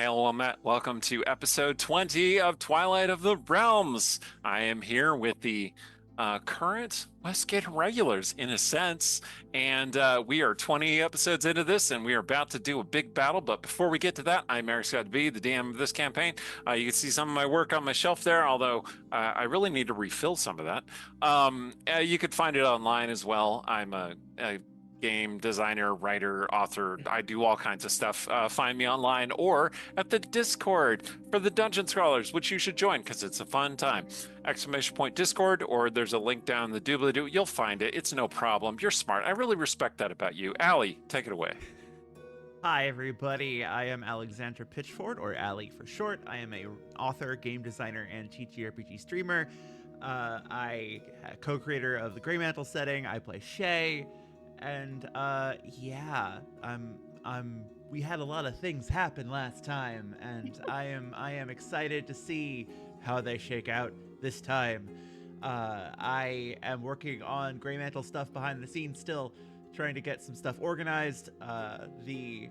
Hello, Matt. Welcome to episode 20 of Twilight of the Realms. I am here with the current Westgate Irregulars, in a sense, and we are 20 episodes into this, and we are about to do a big battle. But before we get to that, I'm Eric Scott B, the DM of this campaign. You can see some of my work on my shelf there, although I really need to refill some of that. You could find it online as well. I'm a game designer, writer, author. I do all kinds of stuff. Find me online or at the Discord for the Dungeon Scrawlers, which you should join because it's a fun time. Exclamation point Discord, or there's a link down the doobly-doo. You'll find it. It's no problem. You're smart. I really respect that about you. Allie, take it away. Hi, everybody. I am Alexander Pitchford, or Ali for short. I am a author, game designer, and TTRPG streamer. I co-creator of the Greymantle setting. I play Shay, and we had a lot of things happen last time, and I am excited to see how they shake out this time. I am working on Greymantle stuff behind the scenes still, trying to get some stuff organized. I'm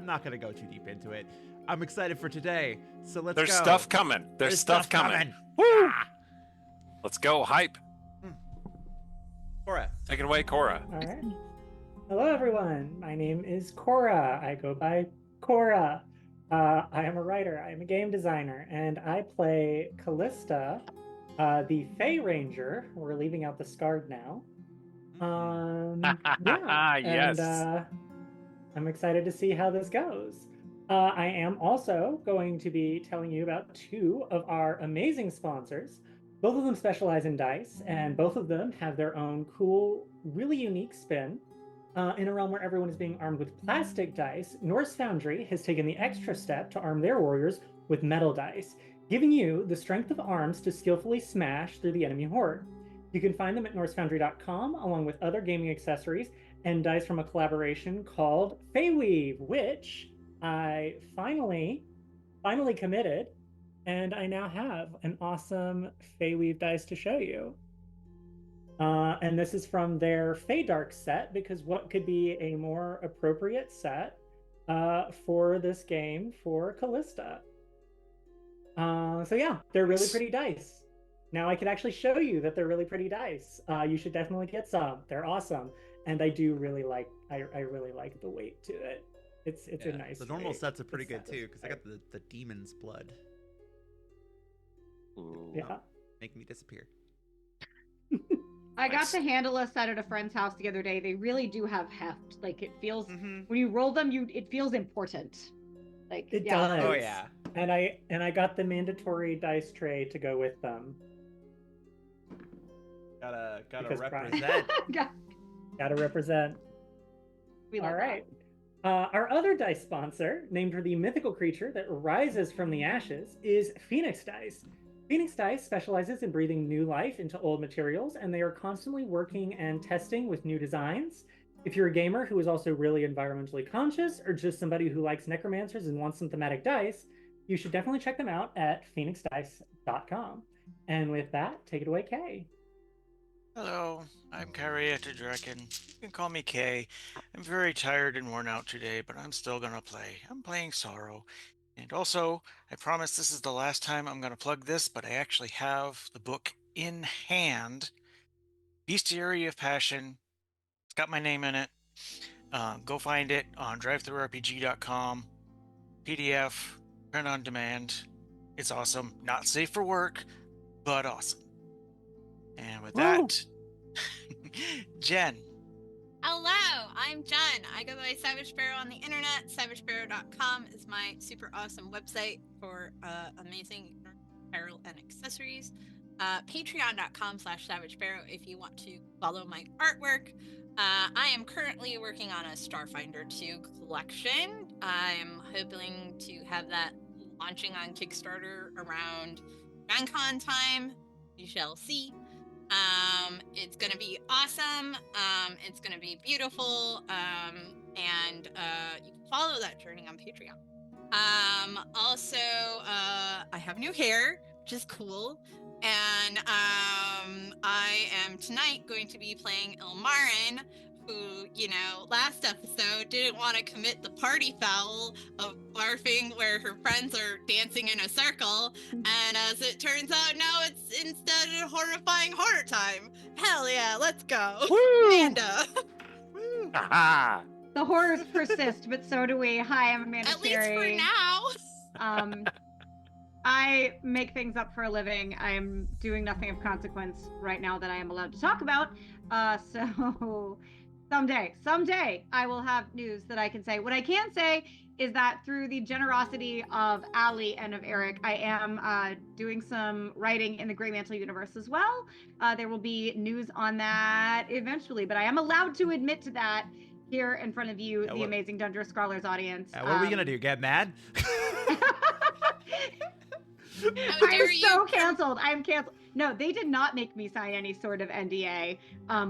not gonna go too deep into it. I'm excited for today, so let's go. There's stuff coming. There's stuff coming. Woo! Ah! Let's go. Hype. Cora. Take it away, Cora. All right. Hello, everyone. My name is Cora. I go by Cora. I am a writer. I am a game designer, and I play Callista, the Fey Ranger. We're leaving out the Scarred now. Yeah. Yes. And I'm excited to see how this goes. I am also going to be telling you about two of our amazing sponsors. Both of them specialize in dice, and both of them have their own cool, really unique spin. In a realm where everyone is being armed with plastic dice, Norse Foundry has taken the extra step to arm their warriors with metal dice, giving you the strength of arms to skillfully smash through the enemy horde. You can find them at norsefoundry.com, along with other gaming accessories and dice from a collaboration called Feyweave, which I finally committed, and I now have an awesome Feyweave dice to show you. And this is from their Feydark set, because what could be a more appropriate set for this game for Callista? So yeah, they're really pretty dice. Now I can actually show you that they're really pretty dice. You should definitely get some. They're awesome, and I do really like. I really like the weight to it. It's a nice. The normal weight. sets are pretty The good set too, is because I got the demon's blood. Ooh. Yeah. Making me disappear. I got to handle a set at a friend's house the other day. They really do have heft. Like, it feels when you roll them, it feels important. Like, It yeah. does. Oh yeah. And I got the mandatory dice tray to go with them. Gotta Because represent. Gotta represent. We love All that. right. Our other dice sponsor, named for the mythical creature that rises from the ashes, is Phoenix Dice. Phoenix Dice specializes in breathing new life into old materials, and they are constantly working and testing with new designs. If you're a gamer who is also really environmentally conscious, or just somebody who likes necromancers and wants some thematic dice, you should definitely check them out at phoenixdice.com. And with that, take it away, Kay. Hello, I'm Karieta Draken. You can call me Kay. I'm very tired and worn out today, but I'm still gonna play. I'm playing Sorrow. And also, I promise this is the last time I'm gonna plug this, but I actually have the book in hand. Bestiary of Passion. It's got my name in it. Go find it on drivethroughrpg.com. PDF, print on demand. It's awesome. Not safe for work, but awesome. And with that, Jen. Hello, I'm Jen. I go by Savage Sparrow on the internet. SavageSparrow.com is my super awesome website for amazing apparel and accessories. Patreon.com/SavageSparrow if you want to follow my artwork. I am currently working on a Starfinder 2 collection. I'm hoping to have that launching on Kickstarter around GenCon time. You shall see. It's gonna be awesome. It's gonna be beautiful. And you can follow that journey on Patreon. Also, I have new hair, which is cool. And I am tonight going to be playing Ilmaryn who, last episode didn't want to commit the party foul of barfing where her friends are dancing in a circle. And as it turns out, now it's instead a horrifying horror time. Hell yeah, let's go. Woo! Amanda. Woo. Aha! The horrors persist, but so do we. Hi, I'm Amanda At least Cherry. for now. I make things up for a living. I am doing nothing of consequence right now that I am allowed to talk about. So someday I will have news that I can say. What I can say is that through the generosity of Allie and of Eric, I am doing some writing in the Grey Mantle universe as well. There will be news on that eventually, but I am allowed to admit to that here in front of you, the amazing Dungeon Scrawlers audience. What are we gonna do? Get mad? I'm so canceled. I'm canceled. No, they did not make me sign any sort of NDA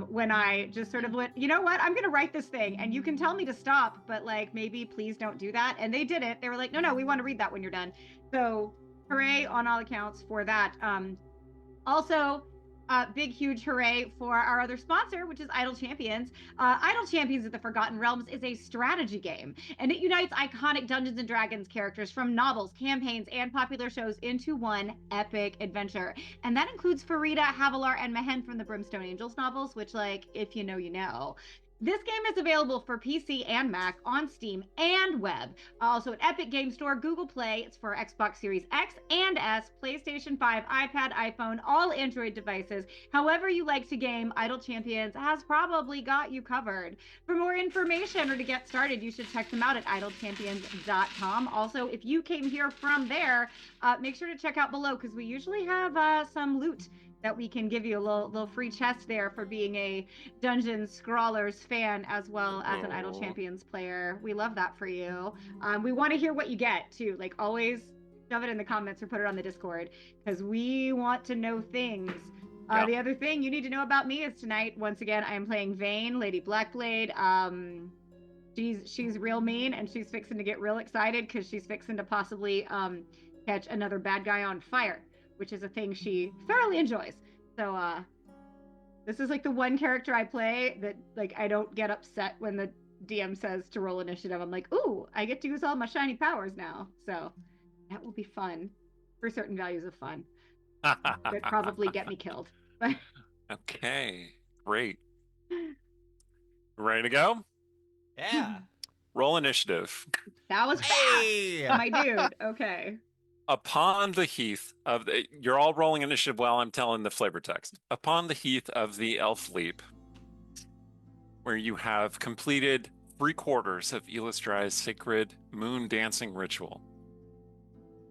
when I just sort of went, you know what, I'm going to write this thing and you can tell me to stop, but like maybe please don't do that. And they did it. They were like, no, we want to read that when you're done. So hooray on all accounts for that. Also, big, huge hooray for our other sponsor, which is Idle Champions. Idle Champions of the Forgotten Realms is a strategy game, and it unites iconic Dungeons & Dragons characters from novels, campaigns, and popular shows into one epic adventure. And that includes Farida, Havilar, and Mehen from the Brimstone Angels novels, which, like, if you know, you know. This game is available for PC and Mac on Steam and web. Also at Epic Game Store, Google Play. It's for Xbox Series X and S, PlayStation 5, iPad, iPhone, all Android devices. However you like to game, Idle Champions has probably got you covered. For more information or to get started, you should check them out at idlechampions.com. Also, if you came here from there, make sure to check out below because we usually have some loot that we can give you, a little free chest there for being a Dungeon Scrawlers fan as well as an Idle Champions player. We love that for you. We want to hear what you get too. Like always, shove it in the comments or put it on the Discord because we want to know things. The other thing you need to know about me is tonight, once again, I am playing Vayne, Lady Blackblade. She's real mean and she's fixing to get real excited because she's fixing to possibly catch another bad guy on fire, which is a thing she thoroughly enjoys. So this is like the one character I play that like I don't get upset when the DM says to roll initiative. I'm like, ooh, I get to use all my shiny powers now. So that will be fun for certain values of fun. That probably get me killed. Okay, great. Ready to go? Yeah. Roll initiative. That was fast, Hey! my dude. Okay. Upon the heath of the, you're all rolling initiative while I'm telling the flavor text. Upon the heath of the Elf Leap, where you have completed 3/4 of Elistrai's sacred moon dancing ritual,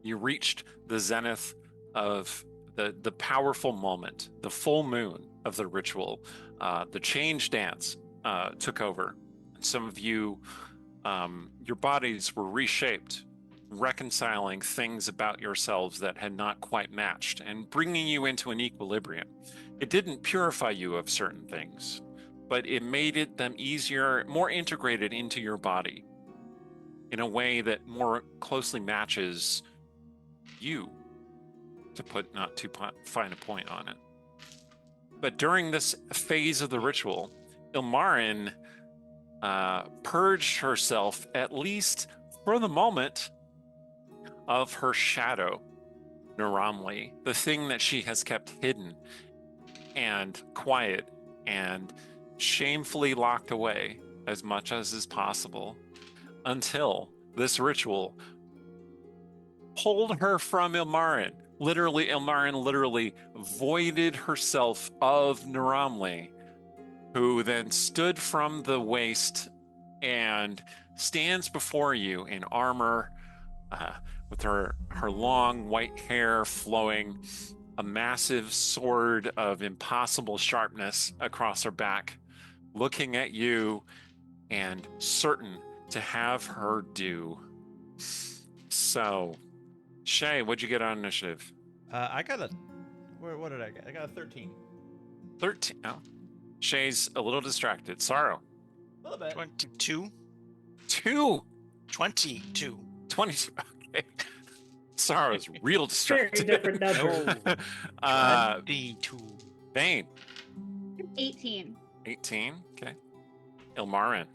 you reached the zenith of the powerful moment, the full moon of the ritual. The change dance took over. Some of you, your bodies were reshaped, reconciling things about yourselves that had not quite matched and bringing you into an equilibrium. It didn't purify you of certain things, but it made them easier, more integrated into your body in a way that more closely matches you, to put not too fine a point on it. But during this phase of the ritual, Ilmaryn purged herself, at least for the moment, of her shadow, Naramli, the thing that she has kept hidden and quiet and shamefully locked away as much as is possible, until this ritual pulled her from Ilmaryn. Ilmaryn literally voided herself of Naramli, who then stood from the waist and stands before you in armor, with her long white hair flowing, a massive sword of impossible sharpness across her back, looking at you and certain to have her do. So, Shay, what'd you get on initiative? I got a... What did I get? I got a 13. 13. Oh. Shay's a little distracted. Sorrow. A little bit. 22. 2. 22. 22. Okay. Sorrow's real Very distracted. different number. 22. Vayne. 18. 18. Okay. Ilmaryn,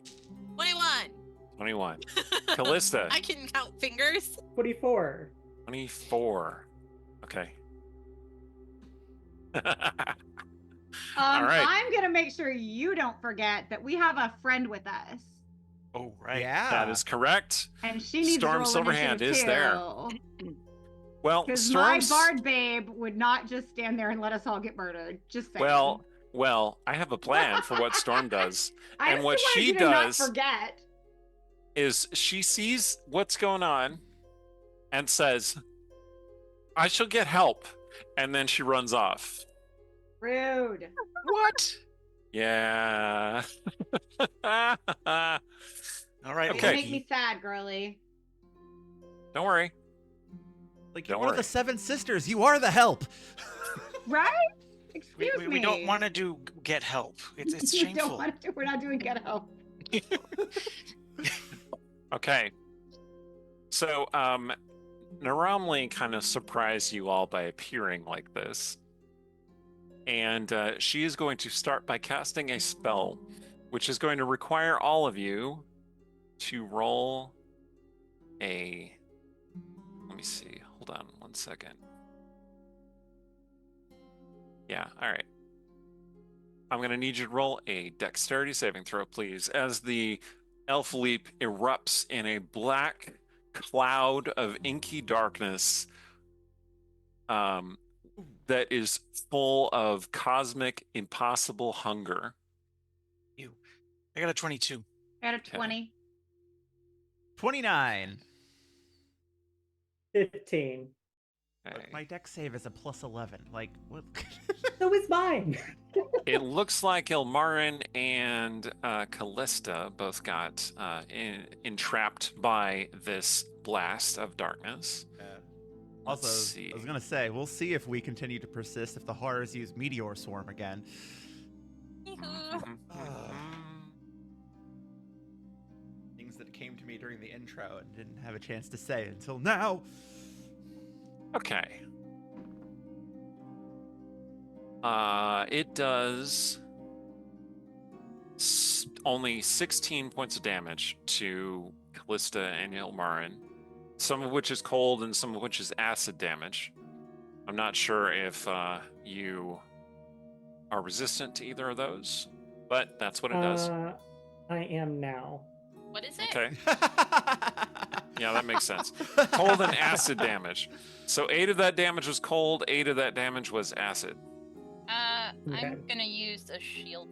21. 21. Callista, I can count fingers. 24. 24. Okay. All right. I'm gonna make sure you don't forget that we have a friend with us, Oh, right. Yeah. That is correct. and she needs Storm to roll Silverhand initiative is too. there. Well, Because my Storm's... bard babe would not just stand there and let us all get murdered. Just saying. Well, I have a plan for what Storm does. I and just what wanted she you to not does forget. is she sees what's going on and says, I shall get help. And then she runs off. Rude. What? Yeah. All right. Okay. Don't make me sad, girly. Don't worry. Like, Don't you're one of worry. the 7 sisters. You are the help. Right? Excuse me. We don't want to do get help. It's We shameful. don't want to. We're not doing get help. Okay. So, Naramli kind of surprised you all by appearing like this. And she is going to start by casting a spell, which is going to require all of you to roll a... Let me see. Hold on one second. Yeah, all right. I'm going to need you to roll a dexterity saving throw, please, as the elf leap erupts in a black cloud of inky darkness that is full of cosmic, impossible hunger. I got a 22. Out of 20. 29. 15. Okay. My dex save is a plus 11. Like, what? So is mine. It looks like Ilmaryn and Callista both got entrapped by this blast of darkness. Let's Also, see. I was going to say, we'll see if we continue to persist if the horrors use Meteor Swarm again. Things that came to me during the intro and didn't have a chance to say until now. Okay. It does only 16 points of damage to Callista and Ilmaryn, some of which is cold and some of which is acid damage. I'm not sure if you are resistant to either of those, but that's what it does. I am now. What is it? Okay. Yeah, that makes sense. Cold and acid damage. So 8 of that damage was cold, 8 of that damage was acid. Okay. I'm gonna use a shield.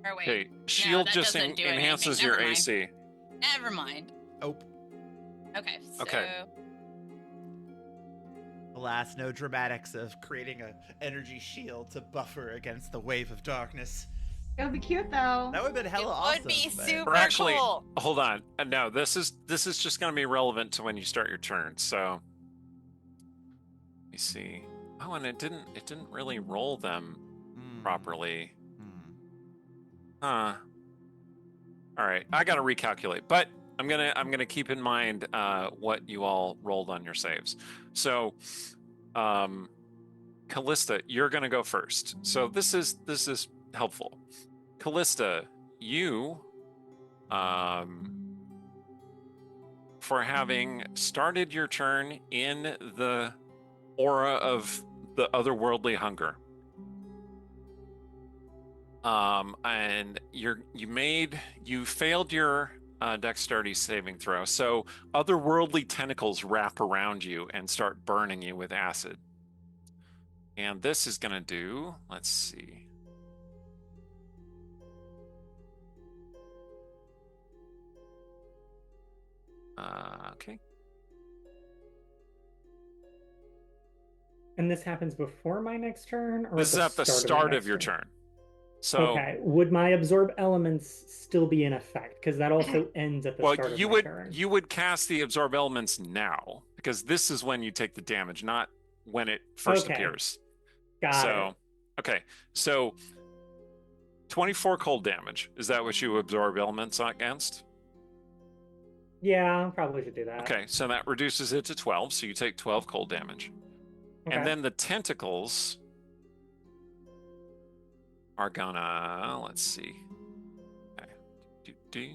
Or wait. Okay, shield that just doesn't do enhances anything. your Never mind. AC. Never mind. Oh, Okay, so Okay. alas, no dramatics of creating an energy shield to buffer against the wave of darkness. It would be cute though. That would have been it hella would awesome. be but- super Or actually, cool. hold on. No, this is just going to be relevant to when you start your turn. So, let me see. Oh, and it didn't really roll them Hmm. properly. Hmm. Huh. All right, I got to recalculate, but I'm gonna keep in mind what you all rolled on your saves. So, Callista, you're gonna go first. So this is helpful. Callista, you, for having started your turn in the aura of the otherworldly hunger, and you failed your dexterity saving throw. So otherworldly tentacles wrap around you and start burning you with acid. And this is gonna do, let's see. Okay. And this happens before my next turn, or This is at the start my of your next turn. So, Okay. Would my absorb elements still be in effect? Because that also ends at the well, start of you my would turn. you would cast the absorb elements now, because this is when you take the damage, not when it first Okay. appears. Got So, it. okay. So 24 cold damage. Is that what you absorb elements against? Yeah, probably should do that. Okay, so that reduces it to 12, so you take 12 cold damage. Okay. And then the tentacles are gonna, let's see. Okay.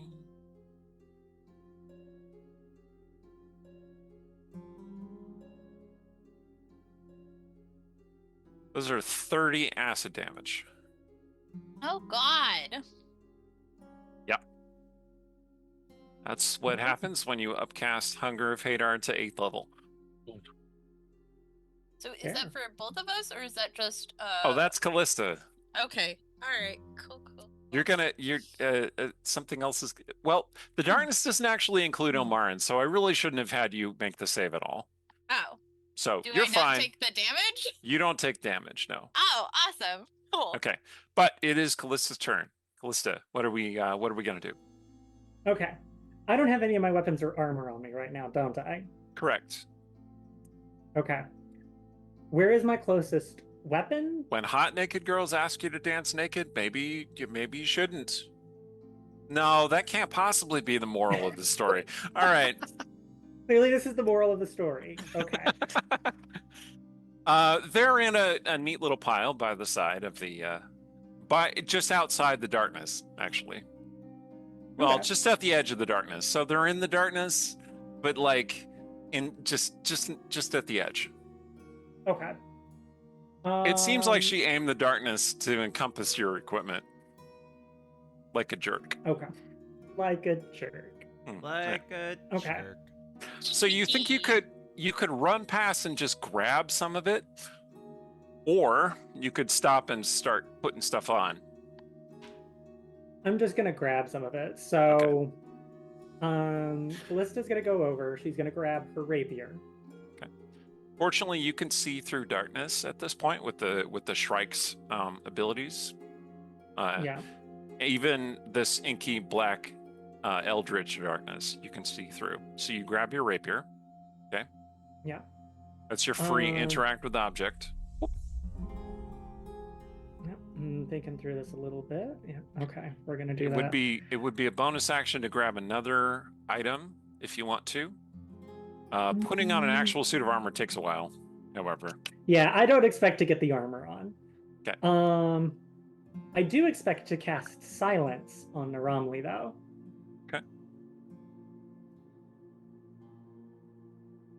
Those are 30 acid damage. Oh God. Yep. That's what happens when you upcast Hunger of Hadar to 8th level. So is that for both of us, or is that just Oh, that's Callista. Okay. All right. Cool. You're something else is, well, the darkness doesn't actually include Ilmaryn, so I really shouldn't have had you make the save at all. Oh. So Do you're I not fine. take the damage? You don't take damage, no. Oh, awesome. Cool. Okay. But it is Callista's turn. Callista, what are we gonna do? Okay. I don't have any of my weapons or armor on me right now, don't I? Correct. Okay. Where is my closest weapon? When hot naked girls ask you to dance naked, maybe you shouldn't. No, that can't possibly be the moral of the story. All right. Clearly, this is the moral of the story. Okay. They're in a neat little pile by the side of the, just outside the darkness, actually. Well, Okay. just at the edge of the darkness. So they're in the darkness, but like in just at the edge. Okay. It seems like she aimed the darkness to encompass your equipment, like a jerk. Okay. Like a jerk. Like a Okay. jerk. So you think you could run past and just grab some of it, or you could stop and start putting stuff on. I'm just gonna grab some of it. So, Callista's gonna go over. She's gonna grab her rapier. Okay. Fortunately, you can see through darkness at this point with the Shrike's abilities. Yeah. Even this inky black eldritch darkness, you can see through. So you grab your rapier. Okay. Yeah. That's your free interact with object. Yep. I'm thinking through this a little bit. Yeah. Okay. We're gonna do that. It would be a bonus action to grab another item if you want to. Putting on an actual suit of armor takes a while, however. Yeah, I don't expect to get the armor on. Okay. I do expect to cast silence on Naramli though. Okay.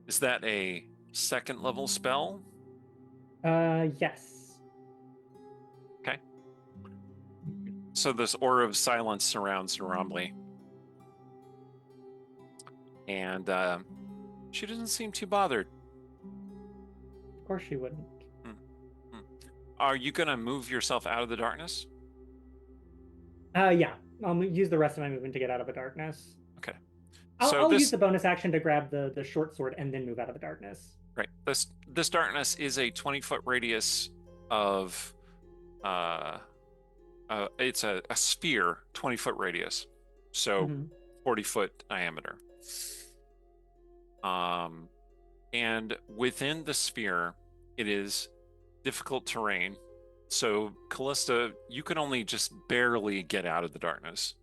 Is that a 2nd level spell? Yes. Okay. So this aura of silence surrounds Naramli. And she doesn't seem too bothered. Of course she wouldn't. Are you going to move yourself out of the darkness? Yeah. I'll use the rest of my movement to get out of the darkness. Okay. I'll use the bonus action to grab the short sword and then move out of the darkness. Right. This darkness is a 20-foot radius of it's a sphere, 20-foot radius. So 40-foot diameter. And within the sphere, it is difficult terrain. So Callista, you can only just barely get out of the darkness.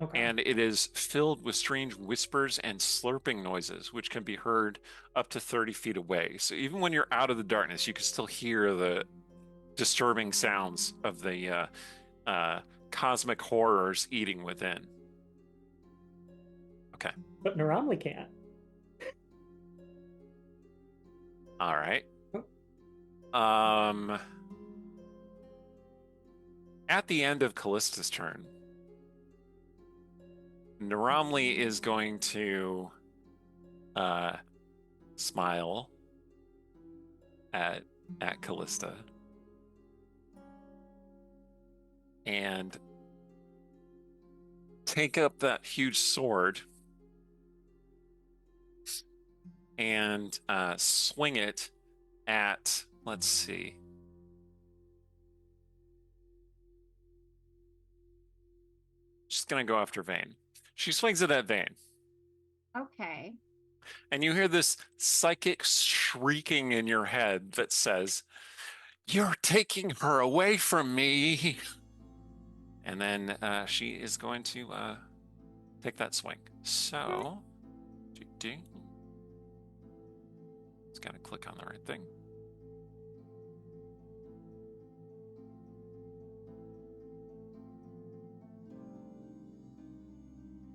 Okay. And it is filled with strange whispers and slurping noises, which can be heard up to 30 feet away. So even when you're out of the darkness, you can still hear the disturbing sounds of the cosmic horrors eating within. Okay. But Naramli can't. All right. At the end of Callista's turn, Naramli is going to smile at Callista and take up that huge sword and swing it at, let's see. She's going to go after Vane. She swings it at Vane. Okay. And you hear this psychic shrieking in your head that says, "You're taking her away from me." And then she is going to take that swing. So, just got to click on the right thing.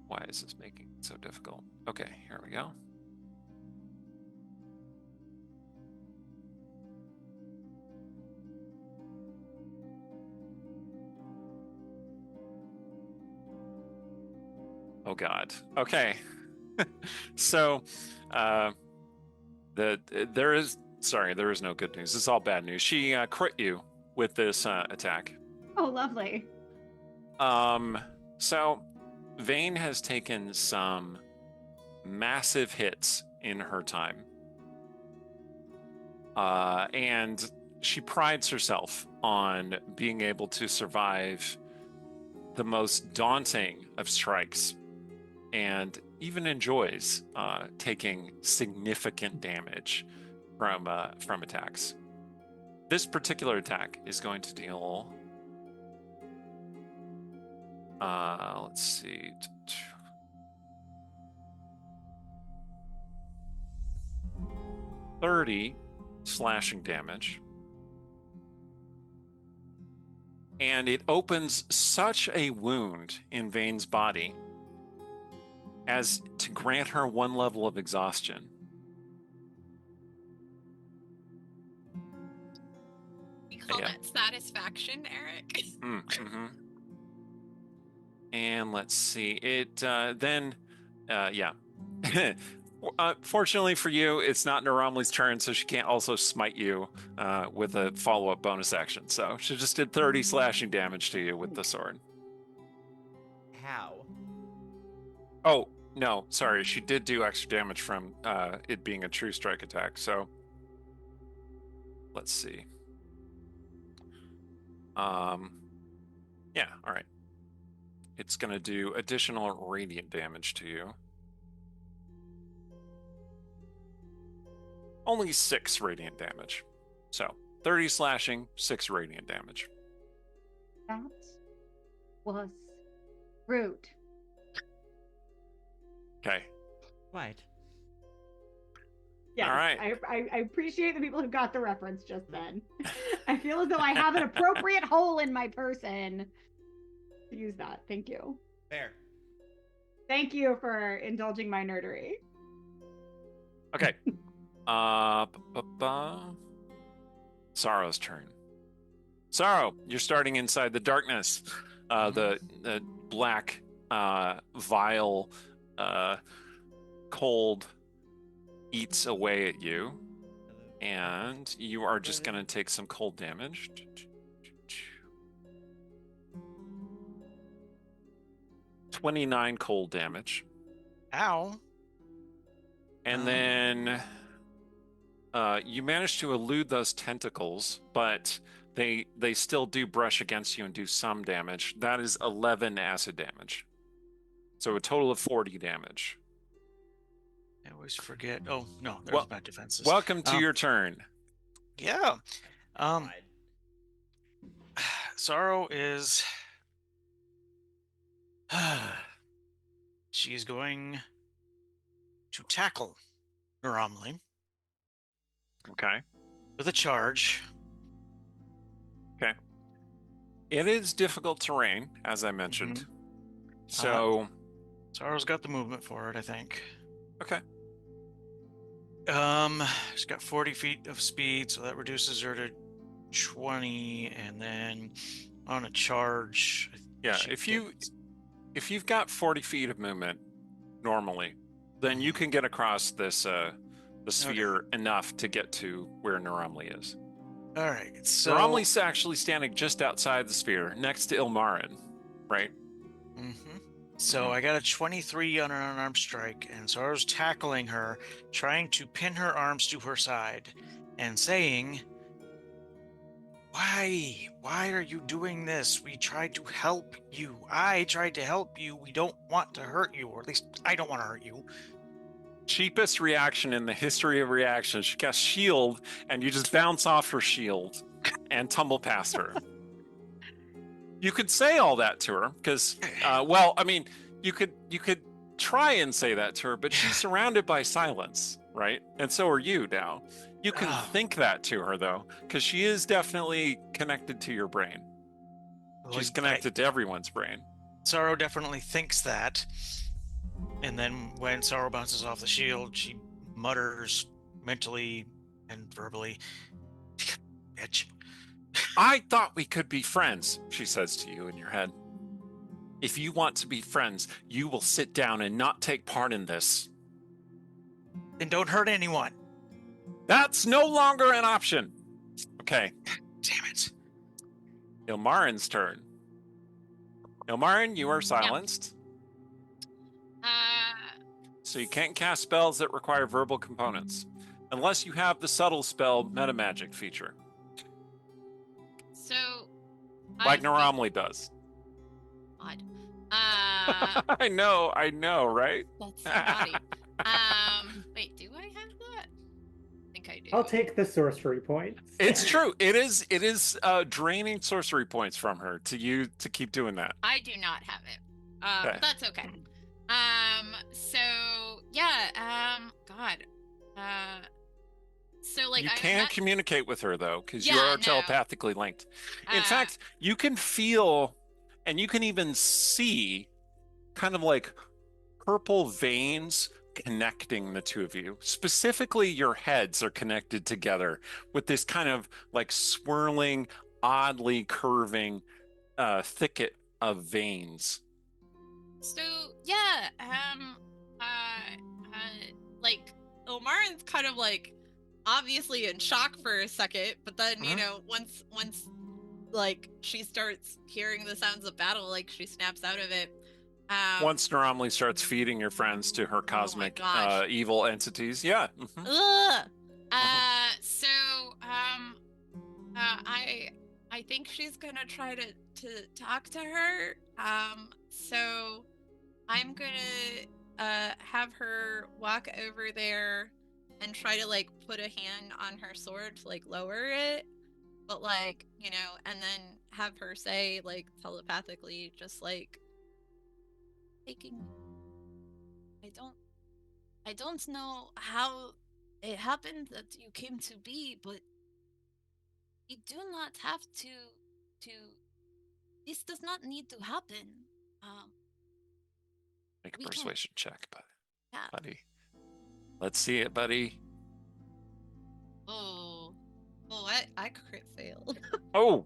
Why is this making it so difficult? Okay, here we go. Oh God. Okay. So, there is no good news. It's all bad news. She crit you with this attack. Oh, lovely. So Vane has taken some massive hits in her time. And she prides herself on being able to survive the most daunting of strikes, and even enjoys taking significant damage from attacks. This particular attack is going to deal, let's see, 30 slashing damage. And it opens such a wound in Vane's body as to grant her 1 level of exhaustion. You call that satisfaction, Eric? Mm-hmm. And let's see, it fortunately for you, it's not Naramli's turn, so she can't also smite you with a follow-up bonus action. So she just did 30 slashing damage to you with the sword. How? Oh, no, sorry. She did do extra damage from it being a true strike attack. So let's see. Yeah, all right. It's going to do additional radiant damage to you. Only 6 radiant damage. So 30 slashing, 6 radiant damage. That was rude. Okay. Right. Yeah, all right. I appreciate the people who got the reference just then. I feel as though I have an appropriate hole in my person to use that. Thank you. Fair. Thank you for indulging my nerdery. Okay. Sorrow's turn. Sorrow, you're starting inside the darkness. The black, vile, cold eats away at you, and you are just going to take some cold damage. 29 cold damage. Ow. And then you manage to elude those tentacles, but they still do brush against you and do some damage. That is 11 acid damage. So a total of 40 damage. I always forget. Oh, no, there's bad defenses. Welcome to your turn. Yeah. Sorrow is... She's going to tackle Naramli. Okay. With a charge. Okay. It is difficult terrain, as I mentioned. Mm-hmm. So... Sorrow's got the movement for it, I think. Okay. She's got 40 feet of speed, so that reduces her to 20, and then on a charge... Yeah, if you've got 40 feet of movement normally, then you can get across this the sphere enough to get to where Naramli is. All right, so Naramli's actually standing just outside the sphere, next to Ilmaryn, right? Mm-hmm. So I got a 23 on an unarmed strike, and Sorrow's tackling her, trying to pin her arms to her side, and saying, Why are you doing this? We tried to help you. I tried to help you. We don't want to hurt you, or at least I don't want to hurt you. Cheapest reaction in the history of reactions. She casts shield, and you just bounce off her shield and tumble past her. You could say all that to her, because, you could try and say that to her, but she's surrounded by silence, right? And so are you now. You can think that to her, though, because she is definitely connected to your brain. She's connected to everyone's brain. Sorrow definitely thinks that. And then when Sorrow bounces off the shield, she mutters mentally and verbally, "Bitch." I thought we could be friends, she says to you in your head. If you want to be friends, you will sit down and not take part in this. Then don't hurt anyone. That's no longer an option. Okay. Damn it. Ilmaryn's turn. Ilmaryn, you are silenced. So you can't cast spells that require verbal components. Unless you have the subtle spell metamagic feature. So... Like Naramli does. Odd. I know, right? That's so naughty. Wait, do I have that? I think I do. I'll take the sorcery points. It's true. It is draining sorcery points from her to you to keep doing that. I do not have it. Okay. That's okay. So yeah, God. So like you I can communicate with her though, because you Yeah, are no. telepathically linked. In fact, you can feel and you can even see kind of like purple veins connecting the two of you. Specifically, your heads are connected together with this kind of like swirling, oddly curving thicket of veins. So yeah, like Ilmaryn's kind of like obviously in shock for a second, but then you know once like she starts hearing the sounds of battle, like she snaps out of it. Once Naramli starts feeding your friends to her cosmic evil entities, yeah. Ugh. So I think she's gonna try to talk to her. So I'm gonna have her walk over there and try to like put a hand on her sword to like lower it, but like, you know, and then have her say like telepathically, just like taking. I don't know how it happened that you came to be, but you do not have to. This does not need to happen. Make a we persuasion check, Yeah. buddy. Let's see it, buddy. Oh, I crit failed. Oh,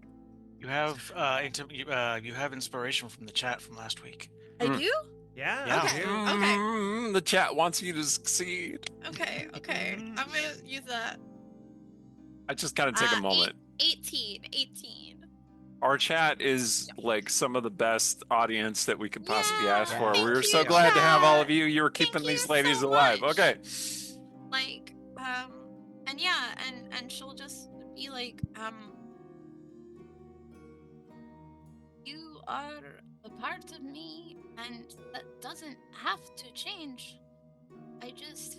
You have you have inspiration from the chat from last week. I do? Yeah. Yeah. Okay. The chat wants you to succeed. Okay. I'm gonna use that. I just gotta take a moment. 18. Our chat is like some of the best audience that we could possibly ask for. Thank We were so you, glad to have all chat. of you. You were Thank keeping you these ladies so alive. much. Okay. Like, and yeah, and she'll just be like, you are a part of me, and that doesn't have to change. I just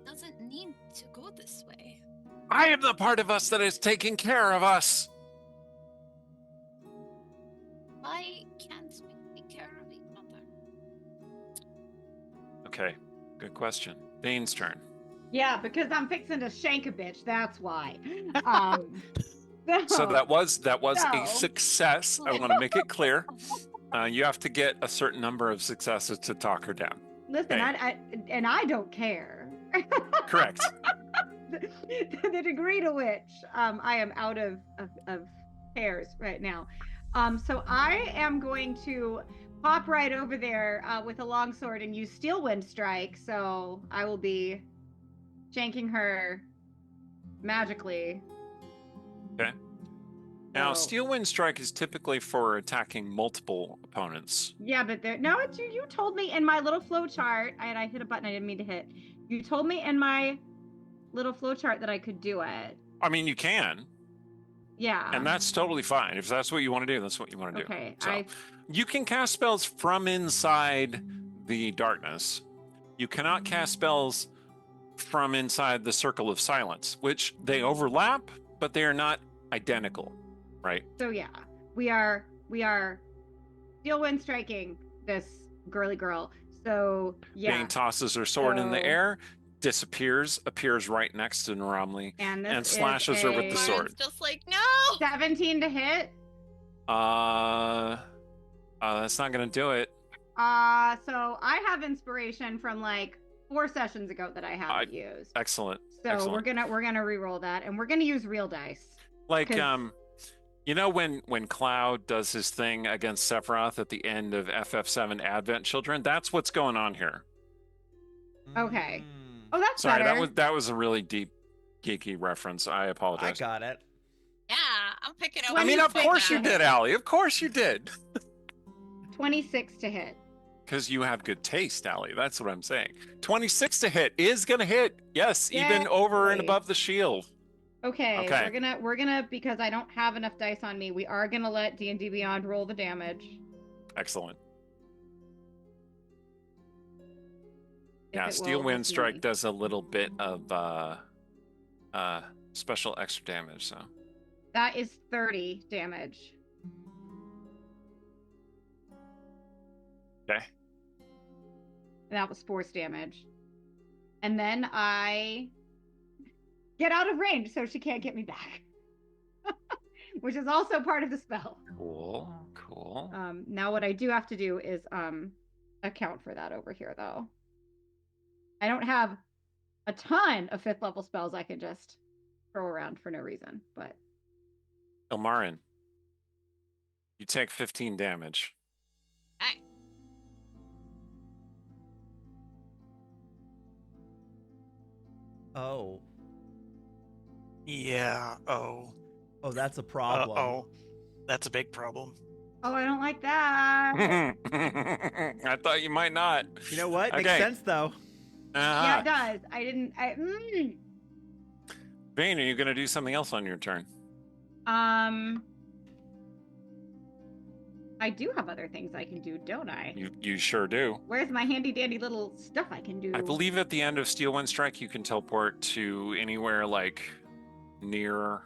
doesn't need to go this way. I am the part of us that is taking care of us. Why can't we take care of each other? Okay, good question. Bane's turn. Yeah, because I'm fixing to shank a bitch. That's why. So that was No. a success. I want to make it clear. You have to get a certain number of successes to talk her down. Listen, Okay. I don't care. Correct. The degree to which I am out of pairs right now. So I am going to pop right over there with a longsword and use Steel Wind Strike. So I will be shanking her magically. Okay. Now, So- Steel Wind Strike is typically for attacking multiple opponents. Yeah, but no, it's you. You told me in my little flow chart, and I hit a button I didn't mean to hit. You told me in my little flow chart that I could do it. I mean, you can, Yeah. and that's totally fine. If that's what you want to do, that's what you want to do. Okay. So, you can cast spells from inside the darkness. You cannot cast spells from inside the circle of silence, which they overlap, but they are not identical, right? So yeah, we are Steel Wind striking this girly girl. So yeah. Bane tosses her sword in the So- air, disappears, appears right next to Naramli, And this and is slashes her with the a sword. Lauren's just like, no! 17 to hit. That's not gonna do it. So I have inspiration from like 4 sessions ago that I haven't used. Excellent. So Excellent. we're gonna re-roll that, and we're gonna use real dice. Like 'Cause- you know when Cloud does his thing against Sephiroth at the end of FF7 Advent Children, that's what's going on here. Okay. Mm. Oh, that's Sorry, better. that was a really deep geeky reference. I I apologize. got it. Yeah, I'm picking up. I mean, of 26 course you to did, hit. Allie. Of course you did. 26 to hit. Because you have good taste, Allie. That's what I'm saying. 26 to hit is gonna hit. Yes, even over and Yay. above the shield. Okay, Okay. we're gonna because I don't have enough dice on me. We are gonna let D&D Beyond roll the damage. Excellent. If Yeah, it Steel will Wind with Strike me. does a little bit of special extra damage, so That is 30 damage. okay. And that was force damage. And then I get out of range so she can't get me back. Which is also part of the spell. Cool. Cool. Now what I do have to do is account for that over here though. I don't have a ton of 5th level spells I can just throw around for no reason, but Ilmaryn, you take 15 damage. Okay. Oh. Yeah. Oh. Oh, that's a problem. Oh. That's a big problem. oh, I don't like that. I thought you might not. You know what? Makes Okay. sense though. Yeah, Uh-huh. it does. I didn't. Vane, are you going to do something else on your turn? I do have other things I can do, don't I? You sure do. Where's my handy dandy little stuff I can do? I believe at the end of Steel Wind Strike, you can teleport to anywhere like near,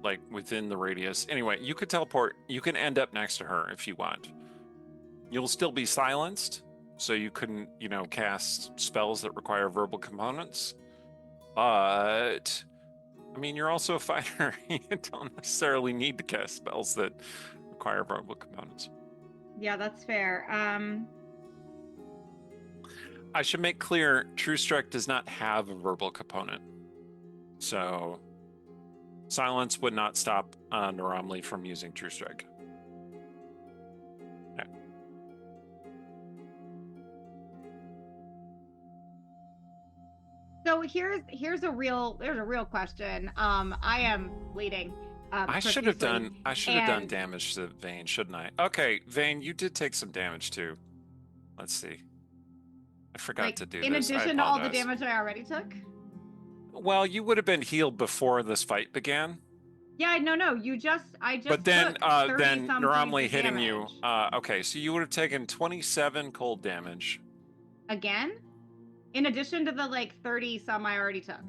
like within the radius. Anyway, you could teleport. You can end up next to her if you want. You'll still be silenced, so you couldn't, cast spells that require verbal components. But I mean, you're also a fighter. You don't necessarily need to cast spells that require verbal components. Yeah, that's fair. I should make clear, True Strike does not have a verbal component. So silence would not stop Naramli from using True Strike. Yeah. So there's a real question. I am bleeding. I should have profusely, done and- damage to Vane, shouldn't I? Okay, Vane, you did take some damage too. Let's see. I forgot like, to do in this. I addition to all the apologize. damage I already took. Well, you would have been healed before this fight began. Yeah, no, I just. But then took 30 then some Naramli points of hitting you. damage. Okay, so you would have taken 27 cold damage. Again, in addition to the like 30 some I already took.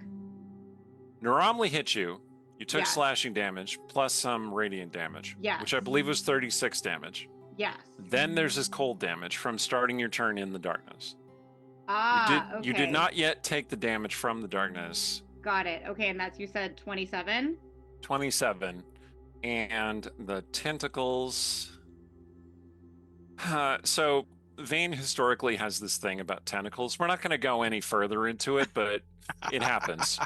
Naramli hit you. You took Yes. slashing damage plus some radiant damage, Yes. which I believe was 36 damage. Yes. Then there's this cold damage from starting your turn in the darkness. Okay. You did not yet take the damage from the darkness. Got it. Okay, and you said 27. 27. And the tentacles. So Vane historically has this thing about tentacles. We're not going to go any further into it, but it happens.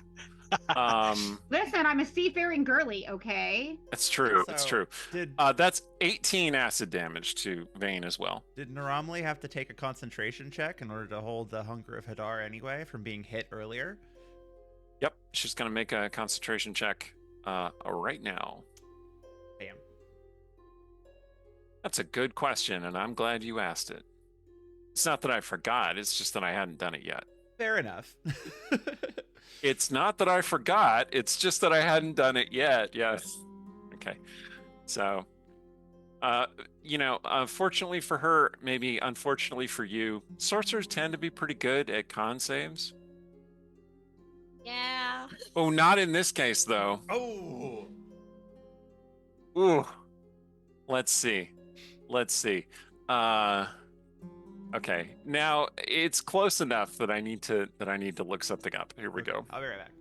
Listen, I'm a seafaring girly, okay? It's true. It's So, true. Did That's 18 acid damage to Vane as well. did Naramli have to take a concentration check in order to hold the Hunger of Hadar anyway from being hit earlier? Yep, she's going to make a concentration check right now. Bam. That's a good question, and I'm glad you asked it. It's not that I forgot, it's just that I hadn't done it yet. Fair enough. It's not that I forgot, it's just that I hadn't done it yet. Yes. Okay. So, fortunately for her, maybe unfortunately for you, sorcerers tend to be pretty good at con saves. Yeah. Oh, not in this case, though. Oh. Ooh. Let's see. Okay. Now it's close enough that I need to look something up. Here we go. I'll be right back.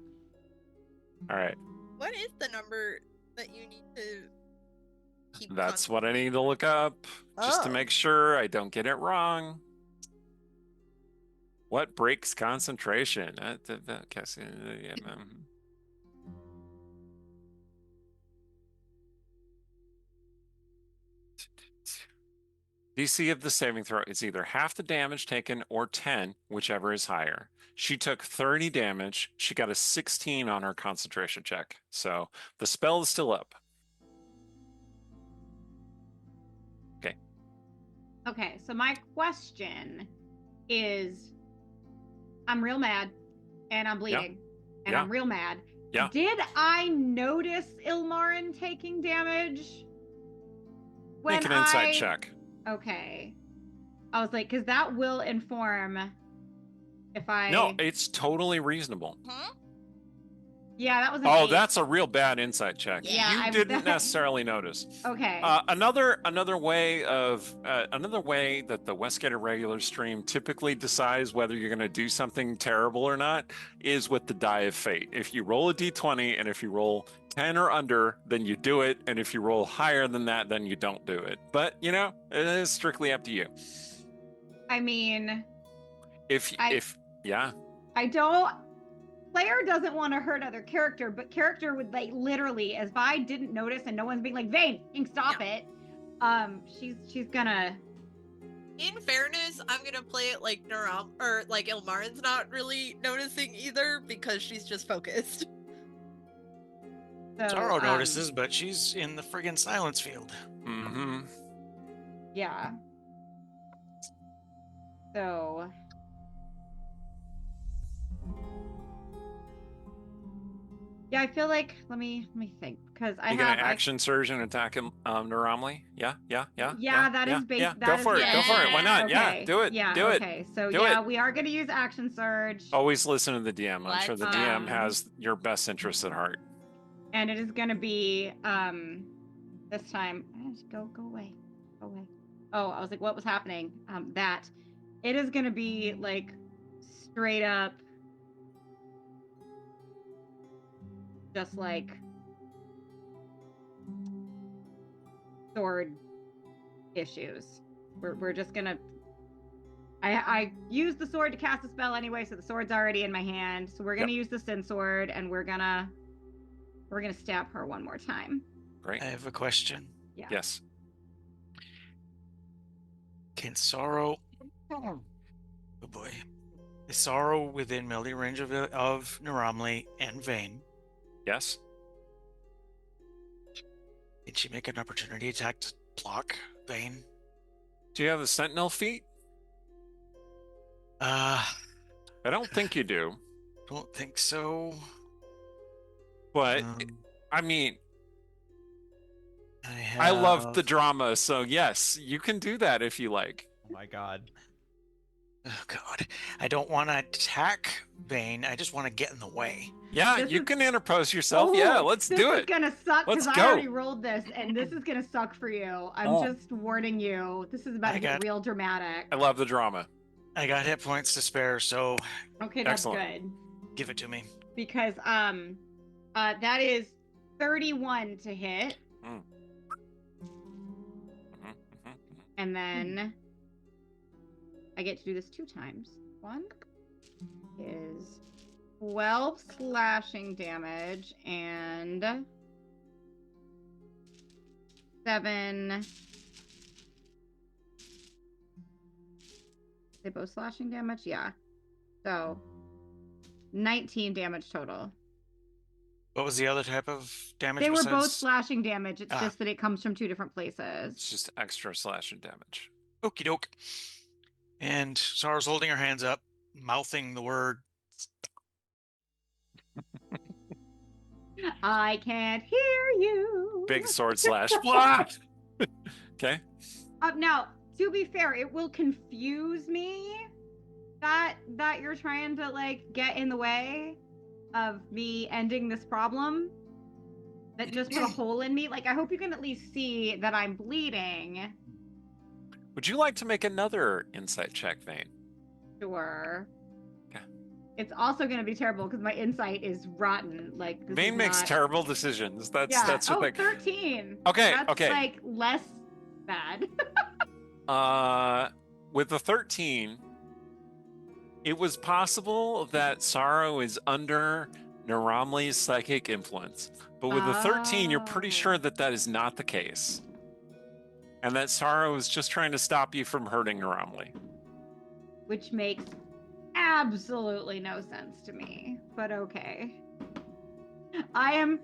All right. What is the number that you need to keep That's what I need to look up, just to make sure I don't get it wrong. What breaks concentration? DC of the saving throw is either half the damage taken or 10, whichever is higher. She took 30 damage. She got a 16 on her concentration check. So the spell is still up. Okay. Okay, so my question is, I'm real mad, and I'm bleeding, and I'm real mad. Yeah. Did I notice Ilmaryn taking damage? Make an insight check. Okay. I was like, because that will inform if I... No, it's totally reasonable. Huh? Yeah, that was an Oh, 8. that's a real bad insight check. Yeah, you didn't necessarily notice. Okay. Another way that the Westgate Irregulars stream typically decides whether you're going to do something terrible or not is with the die of fate. If you roll a d20 and if you roll 10 or under, then you do it, and if you roll higher than that, then you don't do it. But it is strictly up to you. I mean, I don't. Player doesn't want to hurt other character, but character would literally, as if I didn't notice and no one's being like, Vane, you can stop it. She's gonna. In fairness, I'm gonna play it like Ilmaryn's not really noticing either because she's just focused. So, Sorrow notices, but she's in the friggin' silence field. Mm-hmm. Yeah. So. Yeah, I feel like let me think because I You have gonna action surge and attack him, Naramli? Yeah. Yeah, that is based. Yeah. That Go is for it. Go for it. Why not? Okay. Yeah, do it. Yeah. Do it. Okay. So Do yeah, it. we are gonna use action surge. Always listen to the DM. I'm sure the Let's, DM has your best interests at heart. And it is gonna be this time. Go away. Go away. Oh, I was like, what was happening? That it is gonna be like straight up. Just like sword issues. We're just gonna. I used the sword to cast a spell anyway, so the sword's already in my hand. So we're gonna use the Sin Sword, and we're gonna stab her one more time. Great. I have a question. Yeah. Yes. Can Sorrow... Oh boy. Is Sorrow within melee range of Naramli and Vane? Yes. Did she make an opportunity attack to block Vane? Do you have the Sentinel feat? I I don't think you do. don't think so. But Um, I mean, I I love the have- drama, so yes, you can do that if you like. Oh my god. Oh god. I don't want to attack Vane. I just want to get in the way. Yeah, This you is- can interpose yourself. Oh, Yeah, let's do This is it. gonna suck Let's because I go. already rolled this, and this is gonna suck for you. I'm Oh. just warning you. This is about I to get got- real dramatic. I love the drama. I got hit points to spare, so Okay, that's Excellent. good. give it to me. Because that is 31 to hit, Mhm, mhm. and then I get to do this 2 times. One is 12 slashing damage and 7. They both slashing damage? Yeah. So 19 damage total. What was the other type of damage? They were both besides- slashing damage. It's Ah. just that it comes from 2 different places. It's just extra slashing damage. Okie doke. And Sorrow's holding her hands up, mouthing the word. I can't hear you. Big sword slash. Blah! Okay. Now, to be fair, it will confuse me that you're trying to get in the way of me ending this problem. That just put a hole in me. I hope you can at least see that I'm bleeding. Would you like to make another insight check, Vane? Sure. Okay. it's also going to be terrible because my insight is rotten. Like this Vane is makes not... terrible decisions. That's Yeah. the thing. 13. Okay, That's okay. like less bad. With the 13, it was possible that Sorrow is under Naramli's psychic influence. But with the 13, you're pretty sure that that is not the case. And that Sorrow is just trying to stop you from hurting Naramli. Which makes absolutely no sense to me, but okay. I am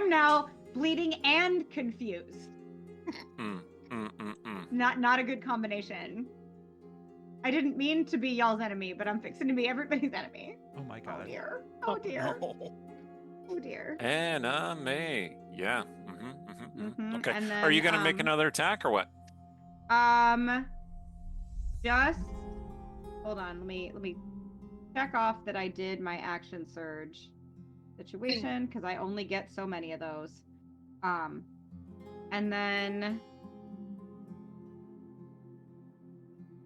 now bleeding and confused. Not a good combination. I didn't mean to be y'all's enemy, but I'm fixing to be everybody's enemy. Oh my god. Oh dear. Oh dear. Oh dear. Enemy. Yeah. Okay. And then, Are you gonna make another attack or what? Just hold on. Let me check off that I did my action surge situation because I only get so many of those. And then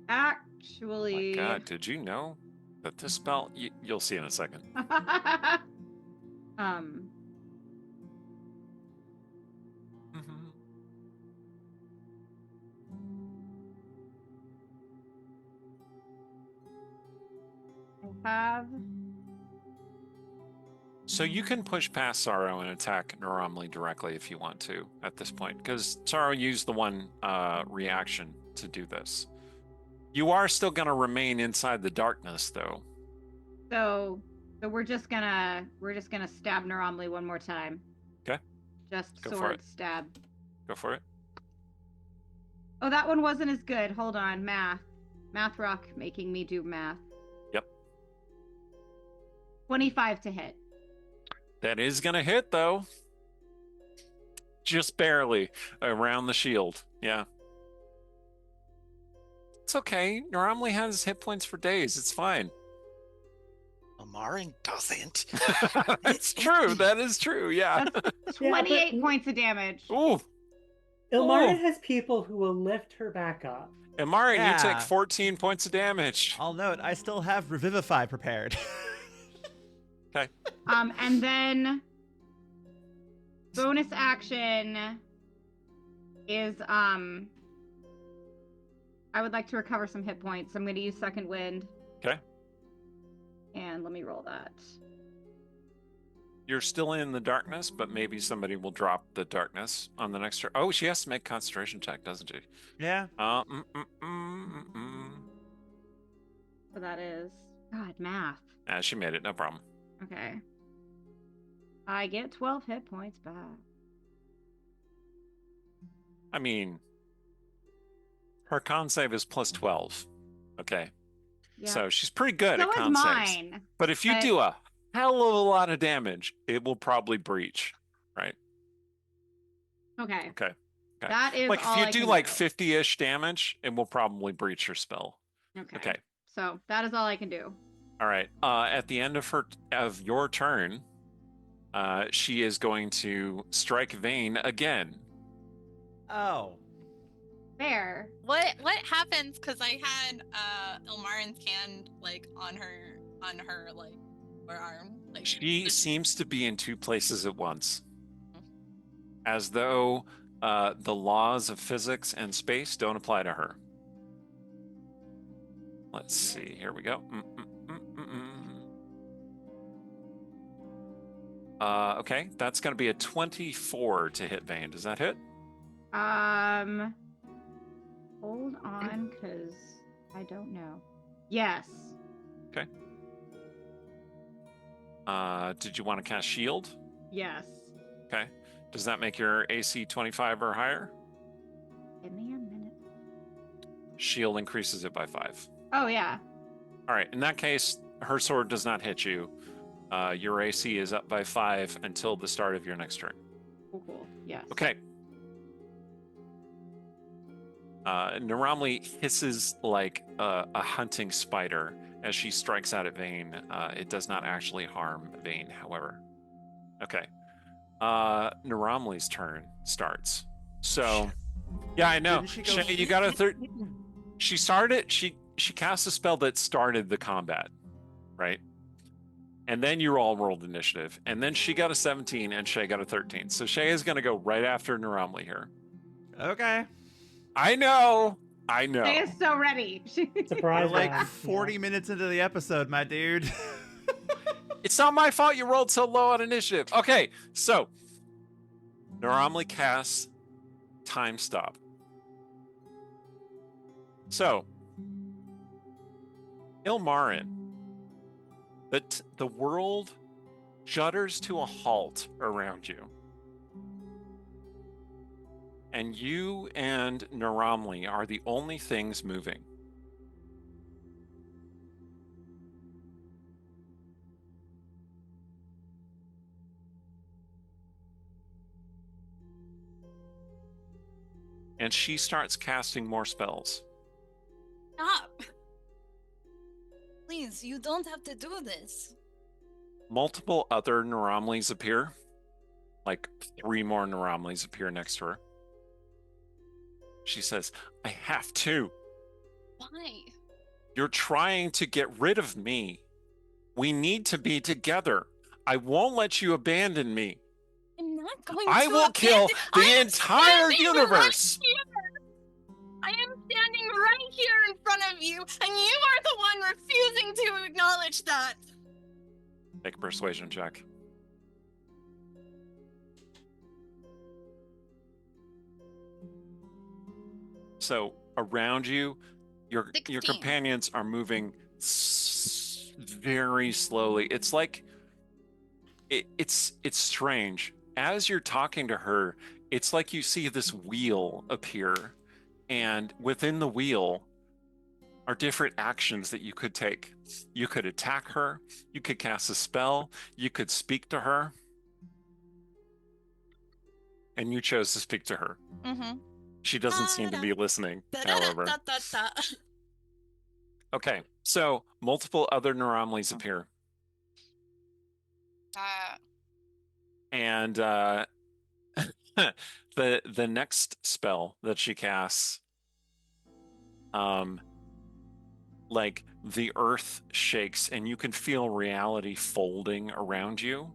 actually, Oh my god, did you know that this spell? You'll see in a second. I have. So you can push past Sorrow and attack Naramli directly if you want to at this point, because Sorrow used the one reaction to do this. You are still going to remain inside the darkness, though. So we're just gonna stab Naramli one more time. Okay. Just Go for sword it. stab. Go for it. Oh, that one wasn't as good. Hold on, math rock making me do math. Yep. 25 to hit. That is going to hit, though. Just barely around the shield. Yeah. It's okay. Naramli has hit points for days. It's fine. Ilmaryn doesn't. It's true. That is true. Yeah. That's 28 points of damage. Ooh. Ilmaryn has people who will lift her back up. Ilmaryn, you take 14 points of damage. I'll note, I still have Revivify prepared. Okay. And then bonus action is I would like to recover some hit points. I'm going to use Second Wind. Okay. And let me roll that. You're still in the darkness, but maybe somebody will drop the darkness on the next turn. Oh, she has to make concentration check, doesn't she? Yeah. So that is God, math. She made it. No problem. Okay. I get 12 hit points back. I mean, her con save is plus 12. Okay. Yeah. So she's pretty good So at is con saves. mine. But if you do a hell of a lot of damage, it will probably breach, right? Okay. Okay. That is like all if you I do can like do. 50-ish damage, it will probably breach your spell. Okay. So that is all I can do. All right. At the end of your turn, she is going to strike Vane again. Oh. Fair. What happens? Because I had Ilmaryn's hand like on her like her arm. Like She seems to be in two places at once, as though the laws of physics and space don't apply to her. Let's see. Here we go. Okay, that's going to be a 24 to hit Vane. Does that hit? Hold on, because I don't know. Yes. Okay. Did you want to cast shield? Yes. Okay. Does that make your AC 25 or higher? Give me a minute. Shield increases it by 5. Oh, yeah. All right. In that case, her sword does not hit you. Your AC is up by 5 until the start of your next turn. Cool. Yes. Okay. Naramli hisses like a hunting spider as she strikes out at Vane. It does not actually harm Vane, however. Okay. Naramli's turn starts. So, yeah, I know. Shay, you got a third. She started. She cast a spell that started the combat, right? And then you all rolled initiative. And then she got a 17 and Shay got a 13. So Shay is going to go right after Naramli here. Okay. I know. They is so ready. Surprise! We're like round, 40 minutes into the episode, my dude. It's not my fault you rolled so low on initiative. Okay, so Naramli casts Time Stop. So, Ilmaryn, the world judders to a halt around you. And you and Naramli are the only things moving. And she starts casting more spells. Stop. Please, you don't have to do this. Multiple other Naramlis appear. Like 3 more Naramlis appear next to her. She says, I have to. Why? You're trying to get rid of me. We need to be together. I won't let you abandon me. I'm not going I to will kill abandon- the I am entire standing universe. Right here. I am standing right here in front of you, and you are the one refusing to acknowledge that. Make a persuasion check. So around you, your 16. companions are moving very slowly. It's like it's strange. As you're talking to her, it's like you see this wheel appear, and within the wheel are different actions that you could take. You could attack her, you could cast a spell, you could speak to her, and you chose to speak to her. Mm-hmm. She doesn't seem to be listening, however. Okay, so multiple other Naramlis appear. And the next spell that she casts, like the earth shakes and you can feel reality folding around you,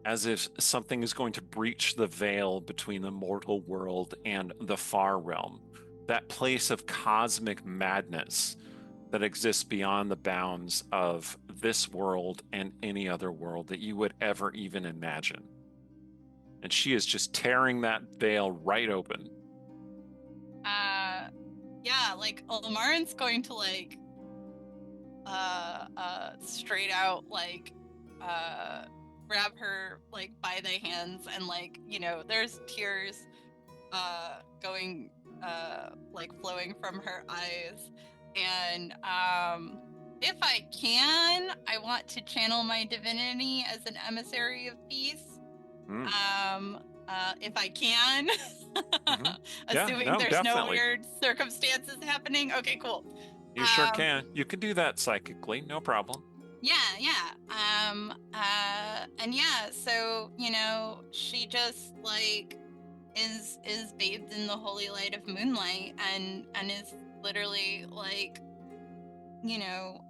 as if something is going to breach the veil between the mortal world and the far realm, that place of cosmic madness that exists beyond the bounds of this world and any other world that you would ever even imagine. And she is just tearing that veil right open. Yeah, like Ilmaryn's going to like straight out like grab her like by the hands, and like, you know, there's tears going like flowing from her eyes, and if I can, I want to channel my divinity as an emissary of peace. If I can, assuming there's definitely. no weird circumstances happening. Okay, cool. You sure can. You can do that psychically, no problem. Yeah. And yeah, so, you know, she just like is bathed in the holy light of moonlight, and is literally like, you know,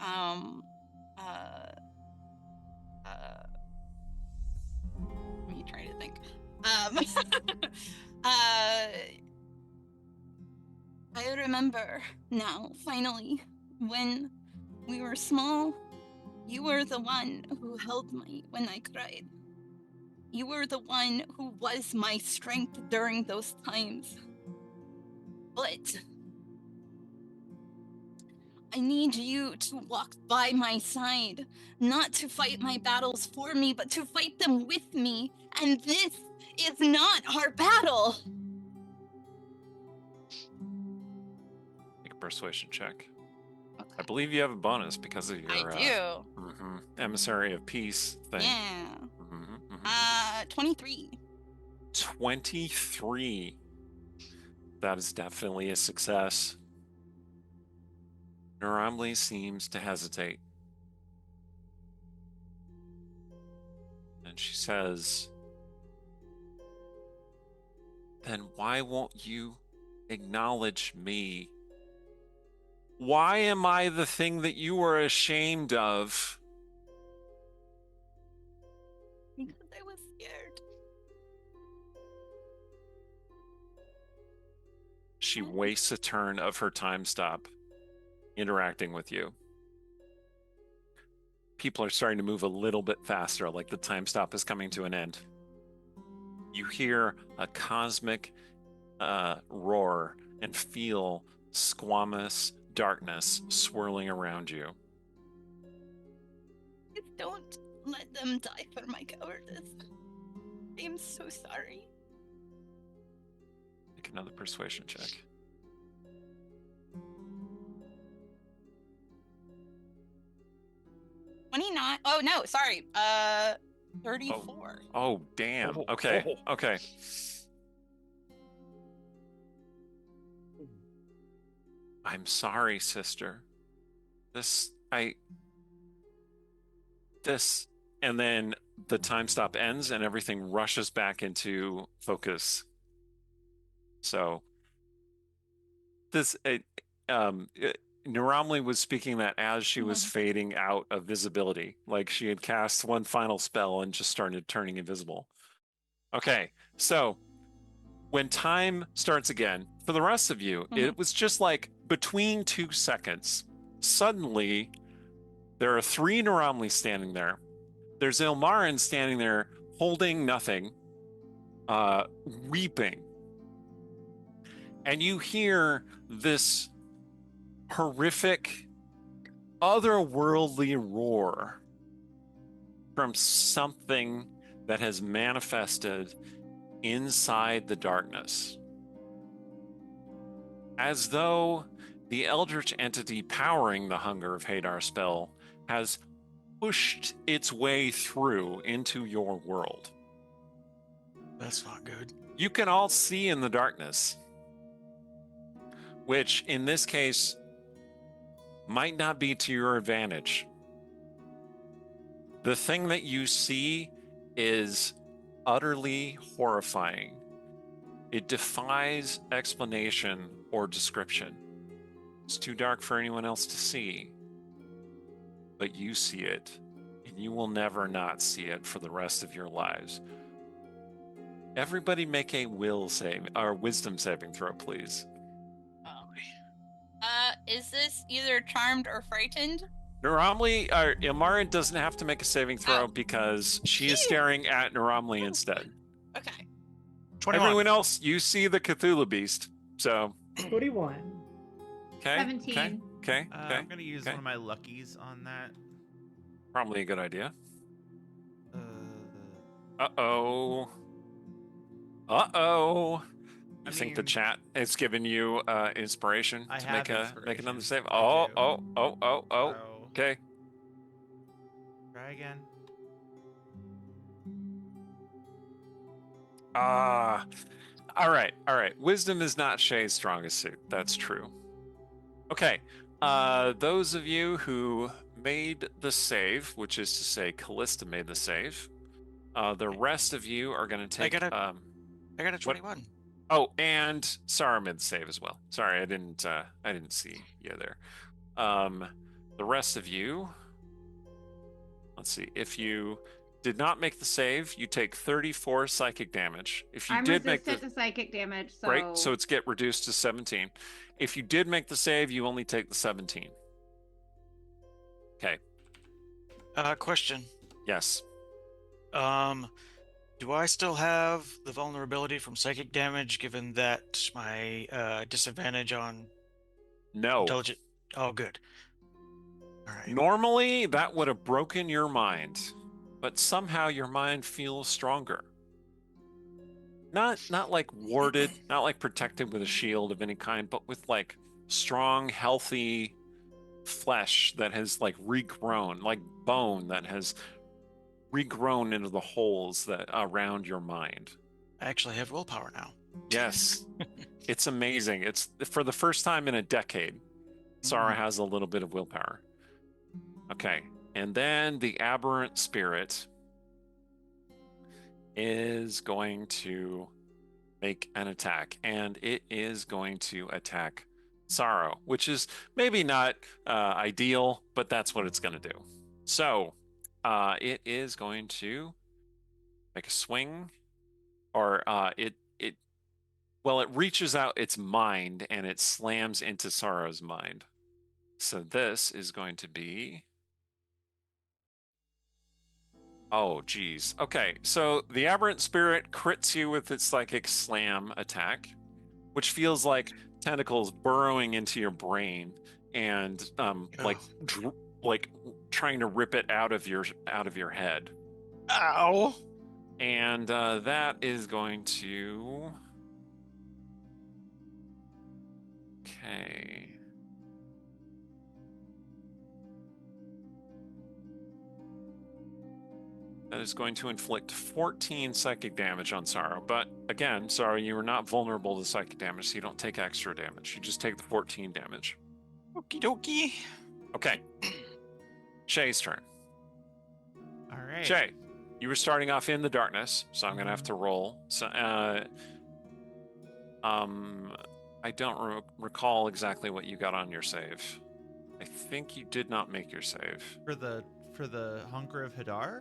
let me try to think. I remember now, finally, when we were small, you were the one who held me when I cried. You were the one who was my strength during those times. But I need you to walk by my side, not to fight my battles for me, but to fight them with me. And this is not our battle. Make a persuasion check. Okay. I believe you have a bonus because of your I do. Emissary of Peace thing. Yeah. 23. 23. That is definitely a success. Naramli seems to hesitate. And she says, then why won't you acknowledge me? Why am I the thing that you are ashamed of? she wastes a turn of her time stop interacting with you. People are starting to move a little bit faster, like the time stop is coming to an end. You hear a cosmic roar and feel squamous darkness swirling around you. Don't let them die for my cowardice. I am so sorry. Make another persuasion check. 29. Oh no, sorry. 34. Oh damn. Okay. Okay. I'm sorry, sister. And then the time stop ends and everything rushes back into focus. So Naramli was speaking that as she was fading out of visibility, like she had cast one final spell and just started turning invisible. Okay, so when time starts again, for the rest of you, it was just like between 2 seconds. Suddenly, there are 3 Naramli standing there. There's Ilmaryn standing there holding nothing, weeping. And you hear this horrific, otherworldly roar from something that has manifested inside the darkness. As though the eldritch entity powering the Hunger of Hadar spell has pushed its way through into your world. That's not good. You can all see in the darkness, which in this case might not be to your advantage. The thing that you see is utterly horrifying. It defies explanation or description. It's too dark for anyone else to see. But you see it, and you will never not see it for the rest of your lives. Everybody make a wisdom saving throw, please. Is this either charmed or frightened? Ilmaryn doesn't have to make a saving throw because she is staring at Naramli instead. Okay. 21. Everyone else, you see the Cthulhu beast. So 41. okay. 17. Okay. I'm gonna use one of my luckies on that. Probably a good idea. Uh, Uh-oh. I think the chat has given you inspiration to make another save. Oh. Okay. Try again. All right. Wisdom is not Shay's strongest suit. That's true. Okay. Those of you who made the save, which is to say Callista made the save, the rest of you are going to take... I got a 21. Oh, and Sarah made the save as well. Sorry, I didn't see you there. The rest of you, let's see. If you did not make the save, you take 34 psychic damage. If you I'm did make resistant to psychic damage, so... Right, so it's get reduced to 17. If you did make the save, you only take the 17. Okay. Question. Yes. Do I still have the vulnerability from psychic damage given that my disadvantage on No. intelligent? Oh, good. All right. Normally, that would have broken your mind, but somehow your mind feels stronger. Not like warded, not like protected with a shield of any kind, but with like strong, healthy flesh that has like regrown, like bone that has regrown into the holes that around your mind. I actually have willpower now. Yes. It's amazing. It's for the first time in a decade, Sarah has a little bit of willpower. Okay. And then the aberrant spirit is going to make an attack, and it is going to attack Sorrow, which is maybe not ideal, but that's what it's going to do. So it is going to make a swing, or Well, it reaches out its mind and it slams into Sorrow's mind. So this is going to be... Oh, geez. Okay, so the Aberrant Spirit crits you with its Psychic Slam attack, which feels like tentacles burrowing into your brain and like trying to rip it out of your head. Ow! And that is going to... Okay. That is going to inflict 14 psychic damage on Sorrow. But again, Sorrow, you are not vulnerable to psychic damage, so you don't take extra damage. You just take the 14 damage. Okie dokie. Okay. Shay's turn. All right. Shay, you were starting off in the darkness, so I'm going to have to roll. So, I don't recall exactly what you got on your save. I think you did not make your save. For the Hunger of Hadar?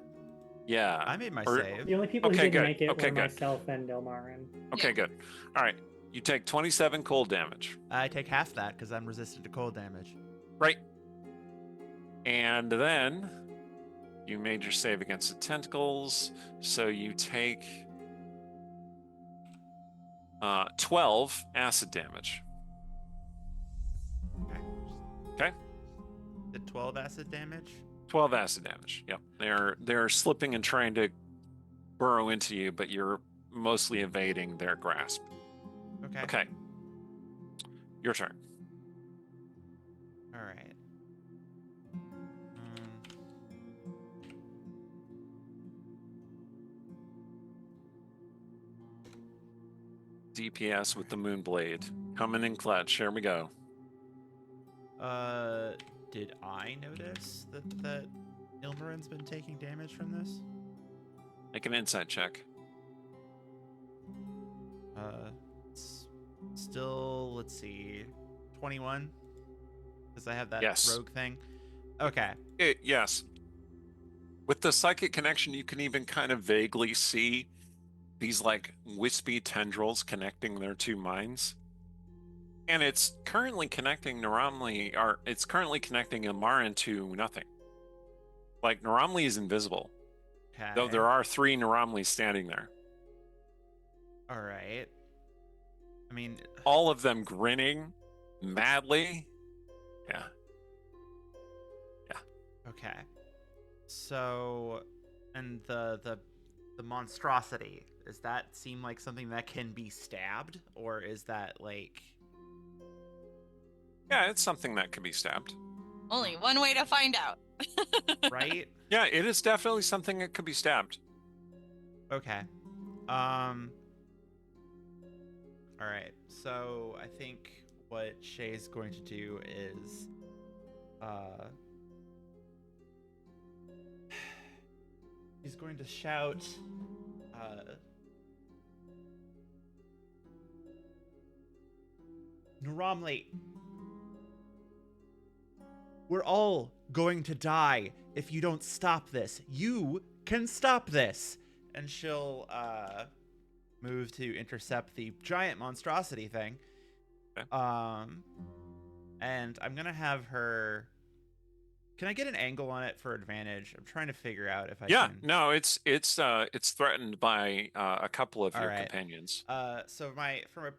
Yeah. I made my save. The only people who Okay, didn't good. make it Okay, were good. myself and Ilmaryn. Okay, good. All right. You take 27 cold damage. I take half that because I'm resistant to cold damage. Right. And then you made your save against the tentacles, so you take 12 acid damage. Okay. The 12 acid damage? 12 acid damage. Yep. They're slipping and trying to burrow into you, but you're mostly evading their grasp. Okay. Okay. Your turn. All right. DPS with the Moonblade. Coming in clutch. Here we go. Did I notice that Ilmaryn's been taking damage from this? Make an insight check. Still, let's see, 21? Because I have that Yes. rogue thing. Okay. Yes. With the psychic connection, you can even kind of vaguely see these like wispy tendrils connecting their two minds. And it's currently connecting it's currently connecting Ilmaryn to nothing. Like Naramli is invisible, Okay. though there are 3 Naramlis standing there. All right. I mean, All of them grinning madly. Yeah. okay. So, and the monstrosity, does that seem like something that can be stabbed, or is that like? Yeah, it's something that can be stabbed. Only one way to find out. Right? Yeah, it is definitely something that could be stabbed. Okay. All right. So I think what Shay's going to do is, he's going to shout, Naramli, we're all going to die if you don't stop this. You can stop this. And she'll move to intercept the giant monstrosity thing. Okay. And I'm gonna have her. Can I get an angle on it for advantage? I'm trying to figure out if I can. No, it's threatened by a couple of All your right. companions. So from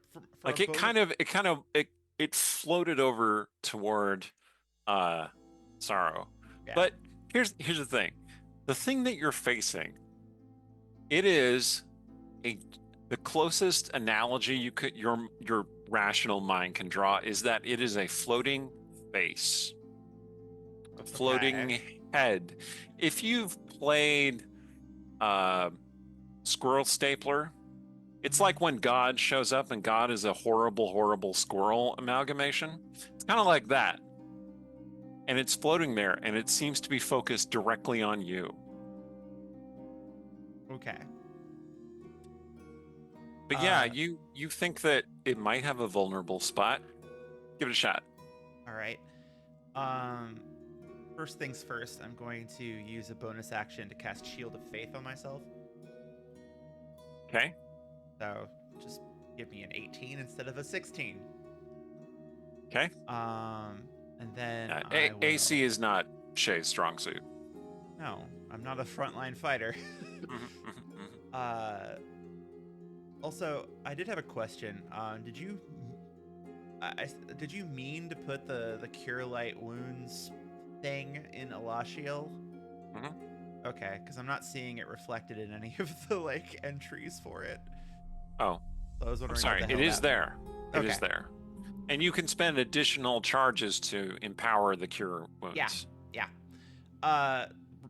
Like a it floated over toward Sorrow. Yeah. But here's the thing. The thing that you're facing, it is the closest analogy your rational mind can draw is that it is a floating face. A floating head. If you've played Squirrel Stapler, it's like when God shows up and God is a horrible, horrible squirrel amalgamation. It's kind of like that. And it's floating there, and it seems to be focused directly on you. Okay. But yeah, you think that it might have a vulnerable spot. Give it a shot. All right. First things first, I'm going to use a bonus action to cast Shield of Faith on myself. Okay. So just give me an 18 instead of a 16. Okay. And then AC is not Shay's strong suit. No, I'm not a frontline fighter. Also, I did have a question. Did you mean to put the Cure Light Wounds thing in Alashiel? Mm-hmm. Okay, because I'm not seeing it reflected in any of the entries for it. Oh, so I was I'm wondering. sorry. It is there. It is Okay. there, and you can spend additional charges to empower the Cure Wounds. Yeah.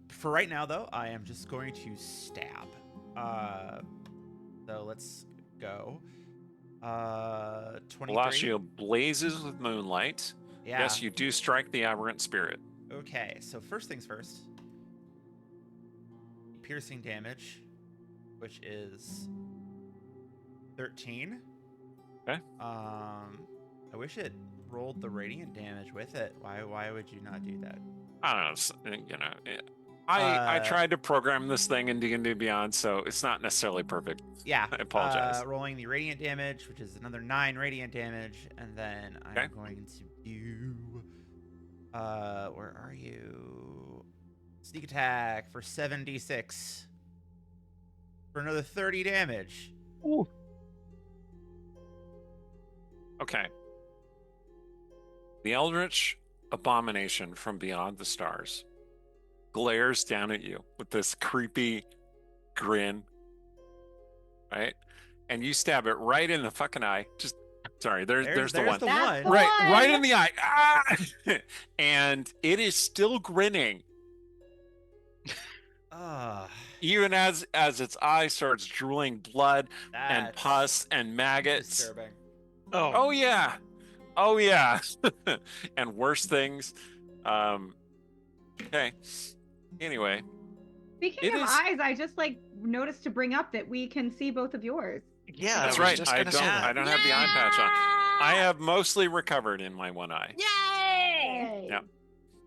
For right now, though, I am just going to stab. So let's go. 23. Alashiel blazes with moonlight. Yeah. Yes, you do strike the aberrant spirit. Okay, so first things first. Piercing damage, which is 13. Okay. I wish it rolled the radiant damage with it. Why would you not do that? I don't know. You know, I tried to program this thing in D&D Beyond, so it's not necessarily perfect. Yeah. I apologize. Rolling the radiant damage, which is another 9 radiant damage, and then I'm going to do. Where are you? Sneak attack for 7d6 for another 30 damage. Ooh. Okay. The Eldritch Abomination from beyond the stars glares down at you with this creepy grin, right? And you stab it right in the fucking eye. Just sorry, there's the one. Right in the eye. Ah! And it is still grinning. Even as its eye starts drooling blood and pus and maggots. Disturbing. Oh yeah. And worse things. Okay. Anyway. Speaking of eyes, I just noticed to bring up that we can see both of yours. Yeah, that's right. I don't have the eye patch on. I have mostly recovered in my one eye. Yay! Yeah.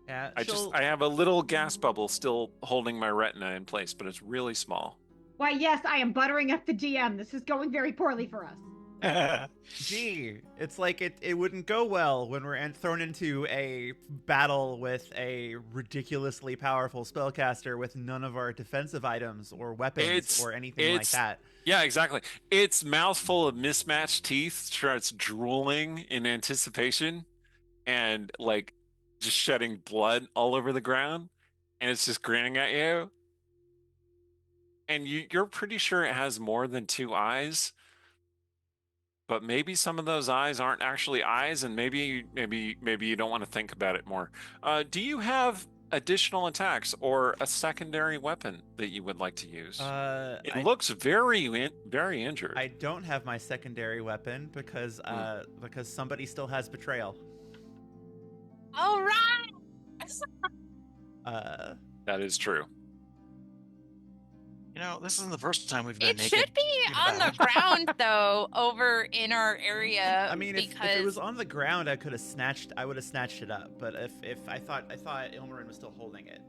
Yeah. I have a little gas bubble still holding my retina in place, but it's really small. Why, yes, I am buttering up the DM. This is going very poorly for us. Gee, it's like it wouldn't go well when we're thrown into a battle with a ridiculously powerful spellcaster with none of our defensive items or weapons or anything like that. Yeah, exactly. Its mouthful of mismatched teeth starts drooling in anticipation and just shedding blood all over the ground, and it's just grinning at you. And you're pretty sure it has more than 2 eyes. But maybe some of those eyes aren't actually eyes, and maybe you don't want to think about it more. Do you have additional attacks or a secondary weapon that you would like to use? It looks very injured. I don't have my secondary weapon because somebody still has betrayal. All right. That is true. You know, this isn't the first time we've been It naked. should be on the ground, though, over in our area. I mean, if it was on the ground, I would have snatched it up. But if I thought Ilmaryn was still holding it.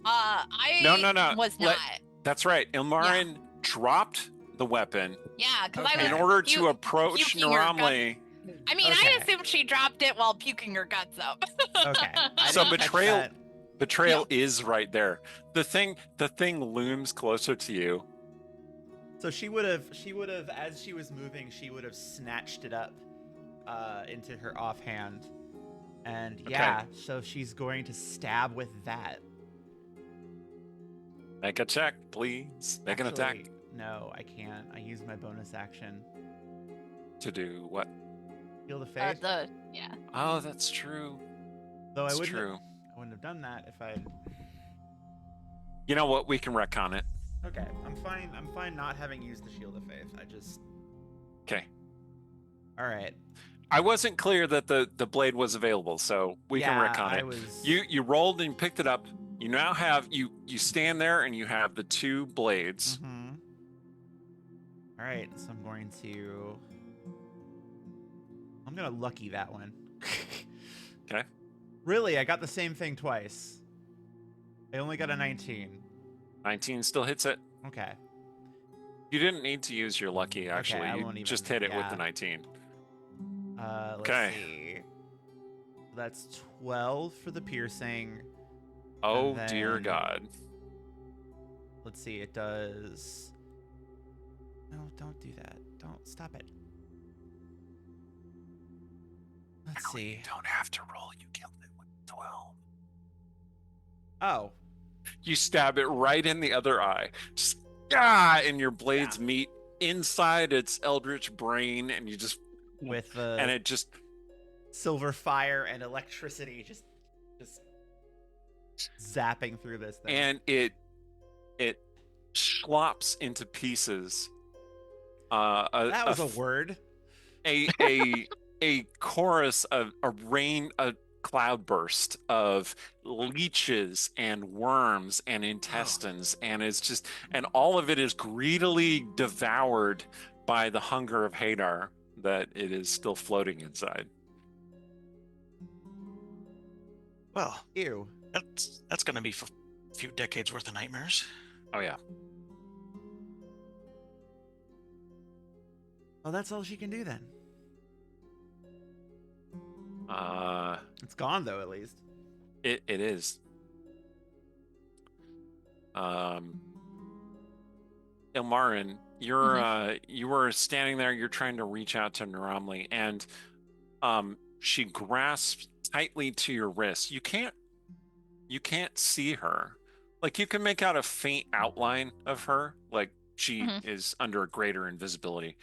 I was not. That's right. Ilmaryn dropped the weapon. Yeah, because I was in order to approach Naramli. I mean, I assumed she dropped it while puking her guts up. Okay. So betrayal is right there. The thing looms closer to you. So she would have, as she was moving, she would have snatched it up into her offhand. And so she's going to stab with that. Make a check, please. Make an attack. No, I can't. I use my bonus action. To do what? Heal the face. Oh, that's true. Though that's I wouldn't have done that if I. You know what? We can retcon it. Okay, I'm fine. I'm fine not having used the Shield of Faith. I just. Okay. All right. I wasn't clear that the blade was available, so we can retcon it. You rolled and picked it up. You now have you stand there and you have the 2 blades. Mm-hmm. All right, so I'm going to lucky that one. Okay. Really, I got the same thing twice. I only got a 19. 19 still hits it. Okay. You didn't need to use your lucky, actually. I You won't even. just hit it with yeah. the 19. Let's Okay. see. That's 12 for the piercing. Oh, and dear then- God. Let's see. It does. No, don't do that. Don't stop it. Let's see. You don't have to roll. You killed it with 12. Oh, You stab it right in the other eye. Just, and your blades Yeah. meet inside its eldritch brain, and you just, with the and it just, silver fire and electricity just zapping through this thing. and it slops into pieces. That was a word. a chorus of a cloudburst of leeches and worms and intestines, and it's just, and all of it is greedily devoured by the hunger of Hadar that it is still floating inside. Well, Ew. that's going to be for a few decades worth of nightmares. Oh yeah. Well, that's all she can do then. It's gone though, at least. It is. Ilmaryn, you were standing there. You're trying to reach out to Naramli, and she grasps tightly to your wrist. You can't see her. Like, you can make out a faint outline of her, like she is under a greater invisibility.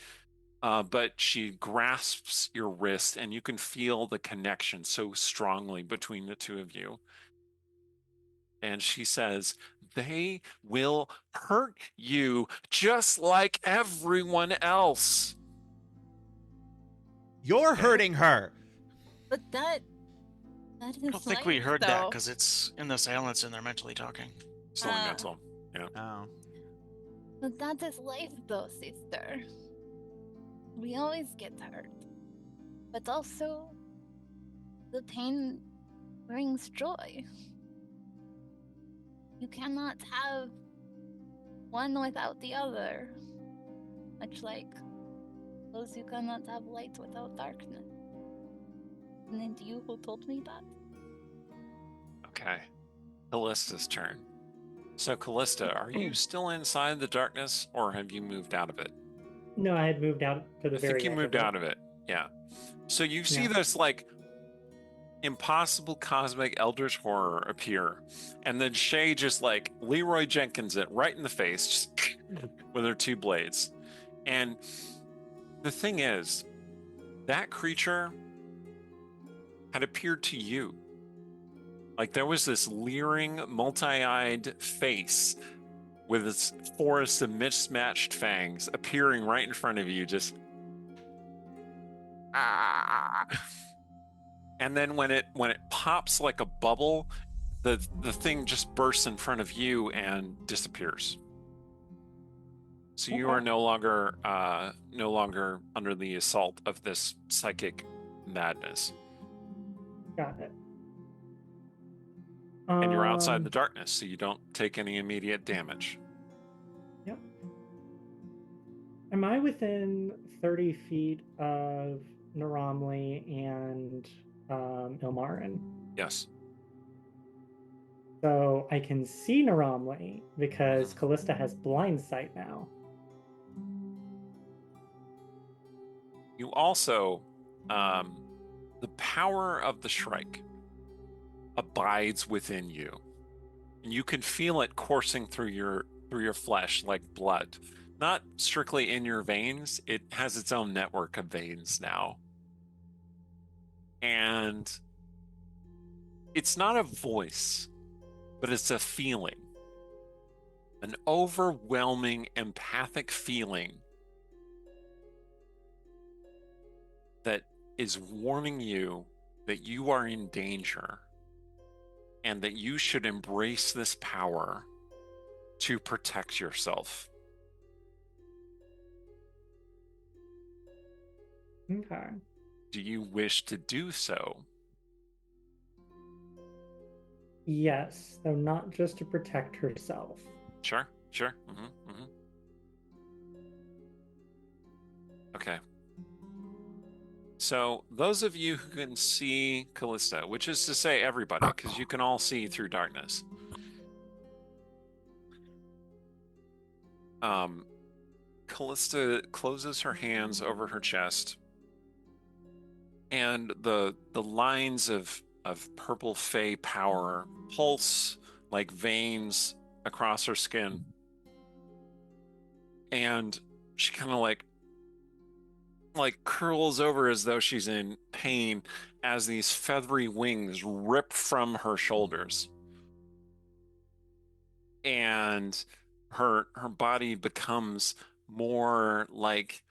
But she grasps your wrist, and you can feel the connection so strongly between the two of you. And she says, "They will hurt you just like everyone else." You're hurting her. But that is I don't think we heard that because it's in the silence and they're mentally talking. It's only mental, you know. Oh. But that is life, though, sister. We always get hurt. But also, the pain brings joy. You cannot have one without the other. Much like those who cannot have light without darkness. Isn't it you who told me that? Okay. Callista's turn. So, Callista, are you still inside the darkness, or have you moved out of it? No, I had moved out to the I very think you edge moved of it. out of it. Yeah. So you see Yeah. this like impossible cosmic eldritch horror appear, and then Shay just like Leroy Jenkins it right in the face, just with her two blades. And the thing is, that creature had appeared to you. Like, there was this leering, multi-eyed face with its forest of mismatched fangs appearing right in front of you, just and then when it pops like a bubble, the thing just bursts in front of you and disappears. So you Okay. are no longer under the assault of this psychic madness, Got it. and you're outside the darkness, so you don't take any immediate damage. Yep. Am I within 30 feet of Naramli and Ilmaryn? Yes. So I can see Naramli because Callista has blind sight now. You also, the power of the Shrike abides within you, and you can feel it coursing through your flesh like blood. Not strictly in your veins; it has its own network of veins now, and it's not a voice, but it's a feeling, an overwhelming empathic feeling that is warning you that you are in danger and that you should embrace this power to protect yourself. Okay. Do you wish to do so? Yes, though not just to protect herself. Sure. Okay. So those of you who can see Callista, which is to say everybody, because you can all see through darkness. Callista closes her hands over her chest, and the lines of purple fey power pulse like veins across her skin. And she kind of like curls over as though she's in pain as these feathery wings rip from her shoulders. And her body becomes more like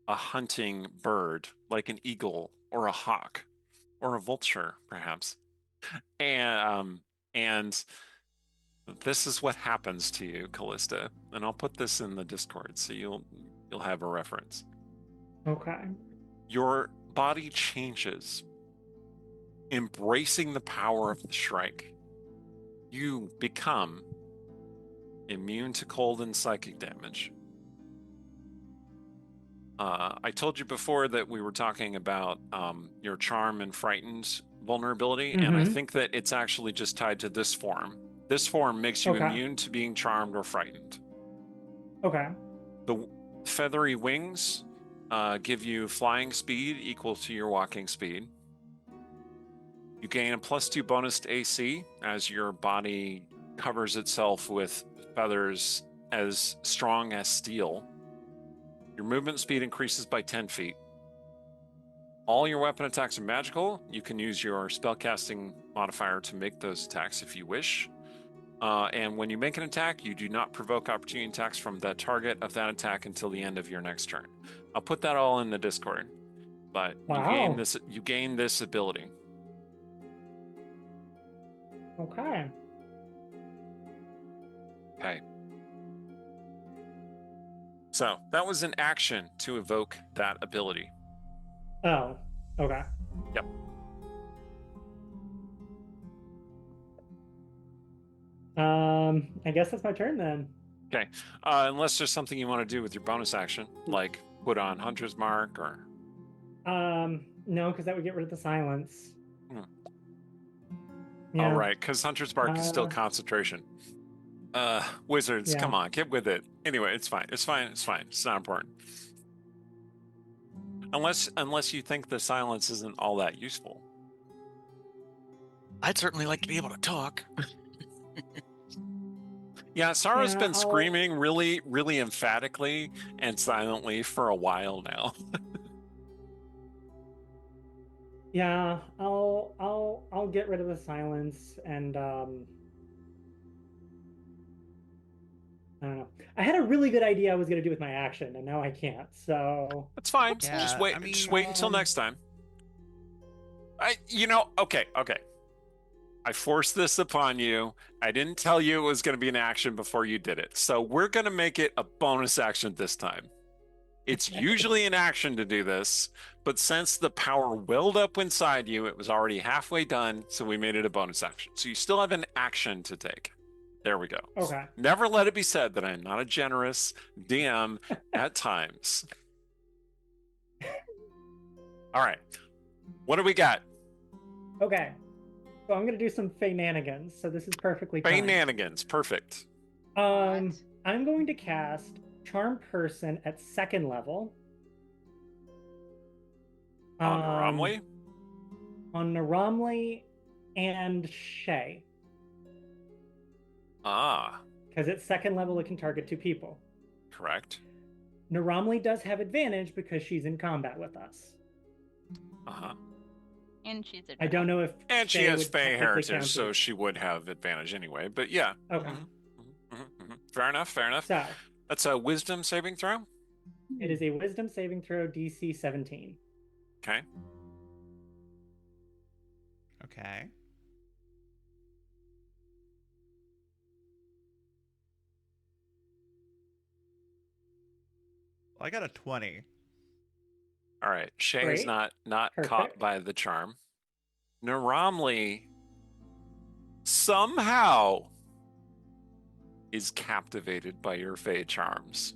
a hunting bird, like an eagle or a hawk or a vulture, perhaps. And this is what happens to you, Callista. And I'll put this in the Discord so you'll have a reference. Okay. Your body changes, embracing the power of the Shrike. You become immune to cold and psychic damage. I told you before that we were talking about your charm and frightened vulnerability, and I think that it's actually just tied to this form. This form makes you immune to being charmed or frightened. Okay. The feathery wings give you flying speed equal to your walking speed. You gain a +2 bonus to AC as your body covers itself with feathers as strong as steel. Your movement speed increases by 10 feet. All your weapon attacks are magical. You can use your spellcasting modifier to make those attacks if you wish. And when you make an attack, you do not provoke opportunity attacks from the target of that attack until the end of your next turn. I'll put that all in the Discord. But you gain this ability. Okay. Okay. So that was an action to evoke that ability. Oh, okay. Yep. I guess that's my turn then. Okay. Unless there's something you want to do with your bonus action, like put on Hunter's Mark or... No, because that would get rid of the silence. Yeah. All right, because Hunter's Mark is still concentration. Wizards, come on, get with it. Anyway, it's fine. It's not important. Unless you think the silence isn't all that useful. I'd certainly like to be able to talk. Yeah, Sarah's been screaming really, really emphatically and silently for a while now. Yeah, I'll get rid of the silence and I don't know. I had a really good idea I was gonna do with my action, and now I can't. So that's fine. Yeah, just wait. Just wait until next time. Okay. I forced this upon you. I didn't tell you it was going to be an action before you did it. So we're going to make it a bonus action this time. It's usually an action to do this, but since the power welled up inside you, it was already halfway done, so we made it a bonus action. So you still have an action to take. There we go. Okay. Never let it be said that I'm not a generous DM at times. All right. What do we got? Okay. So I'm going to do some Faynanigans. So this is perfectly fine. Faynanigans. Perfect. I'm going to cast Charm Person at 2nd level. On Naramli? On Naramli and Shay. Ah. Because at 2nd level, it can target 2 people. Correct. Naramli does have advantage because she's in combat with us. Uh-huh. And she's a I don't know if and she has Fey heritage, count so she would have advantage anyway. But yeah. Okay. Fair enough. So that's a wisdom saving throw? It is a wisdom saving throw, DC 17. Okay. Okay. Well, I got a 20. All right. Shay is not Perfect. caught by the charm. Naramli somehow is captivated by your Fey charms.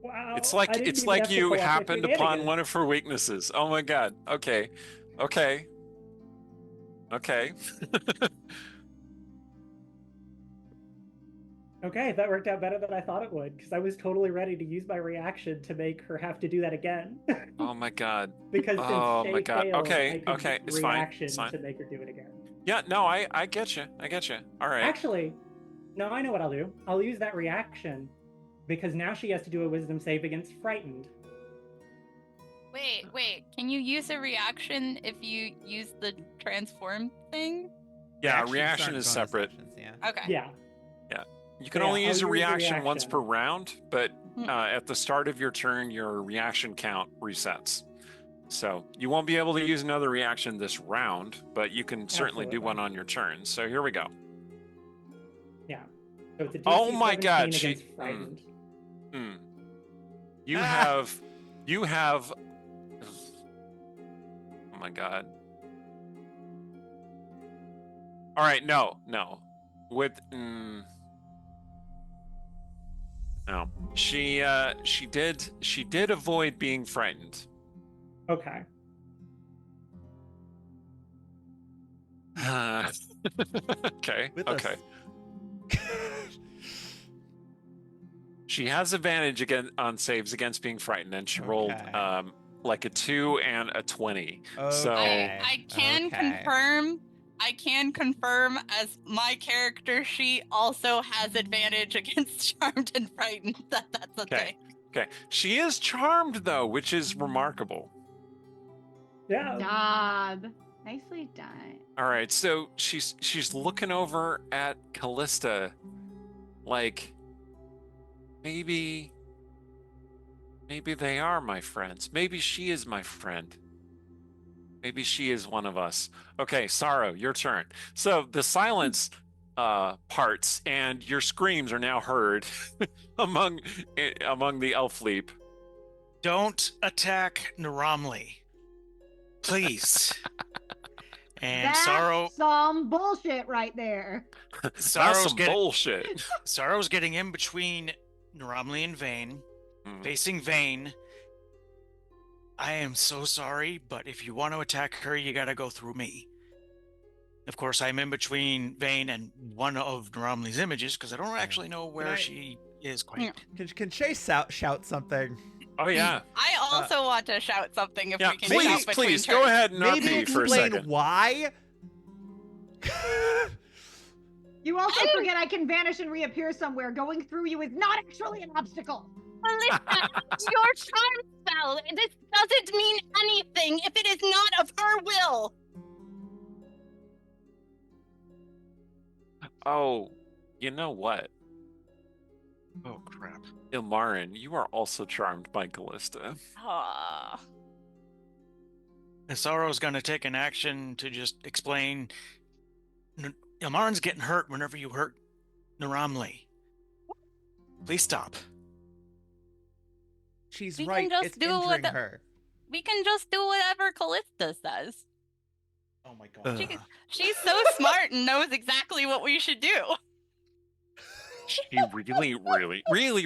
Wow. It's I like didn't it's even like have to you pull off my happened upon shenanigans. one of her weaknesses. Oh my god. Okay. Okay. Okay. Okay, that worked out better than I thought it would, because I was totally ready to use my reaction to make her have to do that again. Oh my god. Because since Oh my Shay god. failed, Okay. I could Okay. use It's fine. reaction It's fine. to make her do it again. Yeah. No. I get you. I get you. All right. Actually, no, I know what I'll do. I'll use that reaction because now she has to do a wisdom save against frightened. Wait. Can you use a reaction if you use the transform thing? Yeah. Reactions Reaction aren't is bonus separate. actions, yeah. Okay. Yeah. You can Yeah, only I'll use a use the reaction once reaction. per round, but Hmm. at the start of your turn, your reaction count resets. So you won't be able to use another reaction this round, but you can certainly do Absolutely. one on your turn. So here we go. Yeah. So it's a DC Oh my 17 God, she- against frightened. Hmm. You Ah! have. Oh my god. All right, no. With no, she did avoid being frightened. Okay. Okay. With Okay. a She has advantage again on saves against being frightened, and she rolled Okay. like a 2 and a 20. So Okay. I can Okay. confirm. I can confirm as my character sheet also has advantage against charmed and frightened. That's okay. Okay. She is charmed though, which is remarkable. Yeah. Job. Nicely done. All right, so she's looking over at Callista, like maybe they are my friends. Maybe she is my friend. Maybe she is one of us. Okay, Sorrow, your turn. So the silence parts, and your screams are now heard among the elf leap. Don't attack Naramli. Please. And That's Sorrow some bullshit right there. That's Sorrow's some getting bullshit. Sorrow's getting in between Naramli and Vane, facing Vane. I am so sorry, but if you want to attack her, you gotta go through me. Of course, I'm in between Vane and one of Naramli's images because I don't actually know where she is quite. Can Chase shout something? Oh yeah. I also want to shout something if Yeah, we can shout please, between please turns. go ahead and Maybe upbeat for a explain second. why. You also forget I can vanish and reappear somewhere. Going through you is not actually an obstacle. Listen, your charm spell. This doesn't mean anything if it is not of her will. Oh, you know what? Oh crap! Ilmaryn, you are also charmed by Callista. Aw. And Sorrow's gonna take an action to just explain. Ilmaryn's getting hurt whenever you hurt Naramli. Please stop. She's We right. can just It's do injuring what her. We can just do whatever Callista says. Oh my god. Ugh. She's so smart and knows exactly what we should do. She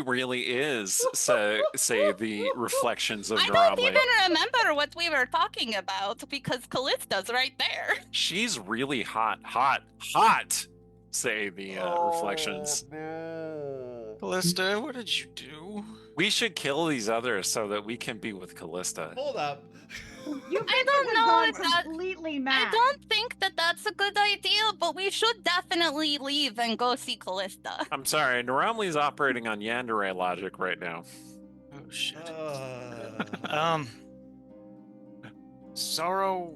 really is. Say the reflections of I don't Naramli. even remember what we were talking about because Callista's right there. She's really hot. Say the reflections. No. Callista, what did you do? We should kill these others so that we can be with Callista. Hold up. You I don't know gone if that- completely mad. I don't think that that's a good idea, but we should definitely leave and go see Callista. I'm sorry, Naramli's operating on Yandere logic right now. Oh shit. Uh, Sorrow.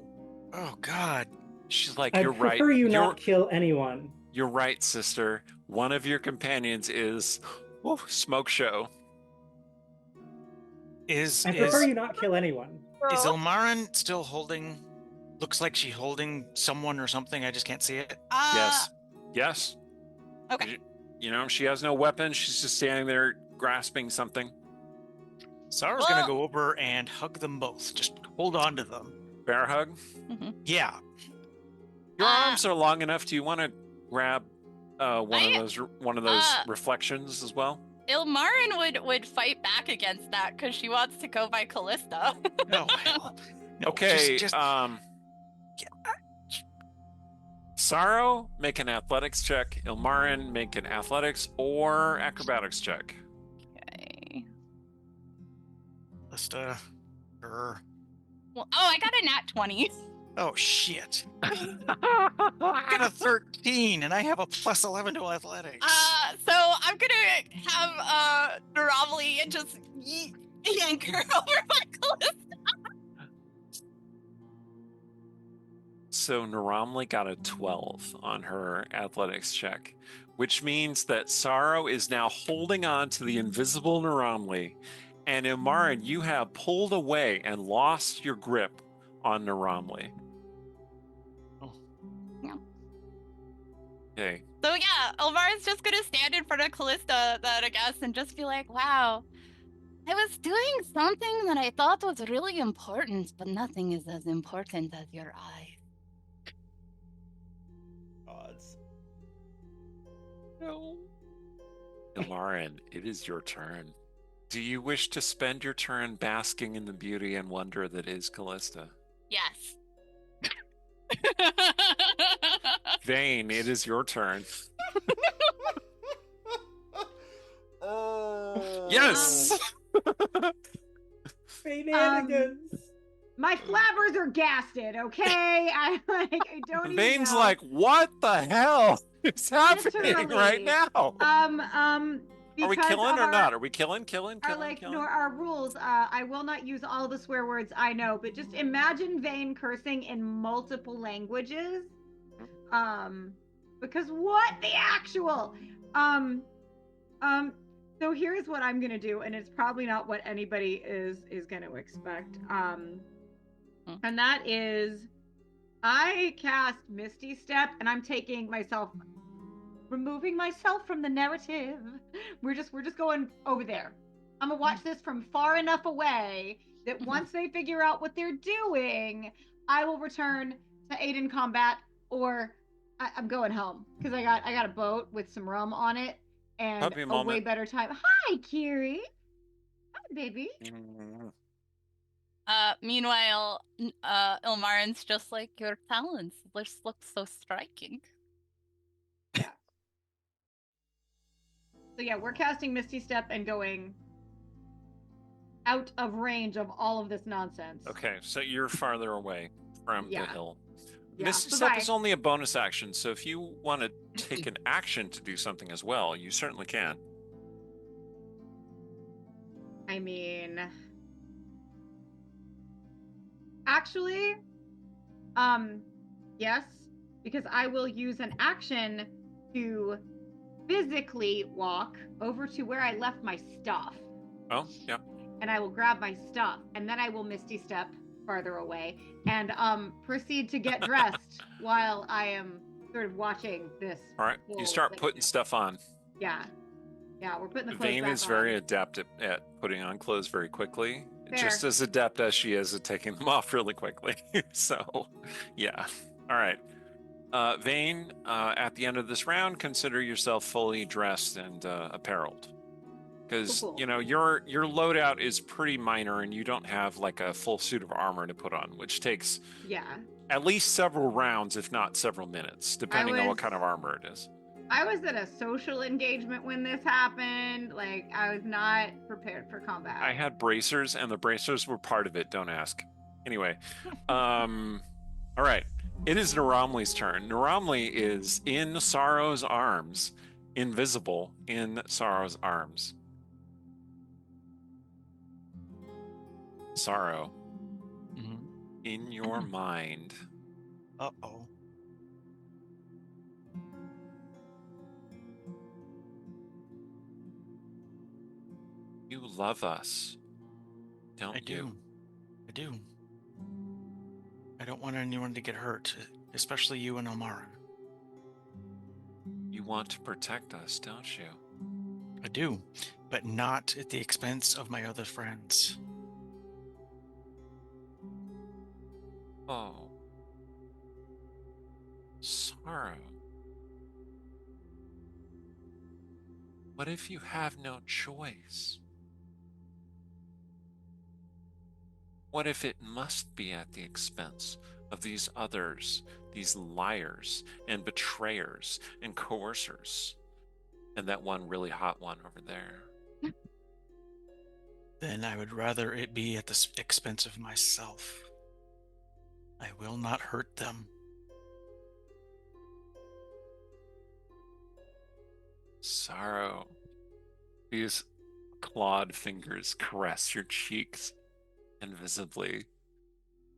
Oh god. She's like, I you're right. prefer you not kill anyone. You're right, sister. One of your companions is Smoke Show. Is I prefer you not kill anyone. Ilmaryn still holding? Looks like she's holding someone or something. I just can't see it. Yes. Okay. You know, she has no weapon. She's just standing there grasping something. Sorrow's gonna go over and hug them both. Just hold on to them. Bear hug. Yeah. Your arms are long enough. Do you want to grab one of those reflections as well? Ilmaryn would fight back against that because she wants to go by Callista. No, hell. No, Okay, just Sorrow, make an athletics check. Ilmaryn, make an athletics or acrobatics check. Okay. Callista. Well, I got a nat 20. Oh, shit. I got a 13, and I have a plus 11 to athletics. So I'm gonna have Naravali and just yank her over by Callista. So Naramli got a 12 on her athletics check, which means that Sorrow is now holding on to the invisible Naramli, and Ilmaryn, you have pulled away and lost your grip on Naramli. Oh. Yeah. Okay. So yeah, Ilmaryn's just gonna stand in front of Callista, then I guess, and just be like, "Wow, I was doing something that I thought was really important, but nothing is as important as your eyes." Odds. No. Ilmaryn, it is your turn. Do you wish to spend your turn basking in the beauty and wonder that is Callista? Yes. Vane, it is your turn. Yes! Shenanigans. My flabbers are gasted, okay? I don't even Vane's know. like, what the hell is happening Literally. right now? Are we killing or not? Are we killing? Our rules. I will not use all the swear words I know, but just imagine Vane cursing in multiple languages. Because what the actual? So here's what I'm gonna do, and it's probably not what anybody is gonna expect. And that is, I cast Misty Step, and I'm removing myself from the narrative. We're just going over there. I'm gonna watch this from far enough away that once they figure out what they're doing, I will return to aid in combat, or I'm going home because I got a boat with some rum on it and a way better time. Hi, Kiri. Hi, baby. Meanwhile, Ilmaryn's just like, your talents just look so striking. Yeah. So yeah, we're casting Misty Step and going out of range of all of this nonsense. Okay, so you're farther away from the hill. Yeah. Misty Step is only a bonus action, so if you want to take an action to do something as well, you certainly can. I mean, actually, yes, because I will use an action to physically walk over to where I left my stuff. Oh, yeah. And I will grab my stuff, and then I will Misty Step farther away and proceed to get dressed while I am sort of watching this. All right, you start putting stuff on. Yeah, we're putting the clothes Vane back is on. very adept at putting on clothes very quickly. Fair. Just as adept as she is at taking them off really quickly. So, yeah. All right. Vane, at the end of this round, consider yourself fully dressed and appareled. Because, Cool. you know, your loadout is pretty minor and you don't have like a full suit of armor to put on, which takes at least several rounds, if not several minutes, depending on what kind of armor it is. I was at a social engagement when this happened. Like, I was not prepared for combat. I had bracers, and the bracers were part of it. Don't ask. Anyway, all right. It is Naramli's turn. Naramli is in Sorrow's arms, invisible in Sorrow's arms. Sorrow, in your mind. Uh-oh. You love us, don't you? I do. I don't want anyone to get hurt, especially you and Ilmaryn. You want to protect us, don't you? I do, but not at the expense of my other friends. Oh. Sorrow. What if you have no choice? What if it must be at the expense of these others, these liars and betrayers and coercers, and that one really hot one over there? Then I would rather it be at the expense of myself. I will not hurt them. Sorrow. These clawed fingers caress your cheeks invisibly.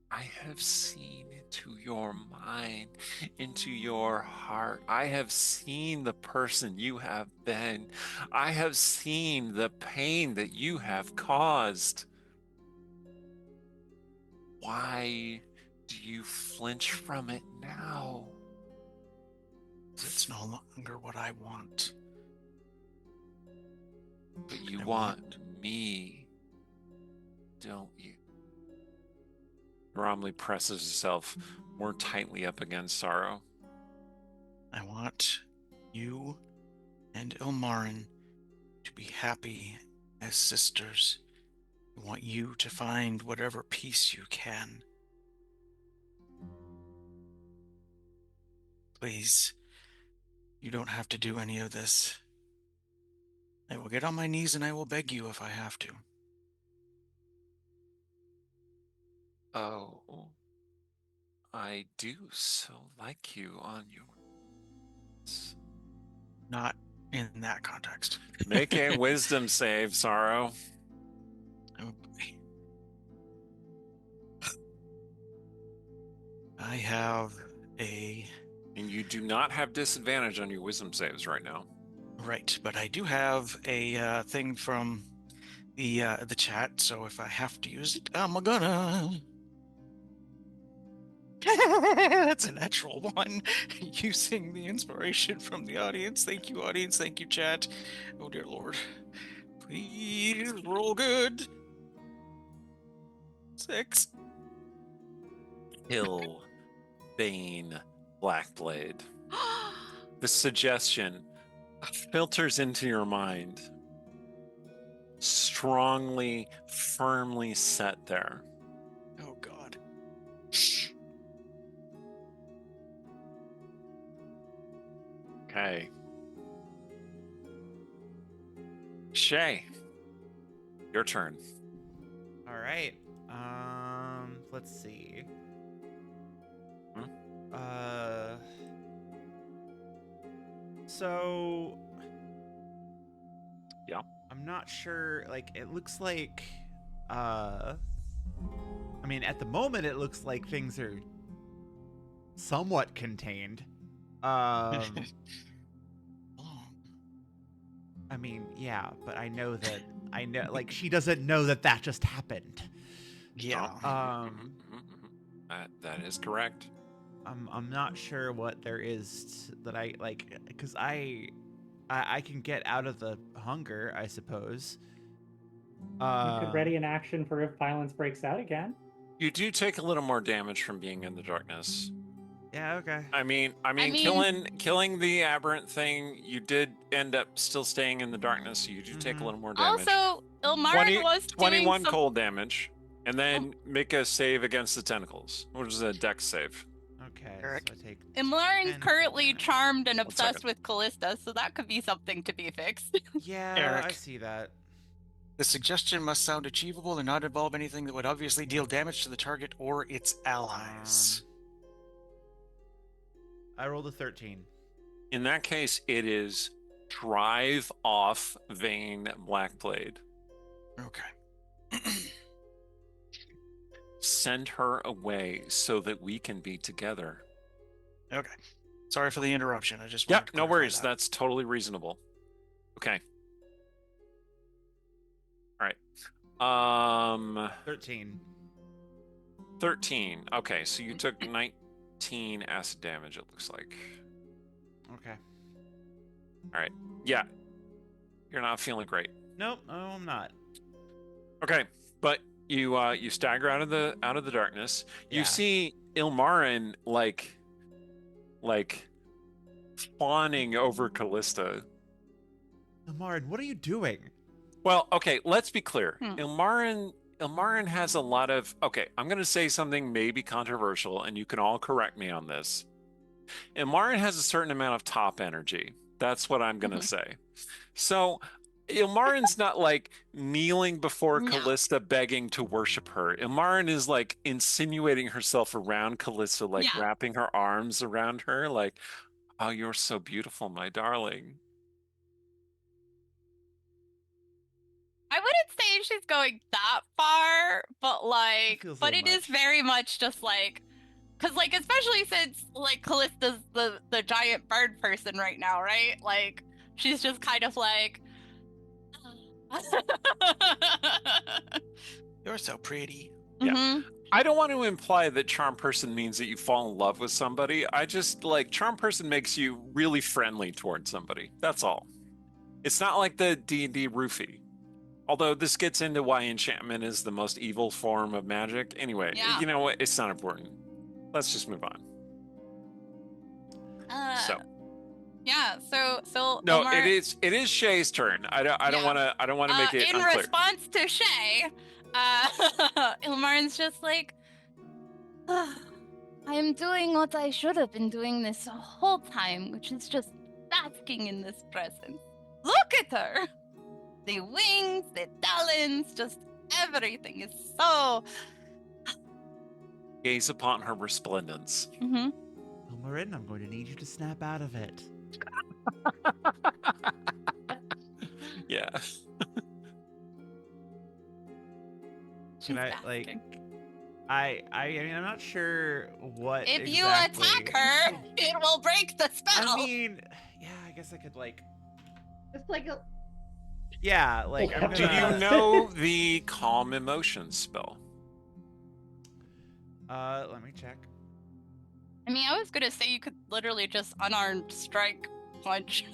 I have seen into your mind, into your heart. I have seen the person you have been. I have seen the pain that you have caused. Why do you flinch from it now? It's no longer what I want. But you want me, don't you? Romley presses himself more tightly up against Sorrow. I want you and Ilmaryn to be happy as sisters. I want you to find whatever peace you can. Please, you don't have to do any of this. I will get on my knees and I will beg you if I have to. Oh, I do so like you on your... Not in that context. Make a wisdom save, Sorrow. Oh boy. I have a... And you do not have disadvantage on your wisdom saves right now. Right, but I do have a thing from the chat, so if I have to use it, I'm gonna... That's a natural one. Using the inspiration from the audience. Thank you, audience. Thank you, chat. Oh, dear Lord. Please roll good. 6. Kill Bane Blackblade. The suggestion filters into your mind, strongly, firmly set there. Oh, God. Okay. Shay, your turn. All right. Let's see. So. Yeah. I'm not sure. Like, it looks like. I mean, at the moment, it looks like things are somewhat contained. I mean, yeah, but I know, like, she doesn't know that just happened. Yeah. That is correct. I'm not sure what there is that I like, because I can get out of the hunger, I suppose. You could ready an action for if violence breaks out again. You do take a little more damage from being in the darkness. Yeah, okay. I mean, killing the aberrant thing, you did end up still staying in the darkness, so you do take a little more damage. Also, Ilmaryn was 21 doing cold damage, and then make a save against the tentacles, which is a dex save. Okay, Eric. so I take... Ilmaryn's currently charmed and 1 second. obsessed with Callista, so that could be something to be fixed. Yeah, Eric. I see that. The suggestion must sound achievable and not involve anything that would obviously deal damage to the target or its allies. I rolled a 13. In that case, it is drive off Vane Blackblade. Okay. Send her away so that we can be together. Okay. Sorry for the interruption. I just Yeah, wanted to no clarify worries. that. That's totally reasonable. Okay. All right. 13. 13. Okay, so you took 19 acid damage, it looks like. Okay. All right. Yeah. You're not feeling great. Nope, no, I'm not. Okay, but you stagger out of the darkness. Yeah. You see Ilmaryn like fawning over Callista. Ilmaryn, what are you doing? Well, okay, let's be clear. Hmm. Ilmaryn has a lot of, okay, I'm going to say something maybe controversial, and you can all correct me on this. Ilmaryn has a certain amount of top energy. That's what I'm going to say. So Ilmaryn's not like kneeling before No. Callista begging to worship her. Ilmaryn is like insinuating herself around Callista, like Yeah. wrapping her arms around her, like, oh, you're so beautiful, my darling. I wouldn't say she's going that far, but like, feels a but little it is much. very much just like, cause like, especially since like Callista's the giant bird person right now, right? Like, she's just kind of like, You're so pretty. Yeah. Mhm. I don't want to imply that charm person means that you fall in love with somebody. I just like charm person makes you really friendly towards somebody. That's all. It's not like the D&D roofie. Although this gets into why enchantment is the most evil form of magic. Anyway, Yeah. you know what? It's not important. Let's just move on. So Yeah. So no, Ilmar, it is Shay's turn. I don't want to make it in unclear. response to Shay, Ilmarin's just like, I am doing what I should have been doing this whole time, which is just basking in this presence. Look at her! The wings, the talons, just everything is so... Gaze upon her resplendence. mm-hmm. Ilmaryn, I'm going to need you to snap out of it. Yeah. Can I, like... I mean, I'm not sure what If you exactly... attack her, it will break the spell. I mean, yeah, I guess I could, like... It's like a Yeah, like, I'm Do gonna... you know the calm emotions spell? Let me check. I mean, I was gonna say you could literally just unarmed strike punch.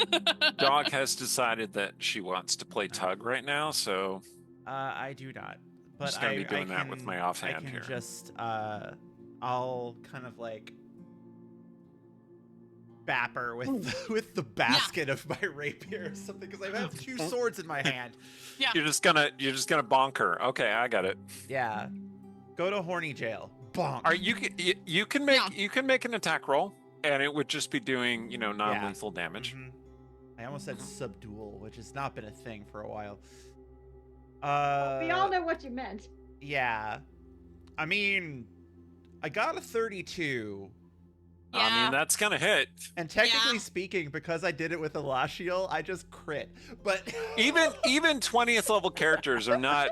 Dog has decided that she wants to play tug right now, so I do not. But just gonna I be doing I that with can- my offhand I can here. just, I'll kind of, like, bap her with, with the basket of my rapier or something, because I have two swords in my hand. Yeah. You're just gonna bonk her. Okay, I got it. Yeah. Go to horny jail. Bonk. All right, you can make an attack roll, and it would just be doing non-lethal damage. Mhm. I almost said subdual, which has not been a thing for a while. we all know what you meant. Yeah. I mean, I got a 32. I Yeah. mean, that's gonna hit. And technically Yeah. speaking, because I did it with Elashiel, I just crit. But Even 20th level characters are not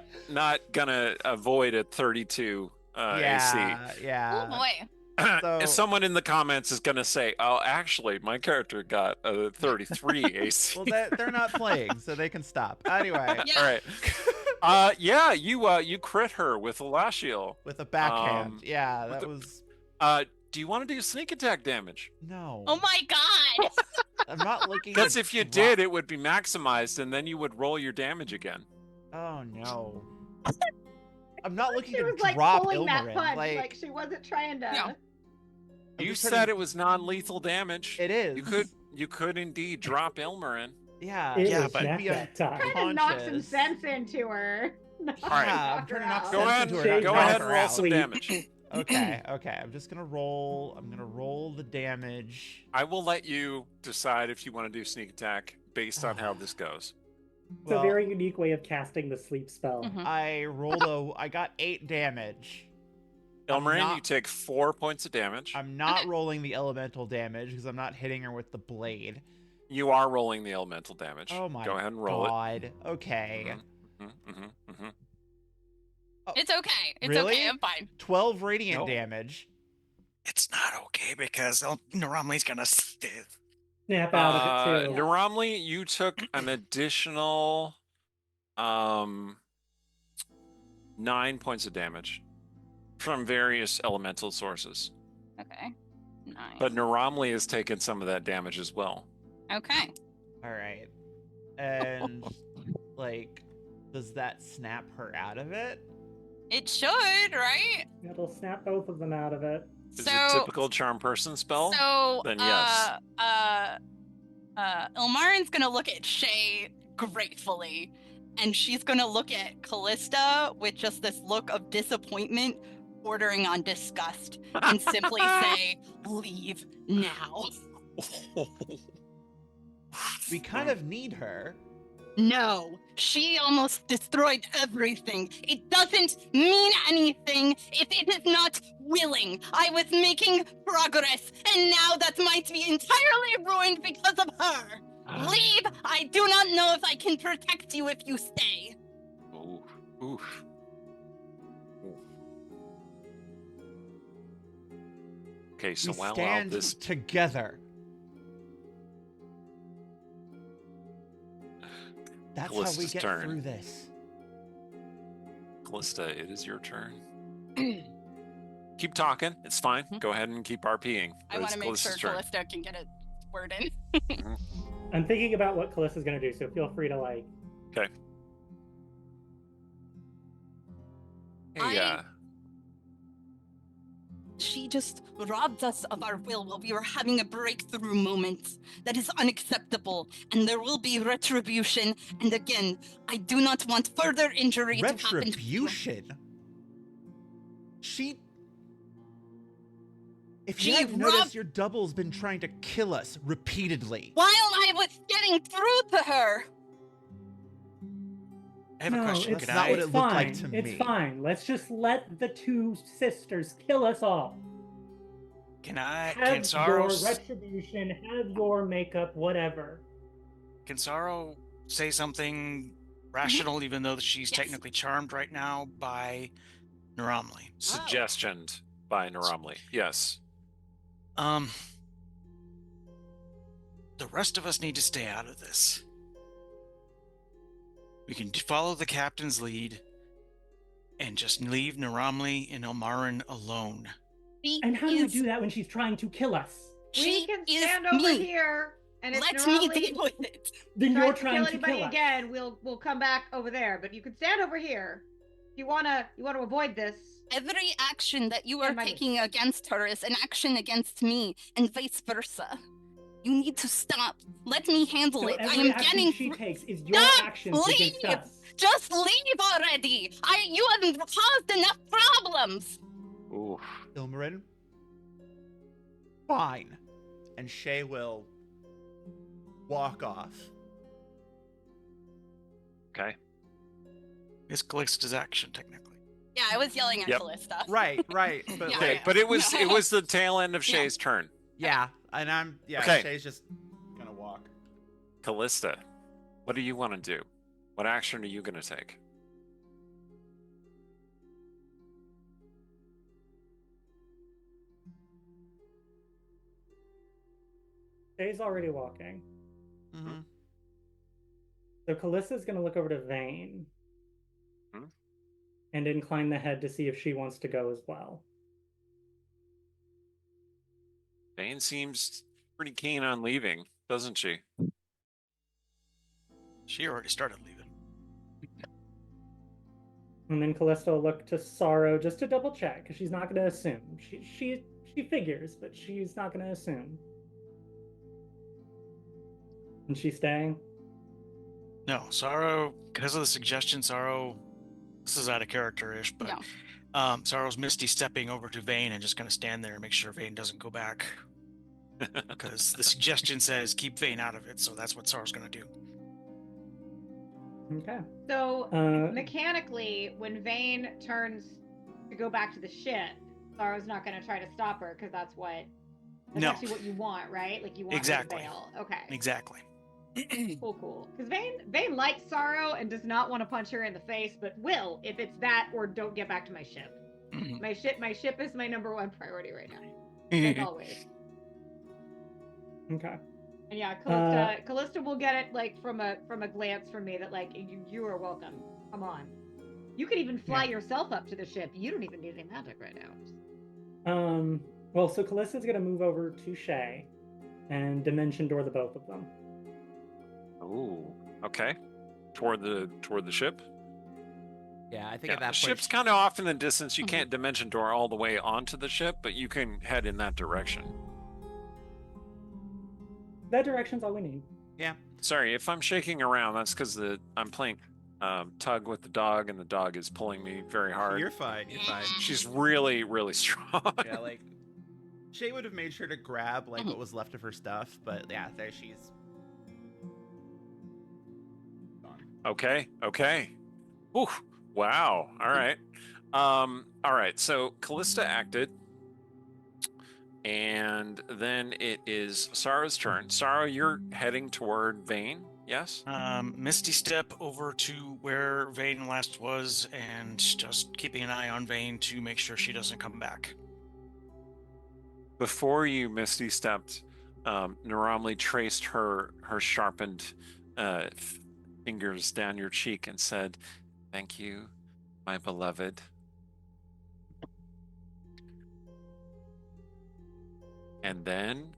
gonna avoid a 32 yeah, Oh yeah. boy. So- AC. Someone in the comments is gonna say, "Oh, actually, my character got a 33 AC." Well, they're not playing, so they can stop. Anyway, Yeah. All right. Yeah, you crit her with Elashiel. with a backhand. Yeah, with that the- was Do you want to do sneak attack damage? no. Oh my god. I'm not looking. Because to if you drop- did, it would be maximized, and then you would roll your damage again. Oh no. I'm not looking She to was like drop pulling that Ilmaryn. punch, Like, like she wasn't trying to. Yeah. I'm You just said trying to- it was non-lethal damage. it is. You could indeed drop Ilmaryn. Yeah. It Yeah, is but- snack be that time. Trying to knock some Conscious. sense into her. All right. Yeah, I'm trying to knock Go sense ahead, into her, Shade not Go knock ahead her and roll out. some damage. Okay. I'm just gonna roll. I'm gonna roll the damage. I will let you decide if you want to do sneak attack based on how this goes. It's a very unique way of casting the sleep spell. Mhm. I got 8 damage. I'm Ilmaryn, not- you take 4 points of damage. I'm not rolling the elemental damage because I'm not hitting her with the blade. You are rolling the elemental damage. Oh my Go ahead and roll god. Okay. it. Mm-hmm. It's okay. It's Really? okay. I'm fine. 12 radiant No. damage. It's not okay because Naramli's gonna stiff. Snap out of it too. Naramli, you took an additional 9 points of damage from various elemental sources. Okay. Nice. But Naramli has taken some of that damage as well. Okay. All right. And like, does that snap her out of it? It should, right? It'll snap both of them out of it. Is it a typical charm person spell? So, Then yes. Ilmarin's gonna look at Shay gratefully. And she's gonna look at Callista with just this look of disappointment bordering on disgust and simply say, leave now. We kind of need her. No, she almost destroyed everything. It doesn't mean anything if it is not willing. I was making progress, and now that might be entirely ruined because of her. Leave! I do not know if I can protect you if you stay. Oof. Okay, so We while all stand this... together. That's how we Callista's get turn. through this. Callista, it is your turn. Keep talking. It's fine. Go ahead and keep RPing. I want to make sure Callista can get a word in. I'm thinking about what Callista's going to do, so feel free to like. Okay. Hey, She just robbed us of our will while we were having a breakthrough moment. That is unacceptable, and there will be retribution. And again, I do not want further injury to happen. Retribution? If you She hadn't noticed, your double's been trying to kill us repeatedly. While I was getting through to her. I have a question. That's Can not I? what it It's looked fine. like to It's me. fine. Let's just let the two sisters kill us all. Can I? Have Can Sorrow? your retribution, have your makeup, whatever. Can Sorrow say something rational, even though she's Yes. technically charmed right now by Naramli? suggestioned by Naramli. Yes. The rest of us need to stay out of this. We can follow the captain's lead and just leave Naramli and Ilmaryn alone. And how do you do that when she's trying to kill us? We can stand over here, and if Let me Naramli deal with it. Then you're tries to trying kill to anybody kill us. again, we'll come back over there. But you can stand over here. If you wanna avoid this. Every action that you are And my taking against her is an action against me, and vice versa. You need to stop. Let me handle So it. I every am action getting she through. takes is your Stop! actions against Leave! us. Just leave already. You have caused enough problems. Ooh. Ilmaryn? Fine. And Shay will walk off. Okay. It's Callista's action, technically. Yeah, I was yelling at Yep. Callista. Right. But Yeah. Okay, like, but it was the tail end of Shay's turn. yeah, and Okay. Shay's just gonna walk. Callista, what do you want to do? What action are you going to take? Shay's already walking. Mm-hmm. So Callista's going to look over to Vane and incline the head to see if she wants to go as well. Vane seems pretty keen on leaving, doesn't she? She already started leaving. And then Callista will look to Sorrow just to double check, because she's not going to assume. She figures, but she's not going to assume. And she's staying? No, Sorrow, because of the suggestion, Sorrow, this is out of character-ish, but Sorrow's Misty stepping over to Vane and just going to stand there and make sure Vane doesn't go back. Because the suggestion says keep Vane out of it, so that's what Sorrow's going to do. Okay. So mechanically, when Vane turns to go back to the ship, Sorrow's not going to try to stop her because that's actually what you want, right? Like you want her to bail. Okay. Exactly. Cool. Because Vane likes Sorrow and does not want to punch her in the face, but will if it's that or don't get back to my ship. My ship is my number one priority right now, like always. Okay. And yeah, Callista will get it like from a glance from me that like you are welcome. Come on, you could even fly yourself up to the ship. You don't even need any magic right now. Well, so Callista's gonna move over to Shay and dimension door the both of them. Oh, okay. Toward the ship. Yeah, I think at that the point ship's kind of off in the distance. You can't dimension door all the way onto the ship, but you can head in that direction. That direction's all we need. Yeah. Sorry, if I'm shaking around, that's because I'm playing tug with the dog, and the dog is pulling me very hard. You're fine. You're fine. She's really, really strong. Yeah, like Shay would have made sure to grab like what was left of her stuff, but yeah, there she's gone. Okay. Ooh, wow. All right. So Callista acted, and then it is Sarah's turn. Sarah, you're heading toward Vane. Yes. Misty step over to where Vane last was, and just keeping an eye on Vane to make sure she doesn't come back. Before you Misty stepped, Naramli traced her sharpened fingers down your cheek and said, "Thank you, my beloved." And then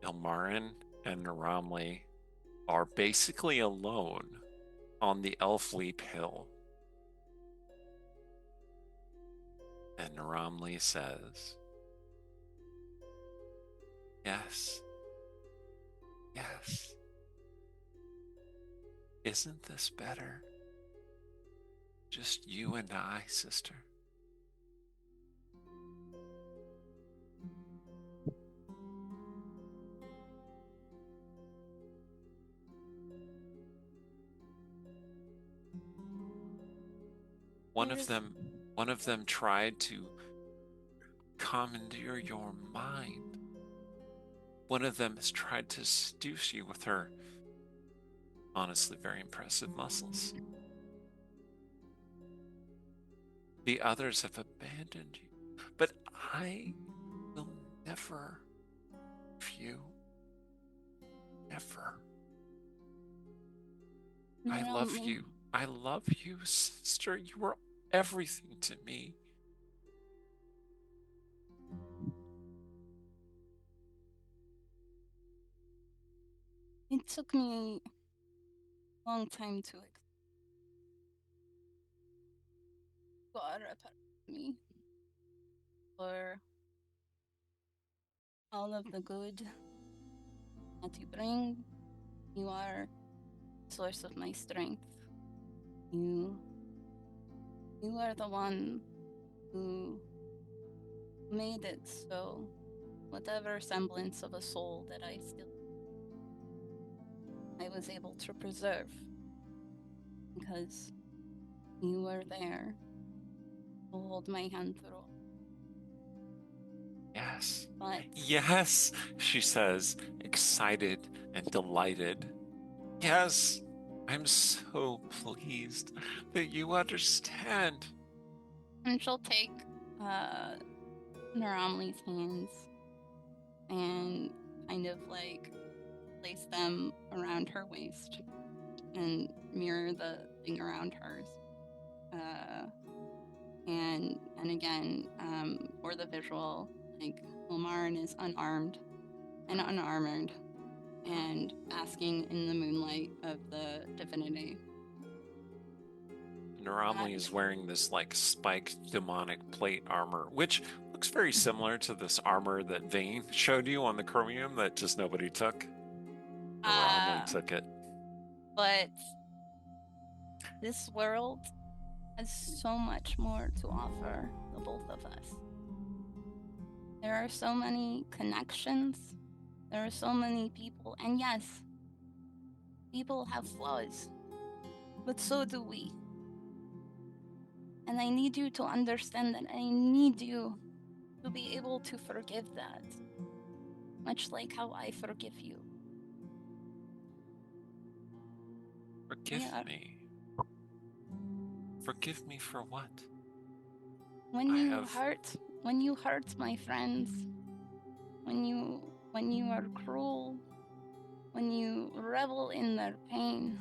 Ilmaryn and Naramli are basically alone on the Elfleap Hill. And Naramli says, "Yes. Yes. Isn't this better? Just you and I, sister." One of them tried to commandeer your mind. One of them has tried to seduce you with her honestly very impressive muscles. The others have abandoned you, but I will never leave you. Never. I love you. I love you, sister. You are everything to me. It took me a long time to you are a part of me. For all of the good that you bring, you are the source of my strength. You are the one who made it so whatever semblance of a soul that I was able to preserve, because you were there to hold my hand through. Yes. But yes, she says, excited and delighted. Yes, I'm so pleased that you understand. And she'll take Naramli's hands and kind of like place them around her waist and mirror the thing around hers. And again, for the visual, like Ilmaryn is unarmed and unarmored and basking in the moonlight of the divinity. Naramli is wearing this like spiked demonic plate armor, which looks very similar to this armor that Vane showed you on the Chromium that just nobody took. Naramli took it. But this world has so much more to offer the both of us. There are so many connections. There are so many people. And yes, people have flaws, but so do we. And I need you to understand that. I need you to be able to forgive that, much like how I forgive you. Forgive me? Forgive me for what? When you hurt my friends, when you are cruel, when you revel in their pain,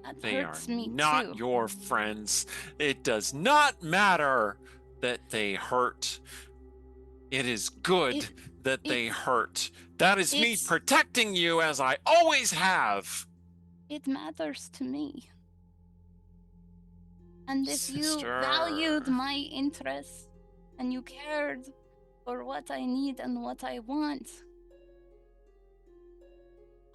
that hurts me too. They are not your friends. It does not matter that they hurt. It is good that they hurt. That is me protecting you as I always have. It matters to me. And if Sister. you valued my interests and you cared for what I need and what I want,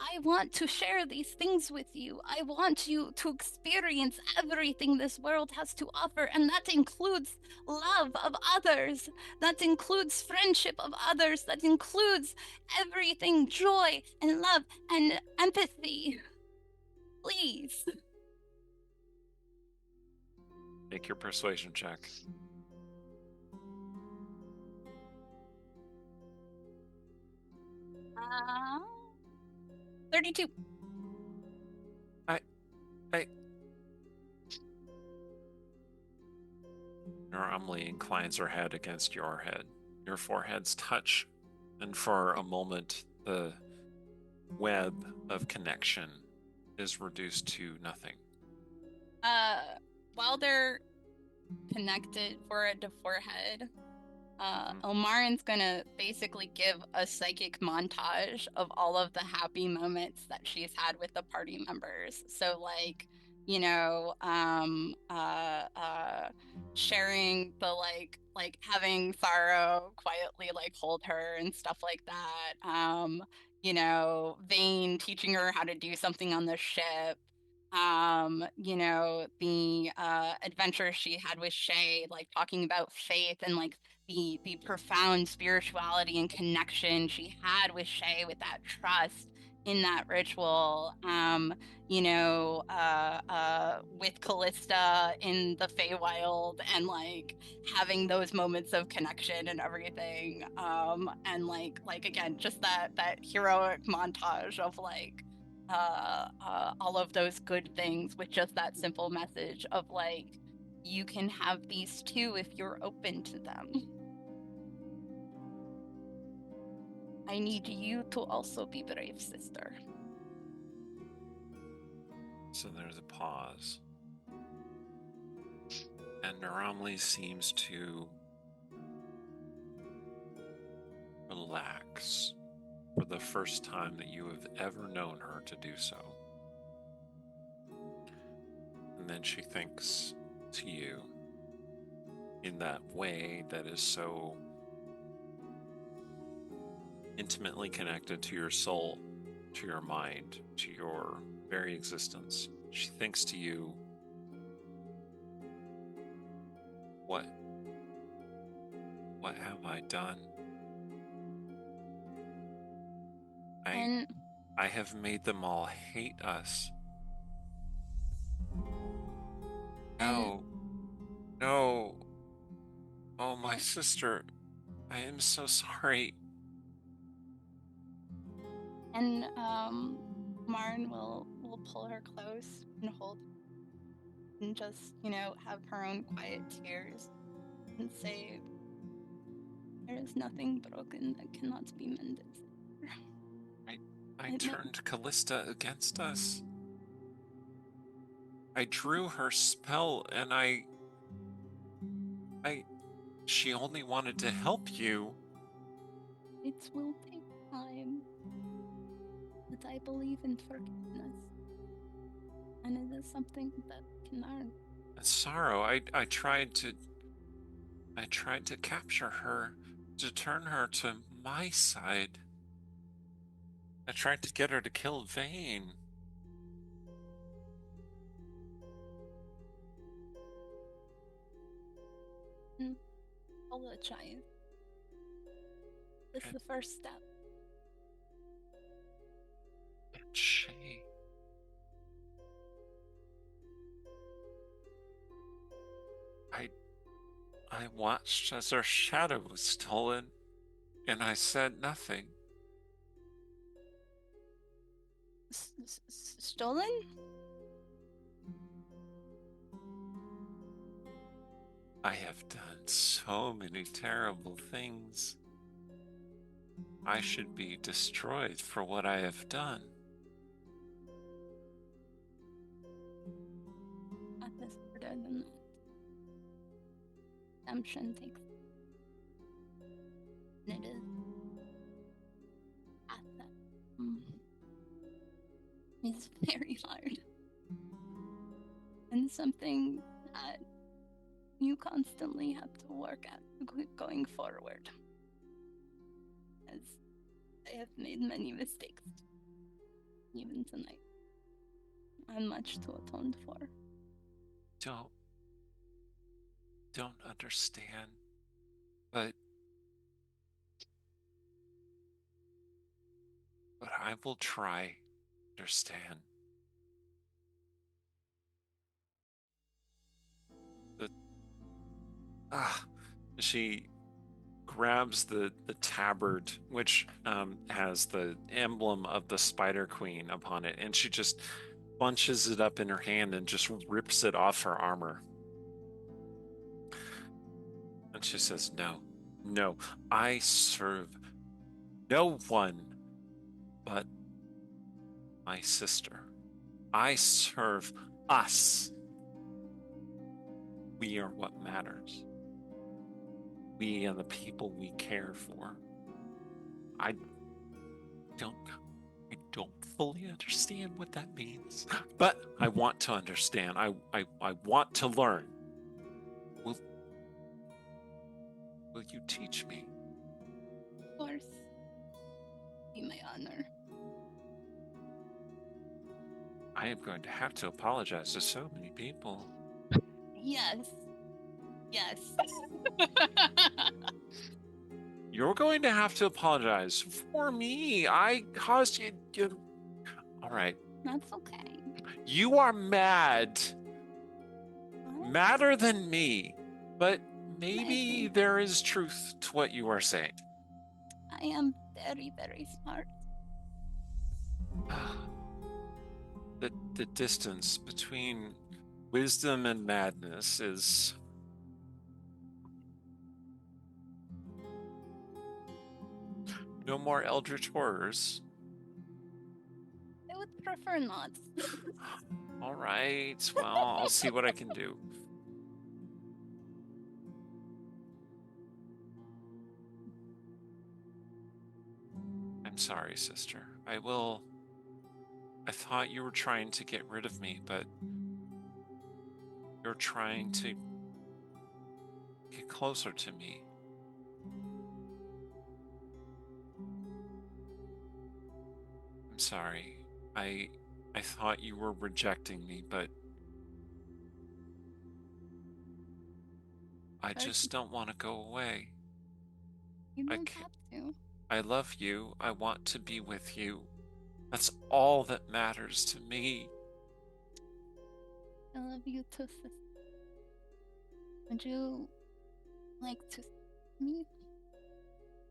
I want to share these things with you. I want you to experience everything this world has to offer, and that includes love of others. That includes friendship of others. That includes everything, joy and love and empathy. Please. Make your persuasion check. 32. Normally inclines her head against your head. Your foreheads touch, and for a moment, the web of connection is reduced to nothing. While they're connected forehead to forehead, Ilmaryn's gonna basically give a psychic montage of all of the happy moments that she's had with the party members. So like, you know, sharing the like having Sorrow quietly like hold her and stuff like that. You know, Vane teaching her how to do something on the ship. You know, the adventure she had with Shay, like talking about faith and like the profound spirituality and connection she had with Shay, with that trust in that ritual. You know, with Callista in the Feywild, and like having those moments of connection and everything. And like again, just that heroic montage of like all of those good things with just that simple message of like, you can have these too if you're open to them. I need you to also be brave, sister. So there's a pause. And Naramli seems to relax for the first time that you have ever known her to do so. And then she thinks to you in that way that is so intimately connected to your soul, to your mind, to your very existence. She thinks to you, what have I done? I have made them all hate us. No. Oh, my sister, I am so sorry. And Marn will pull her close and hold and just, you know, have her own quiet tears and say, there is nothing broken that cannot be mended. I turned Callista against us. I drew her spell, and she only wanted to help you. It will take time, but I believe in forgiveness, and it is something that can learn. Sorrow, I tried to capture her, to turn her to my side. I tried to get her to kill Vane. Apologize. This is the first step. And Shay. I watched as her shadow was stolen, and I said nothing. Stolen? I have done so many terrible things. I should be destroyed for what I have done. That is harder than that. Redemption takes. And it is at that. It's very hard. And something that you constantly have to work at going forward. As I have made many mistakes. even tonight. I'm much to atone for. Don't understand, but I will try to understand. She grabs the tabard, which has the emblem of the Spider Queen upon it, and she just bunches it up in her hand and just rips it off her armor. And she says, no, I serve no one but my sister. I serve us. We are what matters. We and the people we care for. I don't fully understand what that means, but I want to understand. I want to learn. Will you teach me? Of course. Be my honor. I am going to have to apologize to so many people. Yes. You're going to have to apologize for me. I caused you. All right. That's okay. You are mad. Madder than me. But maybe there is truth to what you are saying. I am very, very smart. The distance between wisdom and madness is... No more eldritch horrors. I would prefer not. All right. Well, I'll see what I can do. I'm sorry, sister. I thought you were trying to get rid of me, but you're trying to get closer to me. I'm sorry. I thought you were rejecting me, but I just don't want to go away. You don't have to. I love you. I want to be with you. That's all that matters to me. I love you too, sister. Would you like to see me?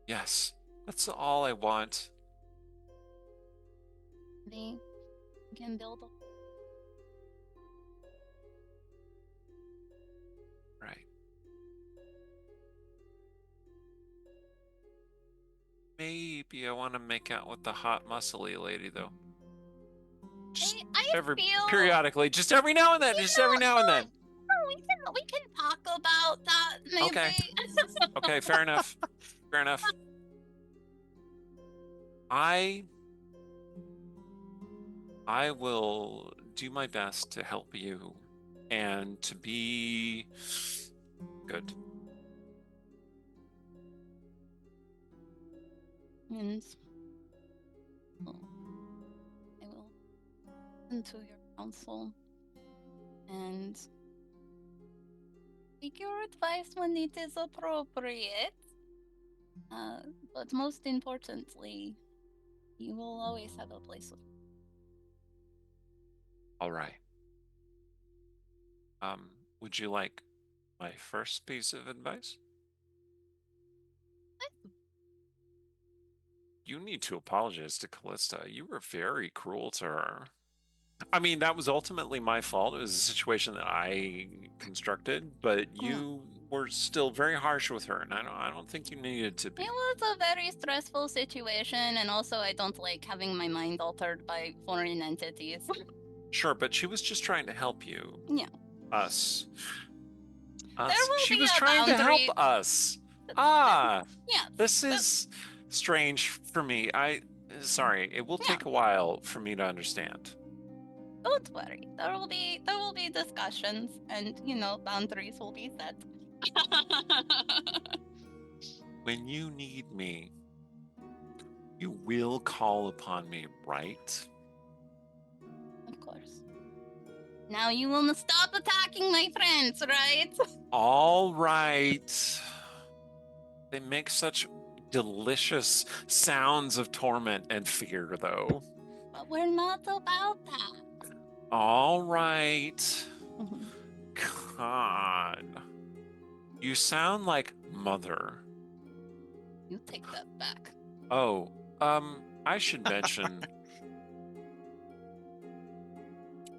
Yes, that's all I want. We can build a... Right. Maybe I want to make out with the hot, muscly lady, though. Just periodically, just every now and then. Every now and then. We can talk about that, maybe. Okay. Okay, fair enough. Fair enough. I will do my best to help you and to be good. And I will listen to your counsel and take your advice when it is appropriate. But most importantly, you will always have a place with me. All right. Would you like my first piece of advice? You need to apologize to Callista. You were very cruel to her. I mean, that was ultimately my fault. It was a situation that I constructed, but you were still very harsh with her, and I don't think you needed to be. It was a very stressful situation, and also I don't like having my mind altered by foreign entities. Sure, but she was just trying to help you. Yeah. Us. She was trying to help us. Yeah. This is strange for me. Sorry, it will take a while for me to understand. Don't worry. There will be discussions, and boundaries will be set. When you need me, you will call upon me, right? Now you will stop attacking my friends, right? All right. They make such delicious sounds of torment and fear, though. But we're not about that. All right. Mhm. God. You sound like Mother. You take that back. Oh, I should mention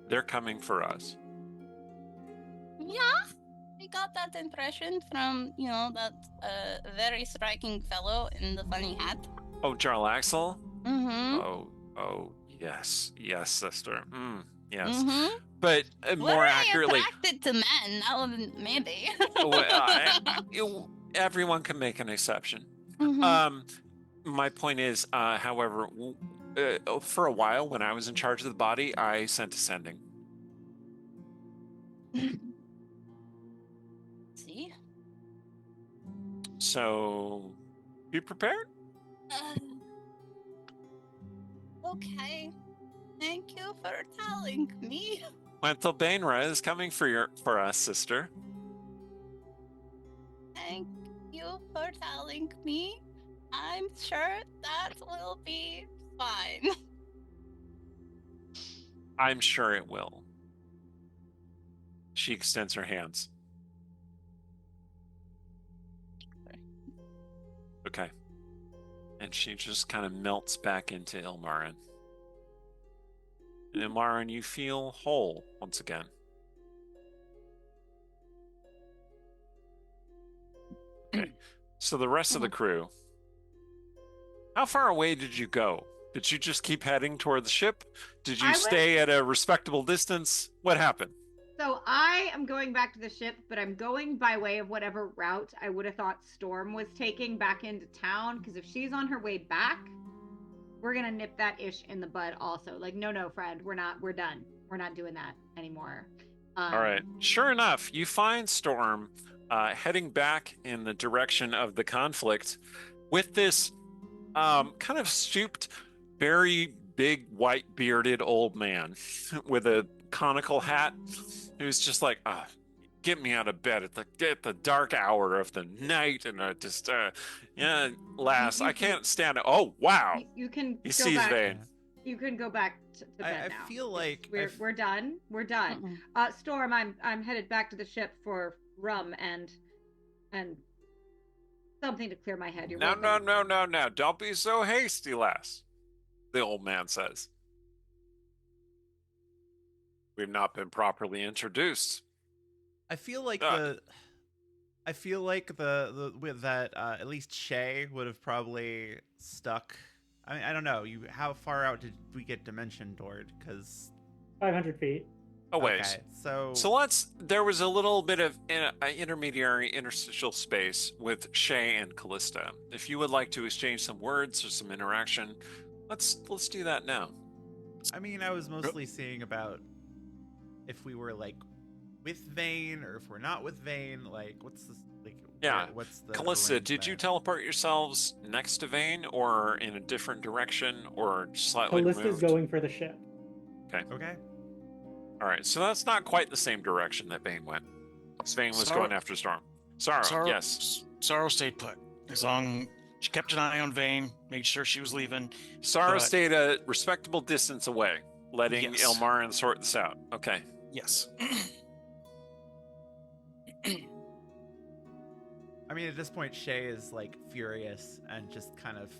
they're coming for us. Yeah, I got that impression from, that very striking fellow in the funny hat. Oh, Jarl Axel? Mm-hmm. Oh, yes, sister. Yes. Mm-hmm. But more accurately, attracted to men. That would maybe. Everyone can make an exception. Mm-hmm. My point is, however, for a while when I was in charge of the body, I sent ascending. See? So, be prepared. Okay. Thank you for telling me. Wenthel Bainra is coming for us, sister. Thank you for telling me. I'm sure that will be fine. I'm sure it will. She extends her hands. Okay. And she just kind of melts back into Ilmaryn. And Ilmaryn, you feel whole once again. Okay. So the rest of the crew, how far away did you go? Did you just keep heading toward the ship? Did you stay at a respectable distance? What happened? So I am going back to the ship, but I'm going by way of whatever route I would have thought Storm was taking back into town. Because if she's on her way back, we're gonna nip that ish in the bud also. Like, no, friend, we're done. We're not doing that anymore. All right. Sure enough, you find Storm heading back in the direction of the conflict with this kind of stooped, very big, white bearded old man with a conical hat who's just like, get me out of bed at the dark hour of the night, and lass, I can't stand it. Oh wow, you can he go sees back. Vane. You can go back to bed now. I feel like we're done. We're done. Storm, I'm headed back to the ship for rum and something to clear my head. You're welcome. No. Don't be so hasty, lass. The old man says. We've not been properly introduced. I feel like with that at least Shay would have probably stuck. I mean, I don't know. How far out did we get dimension toward? Because 500 feet. Oh wait. Okay, so there was a little bit of interstitial space with Shay and Callista. If you would like to exchange some words or some interaction, let's do that now. I mean, I was mostly seeing about if we were like with Vane or if we're not with Vane. Like, what's this? Like, yeah. What's the Callista? Did you teleport yourselves next to Vane or in a different direction or slightly Callista's removed? going for the ship. Okay. All right, so that's not quite the same direction that Vane went. Vane was going after Storm. Sorrow, yes. Sorrow stayed put. As long she kept an eye on Vane, made sure she was leaving. Sorrow stayed a respectable distance away, letting Ilmaryn sort this out. Okay. Yes. I mean, at this point, Shay is like furious and just kind of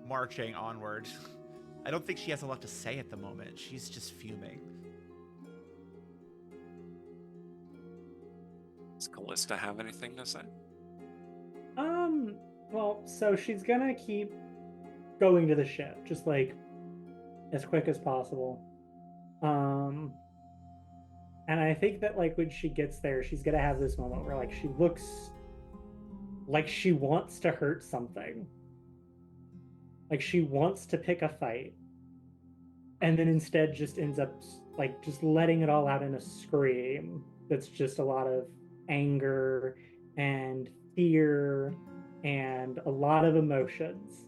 marching onward. I don't think she has a lot to say at the moment. She's just fuming. Does Callista have anything to say? Well, so she's gonna keep going to the ship, just like as quick as possible. And I think that like when she gets there, she's gonna have this moment where like she looks like she wants to hurt something. Like she wants to pick a fight. And then instead just ends up like just letting it all out in a scream that's just a lot of anger and fear and a lot of emotions.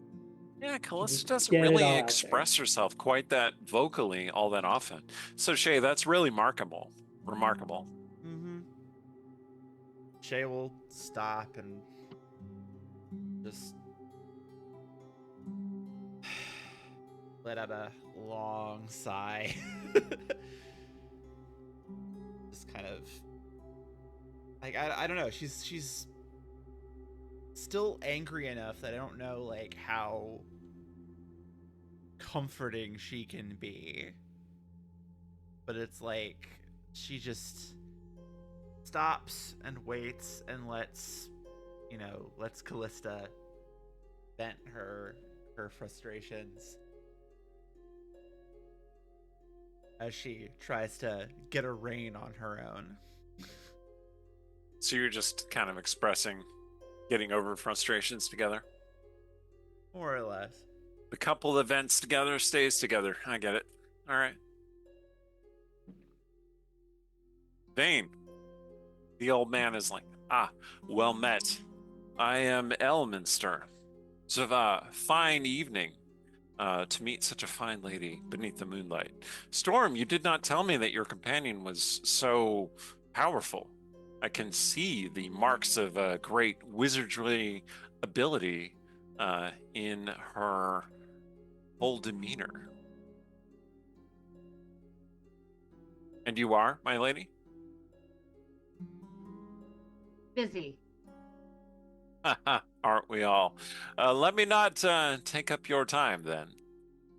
Yeah, Callista Just doesn't get it really all out there. express herself quite that vocally all that often. So Shay, that's really remarkable. Mm-hmm. Shay will stop and just let out a long sigh. Just kind of like I don't know. She's still angry enough that I don't know like how comforting she can be. But it's like she just stops and waits and lets Callista vent her frustrations as she tries to get a rein on her own. So you're just kind of expressing getting over frustrations together? More or less. The couple that vents together stays together. I get it. All right. Vane. The old man is like, well met. I am Elminster. It's a fine evening to meet such a fine lady beneath the moonlight. Storm, you did not tell me that your companion was so powerful. I can see the marks of a great wizardly ability in her whole demeanor. And you are, my lady? Busy. Aren't we all? Let me not take up your time then.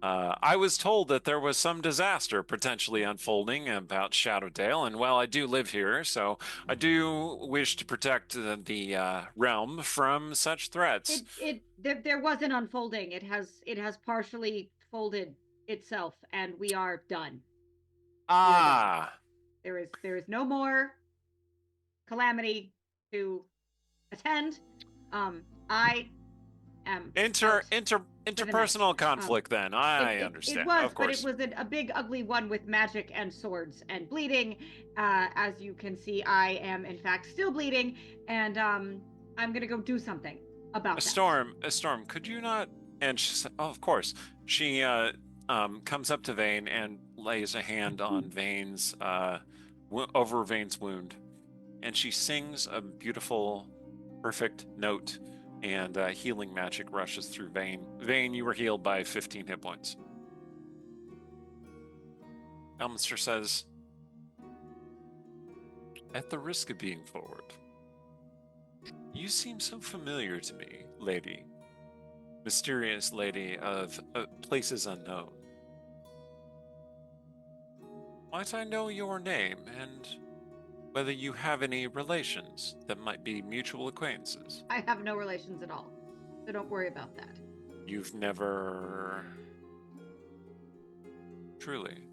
I was told that there was some disaster potentially unfolding about Shadowdale, and well, I do live here, so I do wish to protect the realm from such threats. There was an unfolding. It has partially folded itself, and we are done. There is no more calamity to attend. I am interpersonal conflict. Then I understand. It was, of course. But it was a big, ugly one with magic and swords and bleeding. As you can see, I am in fact still bleeding, and I'm gonna go do something about that. Storm, could you not? And she said, "Oh, of course." She comes up to Vane and lays a hand on Vane's over Vane's wound, and she sings a beautiful, perfect note, and healing magic rushes through Vane. Vane, you were healed by 15 hit points. Elminster says, "At the risk of being forward, you seem so familiar to me, lady. Mysterious lady of places unknown. Might I know your name and whether you have any relations that might be mutual acquaintances?" I have no relations at all, so don't worry about that. You've never... Truly.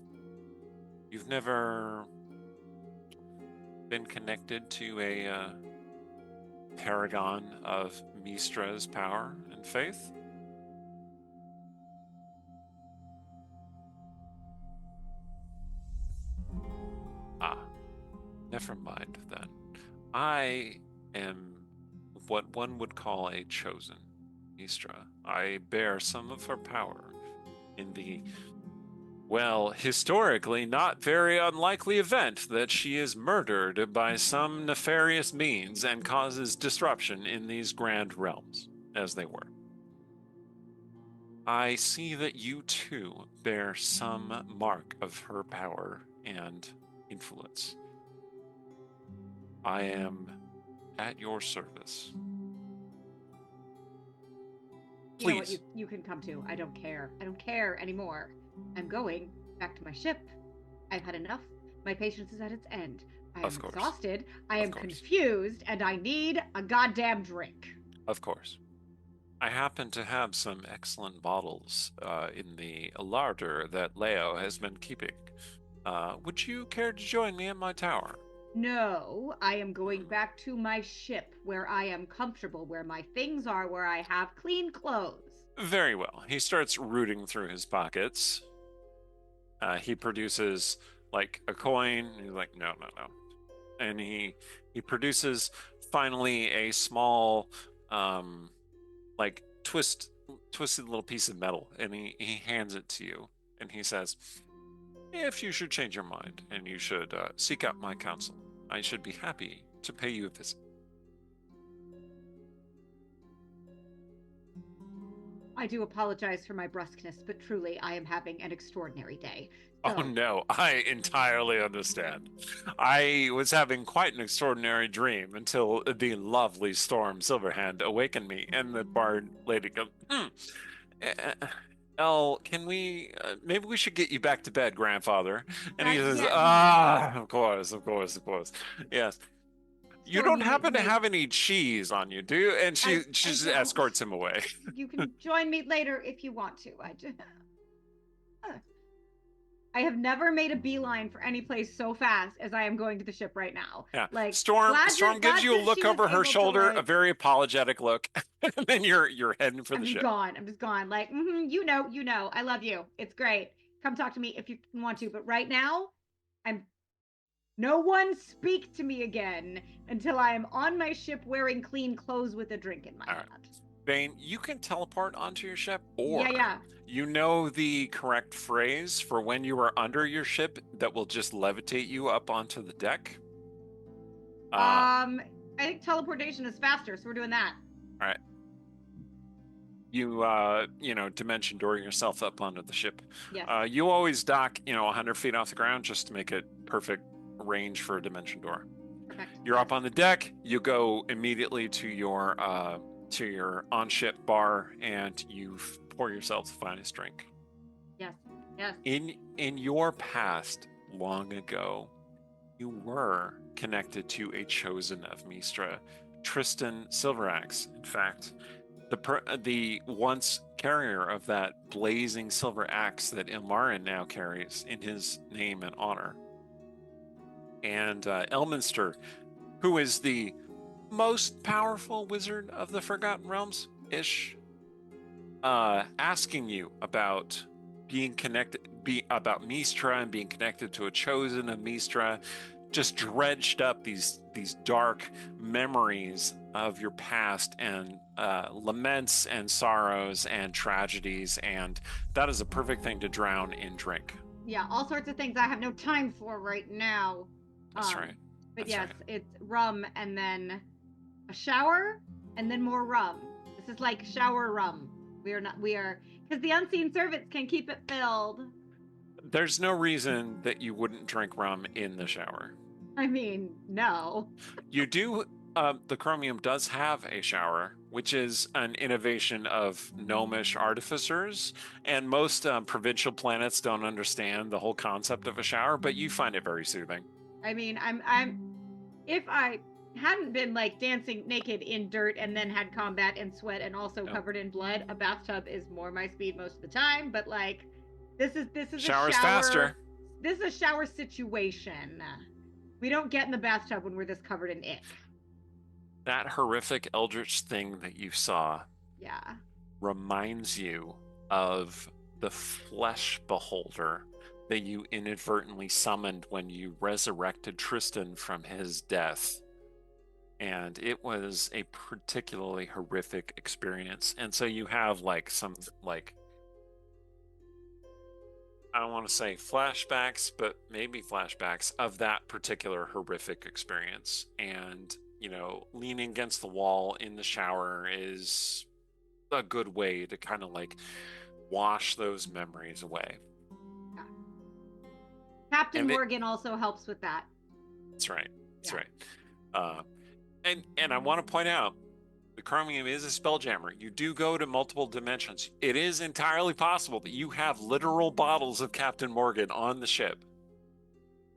You've never been connected to a paragon of Mistra's power and faith? Never mind then. I am what one would call a chosen Mistra. I bear some of her power in the, well, historically not very unlikely event that she is murdered by some nefarious means and causes disruption in these grand realms, as they were. I see that you too bear some mark of her power and influence. I am at your service. Please. You know what you can come to. I don't care. I don't care anymore. I'm going back to my ship. I've had enough. My patience is at its end. I am exhausted. I am confused, and I need a goddamn drink. Of course. I happen to have some excellent bottles in the larder that Leo has been keeping. Would you care to join me in my tower? No, I am going back to my ship where I am comfortable, where my things are, where I have clean clothes. Very well. He starts rooting through his pockets. He produces like a coin. He's like, no. And he produces finally a small like twist twisted little piece of metal, and he hands it to you, and he says, "If you should change your mind, and you should seek out my counsel, I should be happy to pay you a visit." I do apologize for my brusqueness, but truly, I am having an extraordinary day. Oh So, no, I entirely understand. I was having quite an extraordinary dream until the lovely Storm Silverhand awakened me, and the bard lady goes, "El, can we, maybe we should get you back to bed, grandfather." And he says, yeah. of course, of course, of course. Yes. You So don't he happen to may- have any cheese on you, do you? And she I just don't. escorts him away. You can join me later if you want to. I have never made a beeline for any place so fast as I am going to the ship right now. Yeah. Like Storm gives you a look over her shoulder, a very apologetic look, and then you're heading for the ship. I'm just gone. Like, you know, I love you. It's great. Come talk to me if you want to. But right now, no one speak to me again until I am on my ship wearing clean clothes with a drink in my hand. Vane, you can teleport onto your ship, or you know the correct phrase for when you are under your ship that will just levitate you up onto the deck. I think teleportation is faster, so we're doing that. All right. You dimension door yourself up onto the ship. Yes. You always dock 100 feet off the ground just to make it perfect range for a dimension door. Perfect. You're up on the deck. You go immediately to your on-ship bar, and you pour yourself the finest drink. Yes. In your past, long ago, you were connected to a chosen of Mistra, Tristan Silveraxe. In fact, the once carrier of that blazing silver axe that Ilmaryn now carries in his name and honor. And Elminster, who is the most powerful wizard of the Forgotten Realms-ish, asking you about being connected, about Mistra and being connected to a chosen of Mistra, just dredged up these dark memories of your past, and laments and sorrows and tragedies, and that is a perfect thing to drown in drink. Yeah, all sorts of things I have no time for right now. That's right. But yes, it's rum and then a shower and then more rum. This is like shower rum. We are, because the unseen servants can keep it filled. There's no reason that you wouldn't drink rum in the shower. I mean, no. You do, the Chromium does have a shower, which is an innovation of gnomish artificers, and most provincial planets don't understand the whole concept of a shower, but you find it very soothing. I mean, if I hadn't been like dancing naked in dirt and then had combat and sweat and also covered in blood, a bathtub is more my speed most of the time. But like, this is Shower's a shower. Faster. This is a shower situation. We don't get in the bathtub when we're this covered in ick. That horrific eldritch thing that you saw, reminds you of the flesh beholder that you inadvertently summoned when you resurrected Tristan from his death. And it was a particularly horrific experience. And so you have like some, like, I don't want to say flashbacks, but maybe flashbacks of that particular horrific experience. And, leaning against the wall in the shower is a good way to kind of like wash those memories away. Captain Morgan also helps with that. That's right. That's right. And I want to point out, the Chromium is a spelljammer. You do go to multiple dimensions. It is entirely possible that you have literal bottles of Captain Morgan on the ship.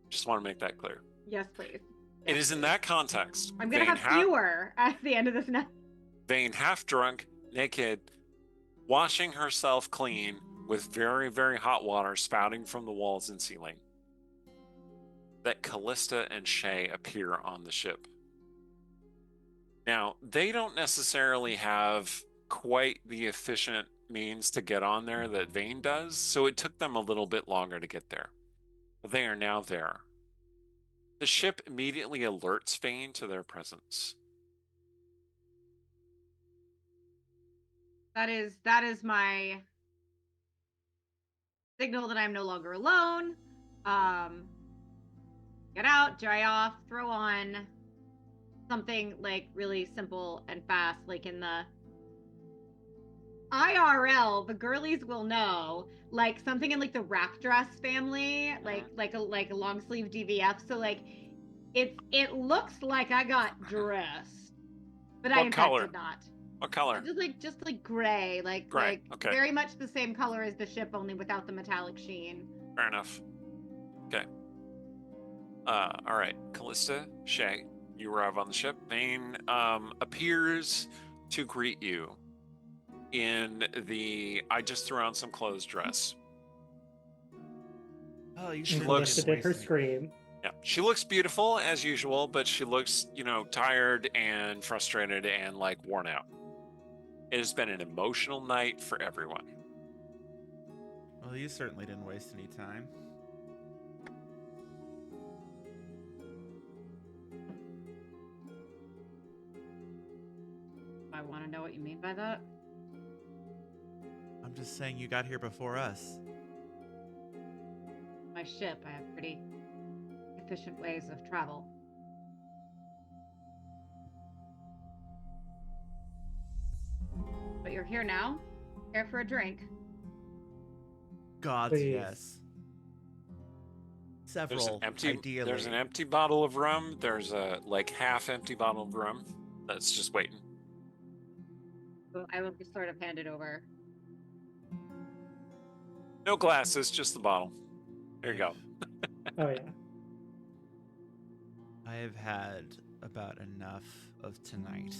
Just want to make that clear. Yes, please. It is in that context. I'm going to have fewer at the end of this night. Vane, half drunk, naked, washing herself clean with very, very hot water spouting from the walls and ceiling. That Callista and Shay appear on the ship. Now, they don't necessarily have quite the efficient means to get on there that Vane does, so it took them a little bit longer to get there. But they are now there. The ship immediately alerts Vane to their presence. That is my signal that I'm no longer alone. Get out, dry off, throw on something like really simple and fast, like in the IRL, the girlies will know, like something in like the wrap dress family, like a long sleeve DVF. So like it looks like I got dressed, but I in fact did not. What color? Just like gray, Gray. like Okay. very much the same color as the ship, only without the metallic sheen. Fair enough. Okay. All right, Callista, Shay, you arrive on the ship. Vane appears to greet you in the I just threw on some clothes dress. Oh, you She should looks to did her scream. Yeah, she looks beautiful as usual, but she looks, tired and frustrated and like worn out. It has been an emotional night for everyone. Well, you certainly didn't waste any time. I want to know what you mean by that. I'm just saying you got here before us. My ship, I have pretty efficient ways of travel. But you're here now. Care for a drink? God, Please. yes. Several, ideally. There's an empty bottle of rum. There's a half-empty bottle of rum that's just waiting. So I will just sort of hand it over. No glasses, just the bottle. There you go. Oh yeah. I have had about enough of tonight.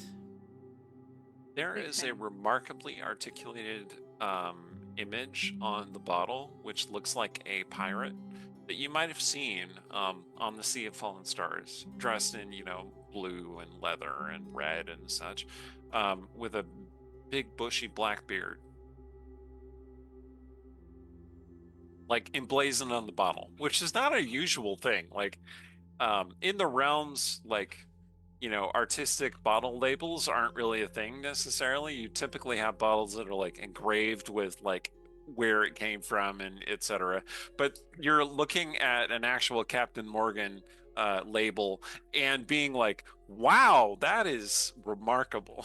There is a remarkably articulated image on the bottle, which looks like a pirate that you might have seen on the Sea of Fallen Stars, dressed in, blue and leather and red and such, with a big bushy black beard. Like emblazoned on the bottle, which is not a usual thing. Like in the realms, artistic bottle labels aren't really a thing necessarily. You typically have bottles that are like engraved with like where it came from and etc. But you're looking at an actual Captain Morgan label and being like, wow, that is remarkable.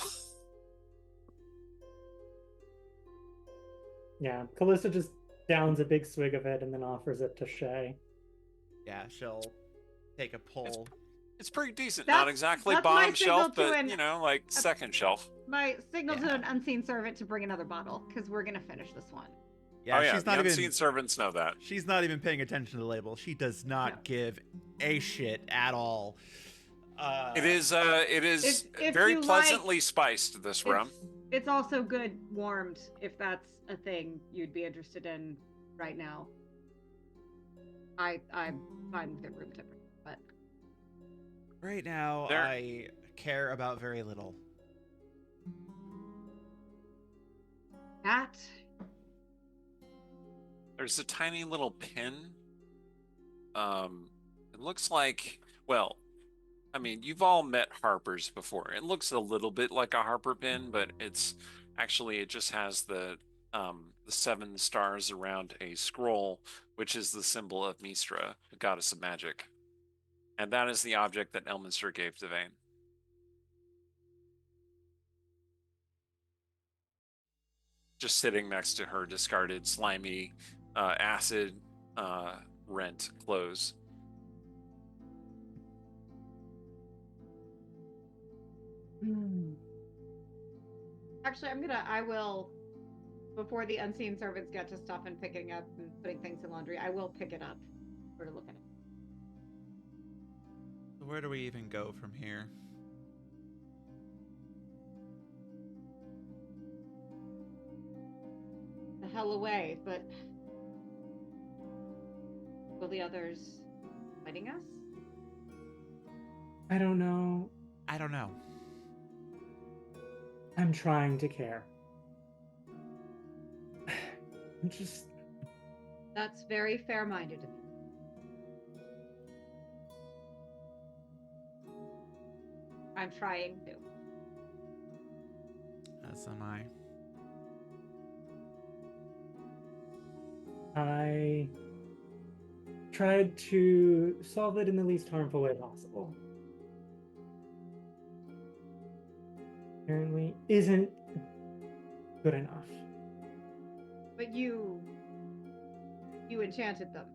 Yeah. Callista just downs a big swig of it and then offers it to Shay. Yeah, she'll take a pull. It's pretty decent. Not exactly bottom shelf, but second shelf. My signal to an unseen servant to bring another bottle, because we're gonna finish this one. Yeah, she's not unseen servants know that. She's not even paying attention to the label. She does not give a shit at all. It is very pleasantly spiced, this rum. It's also good warmed, if that's a thing you'd be interested in right now. I'm fine with the room temperature, but right now I care about very little. That there's a tiny little pin. It looks like, you've all met Harpers before. It looks a little bit like a Harper pin, but it just has the 7 stars around a scroll, which is the symbol of Mistra, the goddess of magic. And that is the object that Elminster gave to Vane. Just sitting next to her discarded, slimy, acid rent clothes. Actually, I will, before the unseen servants get to stuff and picking up and putting things in laundry, I will pick it up or to look at it. So where do we even go from here? The hell away, but will the others fighting us? I don't know. I'm trying to care. That's very fair-minded of you. I'm trying to. As am I. I tried to solve it in the least harmful way possible. Apparently isn't good enough. But you enchanted them.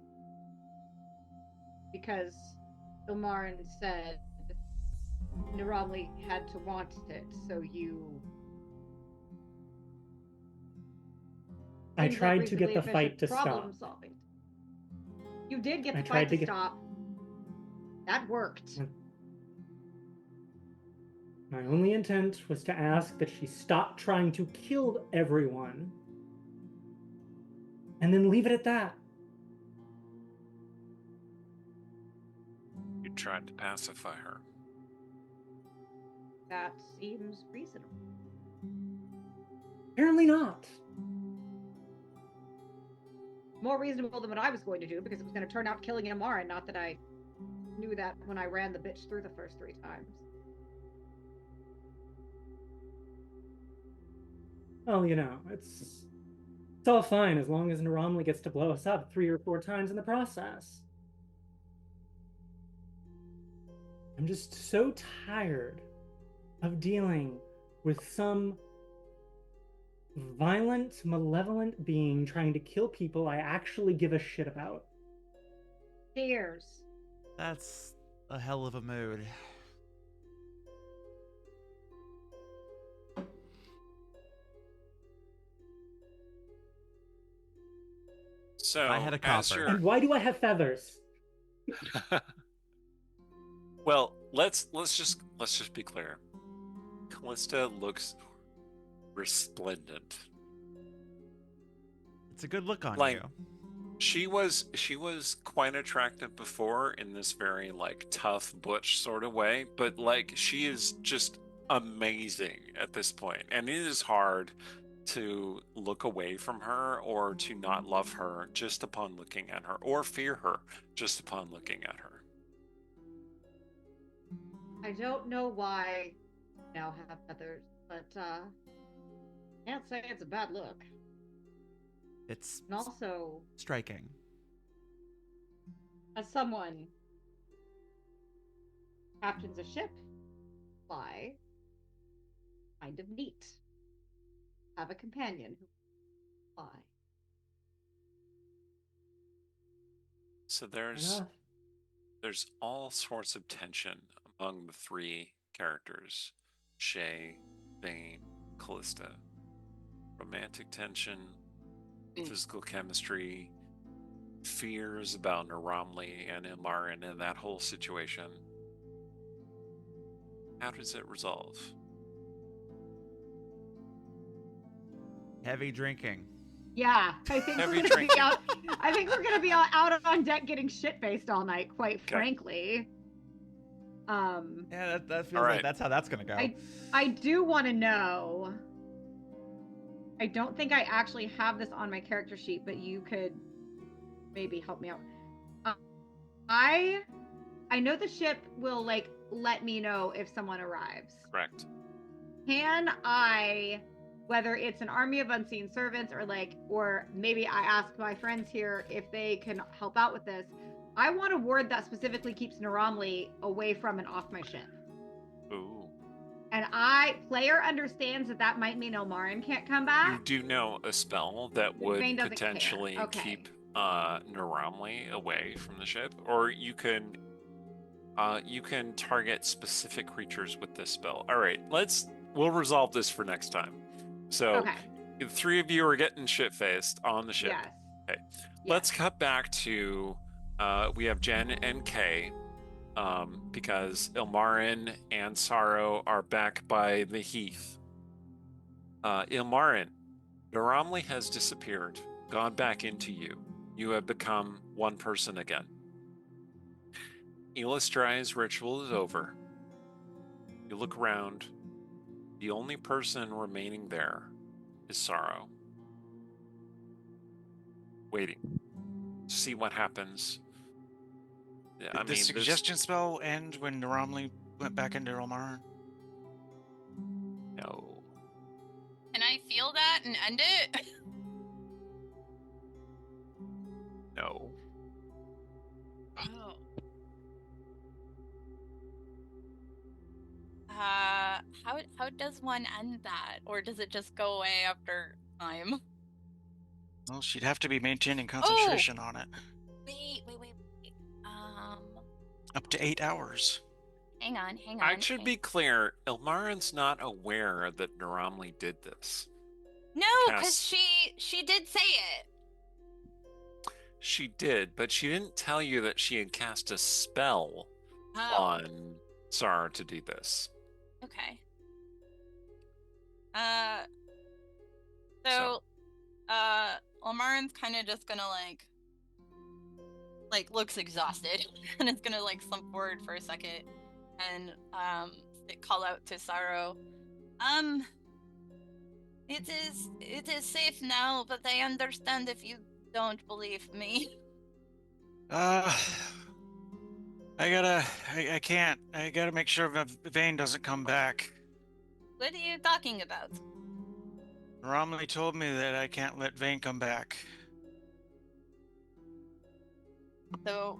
Because Ilmaryn said Naramli had to want it, so you... I tried to get the reasonably fight to efficient stop. problem solving. You did get I the tried fight to to get- stop. That worked. My only intent was to ask that she stop trying to kill everyone and then leave it at that. You tried to pacify her. That seems reasonable. Apparently not. More reasonable than what I was going to do, because it was going to turn out killing Ilmaryn, not that I knew that when I ran the bitch through the first 3 times. Well, you know, it's all fine as long as Naramli gets to blow us up 3 or 4 times in the process. I'm just so tired of dealing with some violent, malevolent being trying to kill people I actually give a shit about. Cheers. That's a hell of a mood. So I had a as copper. you're- And why do I have feathers? Well, let's just be clear. Callista looks resplendent. It's a good look on Like- you. She was quite attractive before in this very like tough butch sort of way, but like she is just amazing at this point, and it is hard to look away from her or to not love her just upon looking at her, or fear her just upon looking at her. I don't know why I now have feathers, but can't say it's a bad look. It's And also, striking. as someone captains a ship, fly, kind of neat. Have a companion who fly. So Enough. there's all sorts of tension among the 3 characters: Shay, Vane, Callista. Romantic tension, physical chemistry, fears about Naramli and Ilmaryn and that whole situation. How does it resolve? Heavy drinking. Yeah, I think Heavy we're gonna be drinking. out. I think we're gonna be out on deck getting shit faced all night. Quite Okay. frankly. Yeah, that feels All like right. that's how that's gonna go. I do want to know. I don't think I actually have this on my character sheet, but you could maybe help me out. I know the ship will like let me know if someone arrives. Correct. Can I, whether it's an army of unseen servants or maybe I ask my friends here if they can help out with this, I want a word that specifically keeps Naramli away from and off my ship. Ooh. And player understands that might mean Ilmaryn can't come You back. do know a spell that would Vane doesn't care. potentially Okay. keep Naramli away from the ship, or you can target specific creatures with this spell. All right, we'll resolve this for next time. So Okay. the 3 of you are getting shit faced on the ship. Yes. Okay. Yes. Let's cut back to we have Jen and Kay, because Ilmaryn and Sorrow are back by the heath. Ilmaryn, Naramli has disappeared, gone back into you. You have become one person again. Elistrai's ritual is over. You look around. The only person remaining there is Sorrow, waiting to see what happens. Did the suggestion spell end when Naramli went back into Ilmaryn? No. Can I feel that and end it? does one end that? Or does it just go away after time? Well, she'd have to be maintaining concentration on it. Wait. Up to 8 hours. Hang on. I should be clear, Ilmaryn's not aware that Naramli did this. No, because she did say it. She did, but she didn't tell you that she had cast a spell on Sarah to do this. Okay. Ilmaryn's kind of just gonna looks exhausted and it's gonna slump forward for a second and call out to Sorrow. It is safe now, but I understand if you don't believe me. I can't. I gotta make sure Vane doesn't come back. What are you talking about? Romley told me that I can't let Vane come back. So,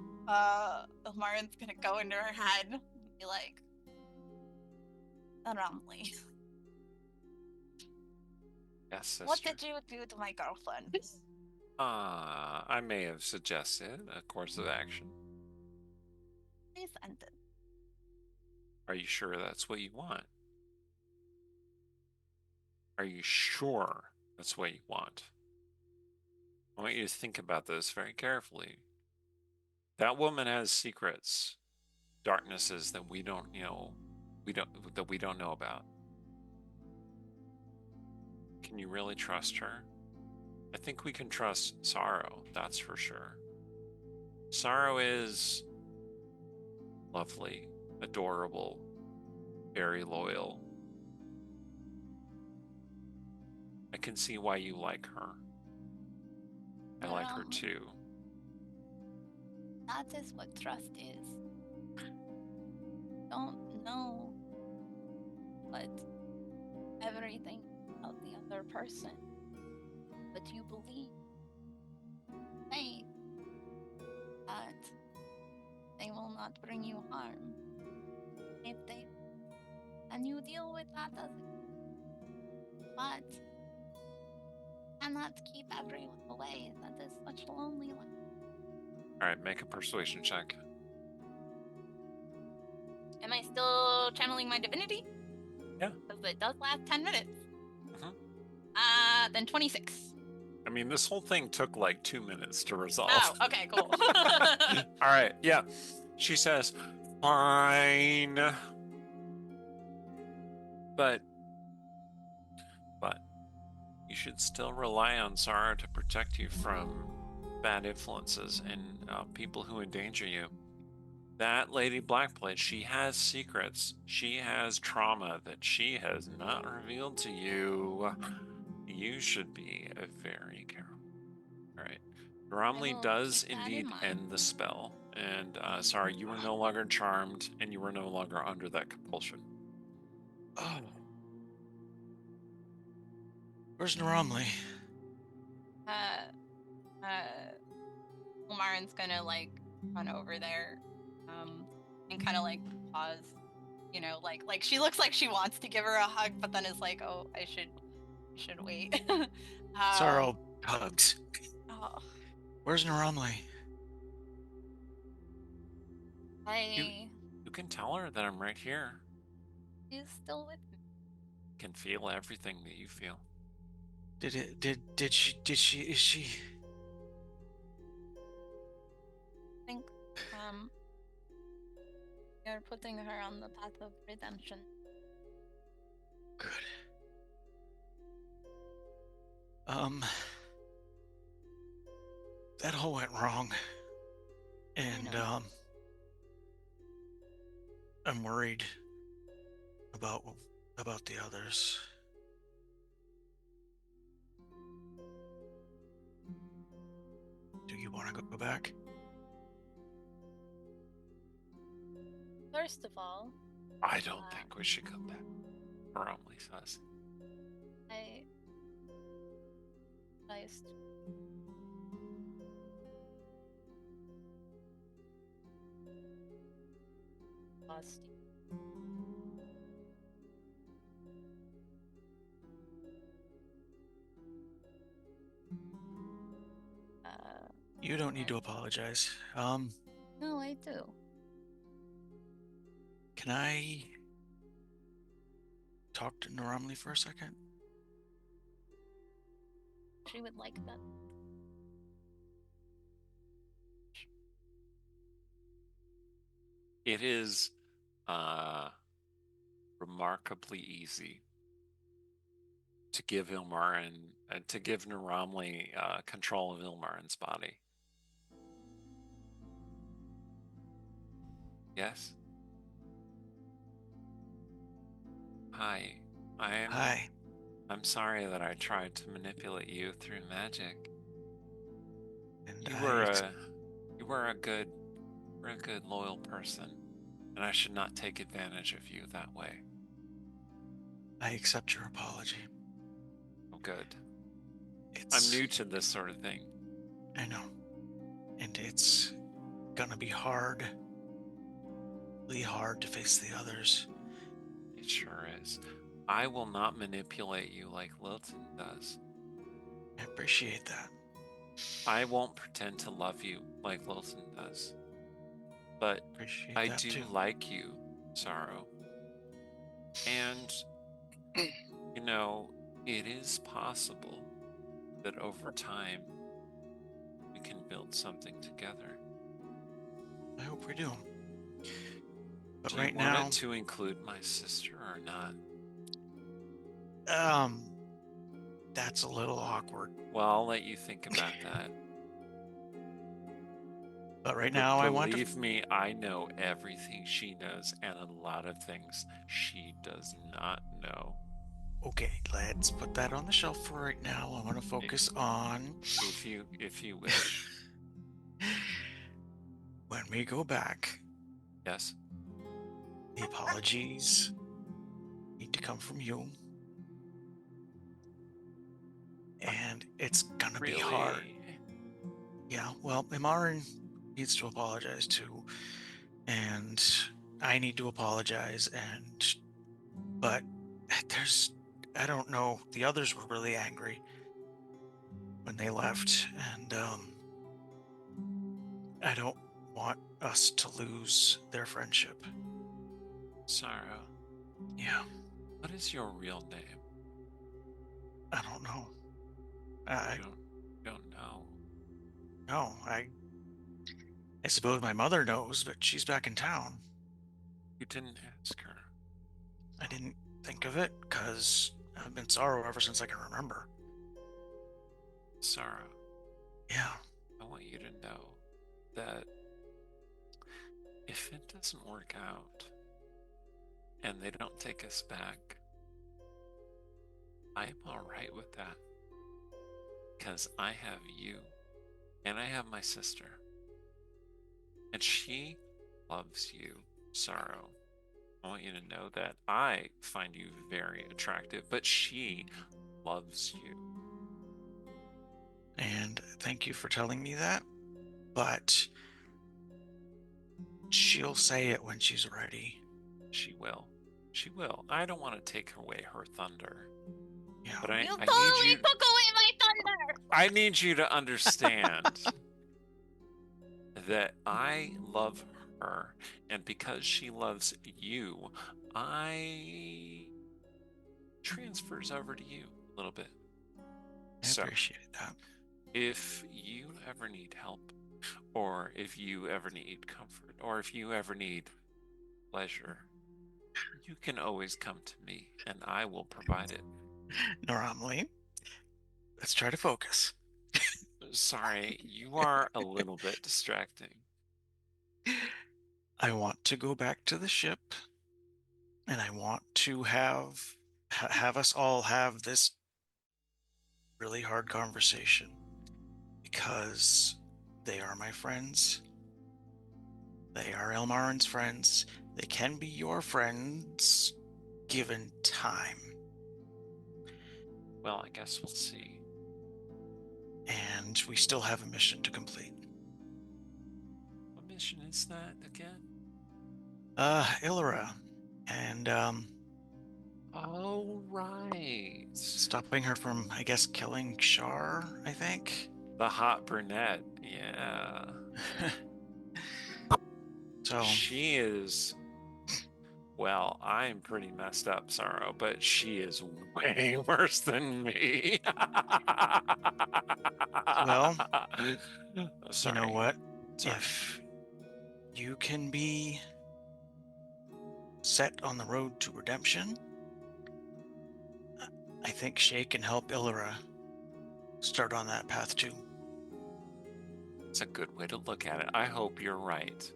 Ilmaryn's gonna go into her head and be like, Romley. Yes, sister. What did you do to my girlfriend? I may have suggested a course of action. Please end it. Are you sure that's what you want? Are you sure that's what you want? I want you to think about this very carefully. That woman has secrets, darknesses that we don't know about. Can you really trust her? I think we can trust Sorrow, that's for sure. Sorrow is lovely, adorable, very loyal. I can see why you like her. I like her too. That is what trust is. Don't know what everything about the other person, but you believe, faith, that they will not bring you harm. If they, and you deal with that as but cannot keep everyone away. That is such a lonely life. Alright, make a persuasion check. Am I still channeling my divinity? Yeah. Because it does last 10 minutes. Then 26. I mean, this whole thing took like 2 minutes to resolve. Oh, okay, cool. Alright, yeah. She says, fine. But you should still rely on Sarah to protect you from bad influences and people who endanger you. That Lady Blackblade, she has secrets. She has trauma that she has not revealed to you. You should be very careful. All right. Romley does indeed end the spell. And sorry, you were no longer charmed and you were no longer under that compulsion. Oh. Where's Naramli? Ilmaryn's gonna run over there, and kind of pause, like she looks like she wants to give her a hug, but then is like, oh, I should wait. Sorrow hugs. Oh. Where's Naramli? You can tell her that I'm right here. She's still with me. I can feel everything that you feel. Is she? I think, you're putting her on the path of redemption. Good. That all went wrong. And, I'm worried about the others. Do you want to go back? First of all, I don't think we should go back. Romley says. I lost you. You don't need to apologize. No, I do. Can I talk to Naramli for a second? She would like that. It is remarkably easy to give Ilmaryn, to give Naramli control of Ilmaryn's body. Yes? Hi. Hi. I'm sorry that I tried to manipulate you through magic. And You were a good loyal person, and I should not take advantage of you that way. I accept your apology. Oh, good. I'm new to this sort of thing. I know. And it's gonna be hard. Really hard to face the others. It sure is. I will not manipulate you like Lilton does. I appreciate that. I won't pretend to love you like Lilton does. But Appreciate I that do too. like you, Sorrow. And, you know, it is possible that over time we can build something together. I hope we do. But Do right you want now, it to include my sister or not? that's a little awkward. Well, I'll let you think about that. But right now, I want to. Believe me, I know everything she knows, and a lot of things she does not know. Okay, let's put that on the shelf for right now. I want to focus on. If you wish. When we go back, Yes. the apologies need to come from you. And it's gonna be hard. Yeah, well, Ilmaryn needs to apologize too. And I need to apologize, but I don't know, the others were really angry when they left, and I don't want us to lose their friendship. Sorrow. Yeah. What is your real name? I don't know. I don't know. No, I suppose my mother knows, but she's back in town. You didn't ask her. I didn't think of it, because I've been Sorrow ever since I can remember. Sorrow. Yeah. I want you to know that if it doesn't work out and they don't take us back, I'm alright with that. Because I have you, and I have my sister. And she loves you, Sorrow. I want you to know that I find you very attractive, but she loves you. And thank you for telling me that, but she'll say it when she's ready. She will. She will. I don't want to take away her thunder. Yeah. But You I totally need you. took away my thunder. I need you to understand that I love her, and because she loves you, I transfers over to you a little bit. I appreciate that. If you ever need help, or if you ever need comfort, or if you ever need pleasure, you can always come to me, and I will provide it. Naramli, let's try to focus. Sorry, you are a little bit distracting. I want to go back to the ship, and I want to have us all have this really hard conversation, because they are my friends. They are Ilmaryn's friends. They can be your friends, given time. Well, I guess we'll see. And we still have a mission to complete. What mission is that again? Illyra. And, Oh, right. stopping her from, I guess, killing Shar, I think. The hot brunette. Yeah. So She is. Well, I'm pretty messed up, Sorrow, but she is way worse than me. Well, sorry. you know what? Sorry. If you can be set on the road to redemption, I think Shay can help Illyra start on that path too. It's a good way to look at it. I hope you're right.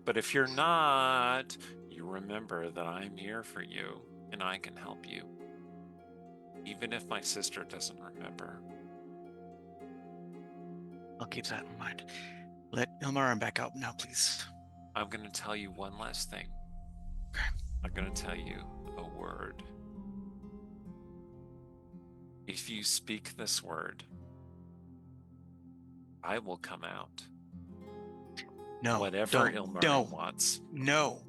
But if you're not, you remember that I'm here for you and I can help you. Even if my sister doesn't remember. I'll keep that in mind. Let Ilmaryn back out now, please. I'm going to tell you one last thing. Okay. I'm going to tell you a word. If you speak this word, I will come out. No. Whatever Ilmaryn wants. No.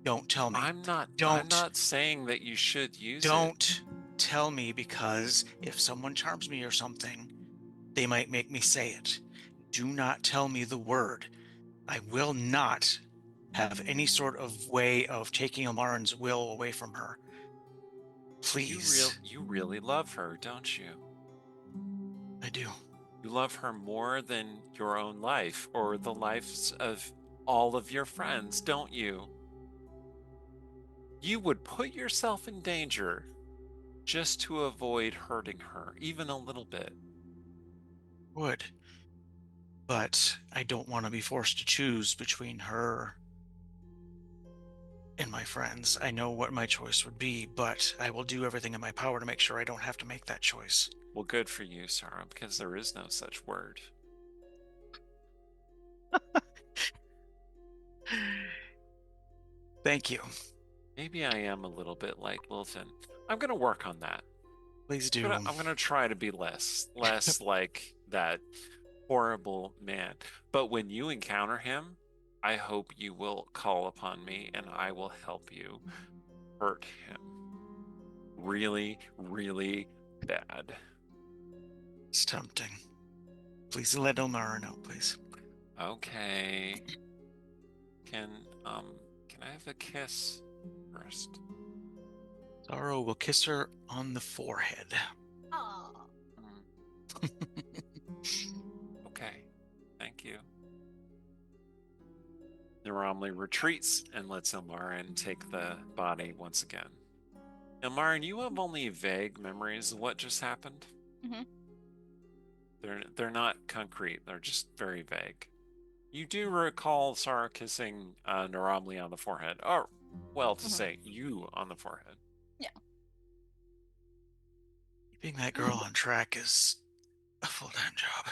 Don't tell me. I'm not saying that you should use it. Don't tell me, because if someone charms me or something, they might make me say it. Do not tell me the word. I will not have any sort of way of taking Ilmaryn's will away from her. Please. You really love her, don't you? I do. You love her more than your own life or the lives of all of your friends, don't you? You would put yourself in danger just to avoid hurting her, even a little bit. Would. But I don't want to be forced to choose between her and my friends. I know what my choice would be, but I will do everything in my power to make sure I don't have to make that choice. Well, good for you, Sarah, because there is no such word. Thank you. Maybe I am a little bit like Lilton. I'm going to work on that. Please do. I'm going to try to be less like that horrible man. But when you encounter him, I hope you will call upon me and I will help you hurt him. Really, really bad. It's tempting. Please let Ilmaryn know, please. Okay. Can I have a kiss first? Sorrow will kiss her on the forehead. Aw. Okay. Thank you. Naramli retreats and lets Ilmaryn take the body once again. Ilmaryn, you have only vague memories of what just happened. Mhm. They're not concrete. They're just very vague. You do recall Sarah kissing Naramli on the forehead. Or, well, to say you on the forehead. Yeah. Keeping that girl on track is a full-time job.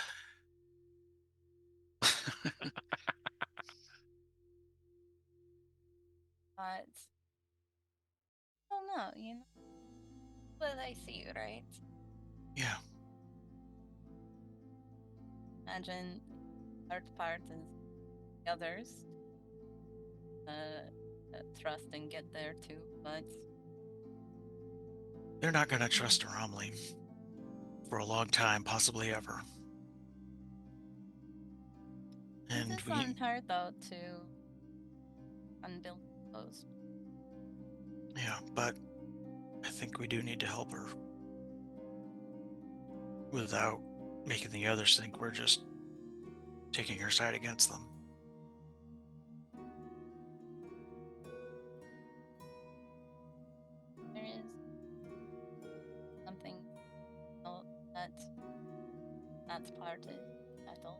But I don't know, you know. But I see you, right? Yeah. Imagine hard part is the others. Trust and get there too, but They're not going to trust Naramli for a long time, possibly ever. And it's on her though to unbuild those. Yeah, but I think we do need to help her without making the others think we're just taking her side against them. There is something that's part of battle.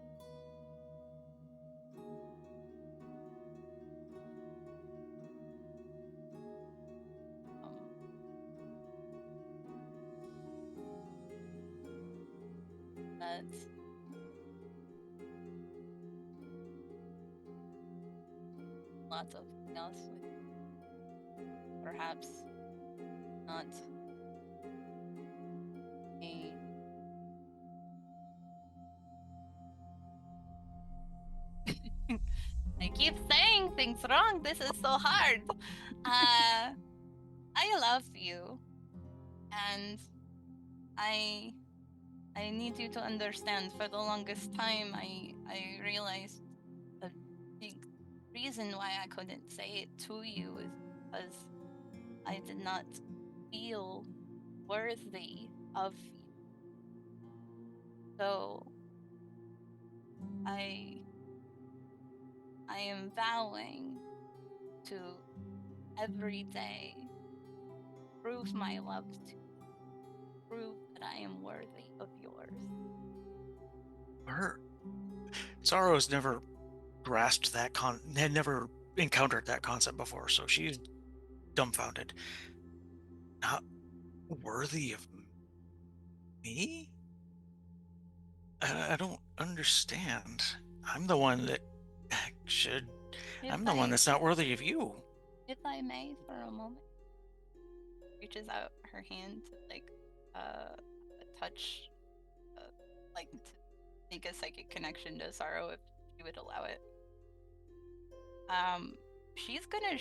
But lots of else with perhaps not a I keep saying things wrong. This is so hard. I love you, and I I need you to understand. For the longest time, I realized a big reason why I couldn't say it to you is because I did not feel worthy of you. So I am vowing to every day prove my love to you, prove that I am worthy of yours. Sorrow's never grasped that had never encountered that concept before, so she's dumbfounded. Not worthy of me? I don't understand. I'm the one that should. I'm the one that's not worthy of you. If I may, for a moment, reaches out her hand to touch, to make a psychic connection to Sorrow if she would allow it. She's gonna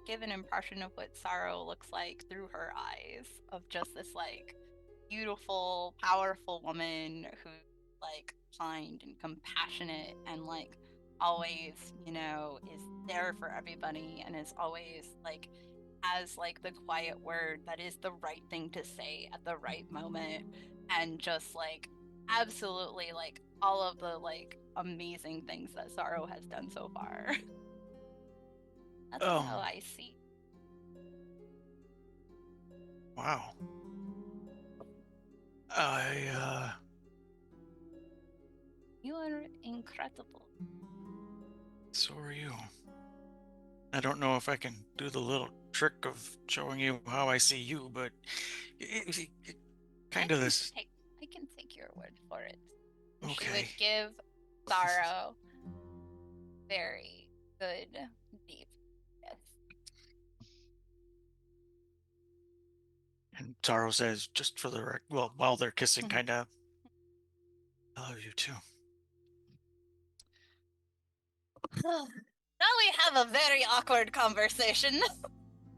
give an impression of what Sorrow looks like through her eyes, of just this beautiful, powerful woman who's kind and compassionate and always, is there for everybody and is always has the quiet word that is the right thing to say at the right moment, and just absolutely all of the amazing things that Sorrow has done so far. That's how I see. Wow. You are incredible. So are you. I don't know if I can do the little trick of showing you how I see you, but kind of this. I can take your word for it. Okay. She would give Sorrow very good, deep yes. And Sorrow says, just for the while they're kissing, kind of, I love you too. Now we have a very awkward conversation.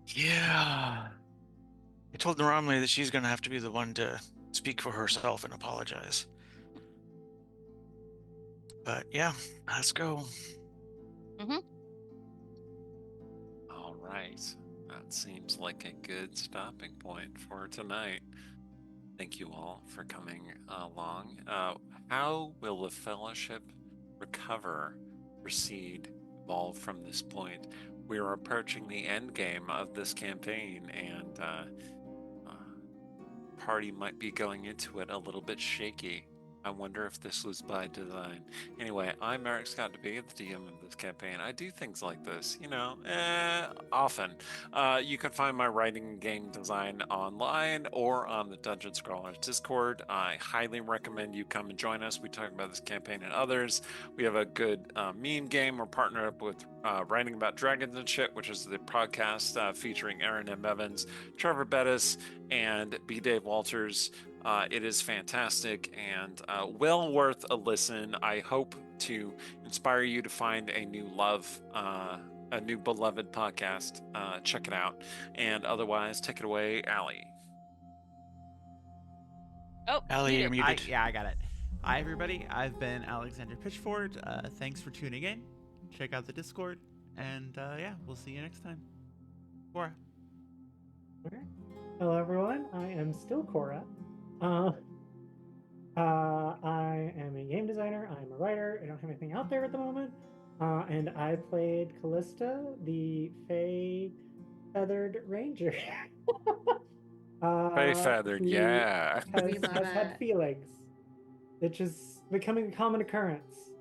Yeah. I told Naramli that she's going to have to be the one to speak for herself and apologize. But yeah, let's go. All right. That seems like a good stopping point for tonight. Thank you all for coming along. How will the Fellowship recover, proceed, evolve from this point? We are approaching the end game of this campaign, and party might be going into it a little bit shaky. I wonder if this was by design. Anyway, I'm Eric Scott DeBee, the DM of this campaign. I do things like this, often. You can find my writing and game design online or on the Dungeon Scrawlers Discord. I highly recommend you come and join us. We talk about this campaign and others. We have a good meme game. We're partnered up with Writing About Dragons and Shit, which is the podcast featuring Aaron M. Evans, Trevor Bettis, and B. Dave Walters. It is fantastic and well worth a listen. I hope to inspire you to find a new love, a new beloved podcast. Check it out. And otherwise, take it away, Allie. Oh, Allie, you're muted. I got it. Hi, everybody. I've been Alexander Pitchford. Thanks for tuning in. Check out the Discord. And we'll see you next time. Cora. Okay. Hello, everyone. I am still Cora. I am a game designer. I'm a writer. I don't have anything out there at the moment. And I played Callista, the Fey Feathered Ranger. Fey Feathered, yeah. Has had feelings, which is becoming a common occurrence.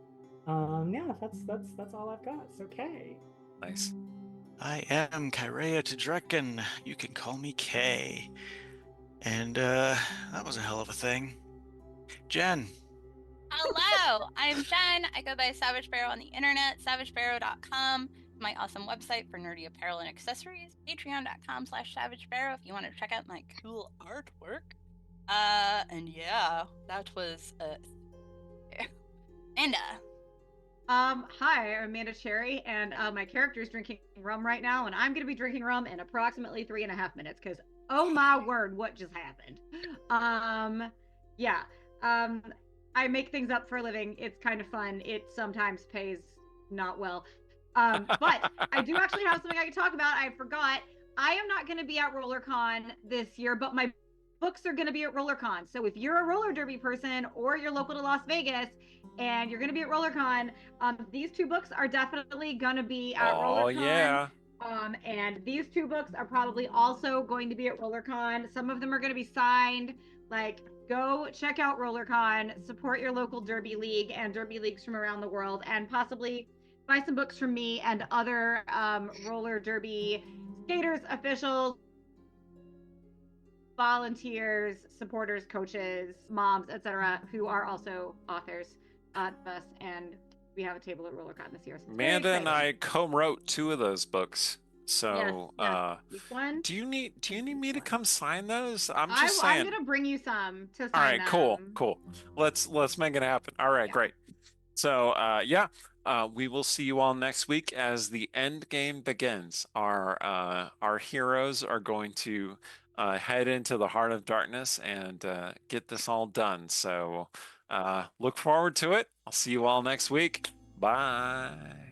That's all I've got. It's okay. Nice. I am Kyrea Tedrekin. You can call me Kay. And that was a hell of a thing. Jen. Hello, I'm Jen. I go by Savage Sparrow on the internet, savagesparrow.com. My awesome website for nerdy apparel and accessories, patreon.com/savagesparrow if you want to check out my cool artwork. And yeah, that was Amanda. Hi, I'm Amanda Cherry, and my character is drinking rum right now, and I'm going to be drinking rum in approximately 3.5 minutes, because oh my word, what just happened? Yeah. I make things up for a living. It's kind of fun. It sometimes pays not well. But I do actually have something I can talk about. I forgot. I am not going to be at RollerCon this year, but my books are going to be at RollerCon. So if you're a roller derby person or you're local to Las Vegas and you're going to be at RollerCon, these 2 books are definitely going to be at RollerCon. Oh yeah. And these 2 books are probably also going to be at RollerCon. Some of them are going to be signed. Like, go check out RollerCon, support your local derby league and derby leagues from around the world, and possibly buy some books from me and other roller derby skaters, officials, volunteers, supporters, coaches, moms, etc., who are also authors of us. And we have a table at RollerCon this year. So Amanda and I co-wrote 2 of those books. So do you need me to come sign those? I'm just saying. I'm gonna bring you some to sign. All right, cool. Let's make it happen. All right, great. So we will see you all next week as the end game begins. Our heroes are going to head into the heart of darkness and get this all done. So look forward to it. I'll see you all next week. Bye.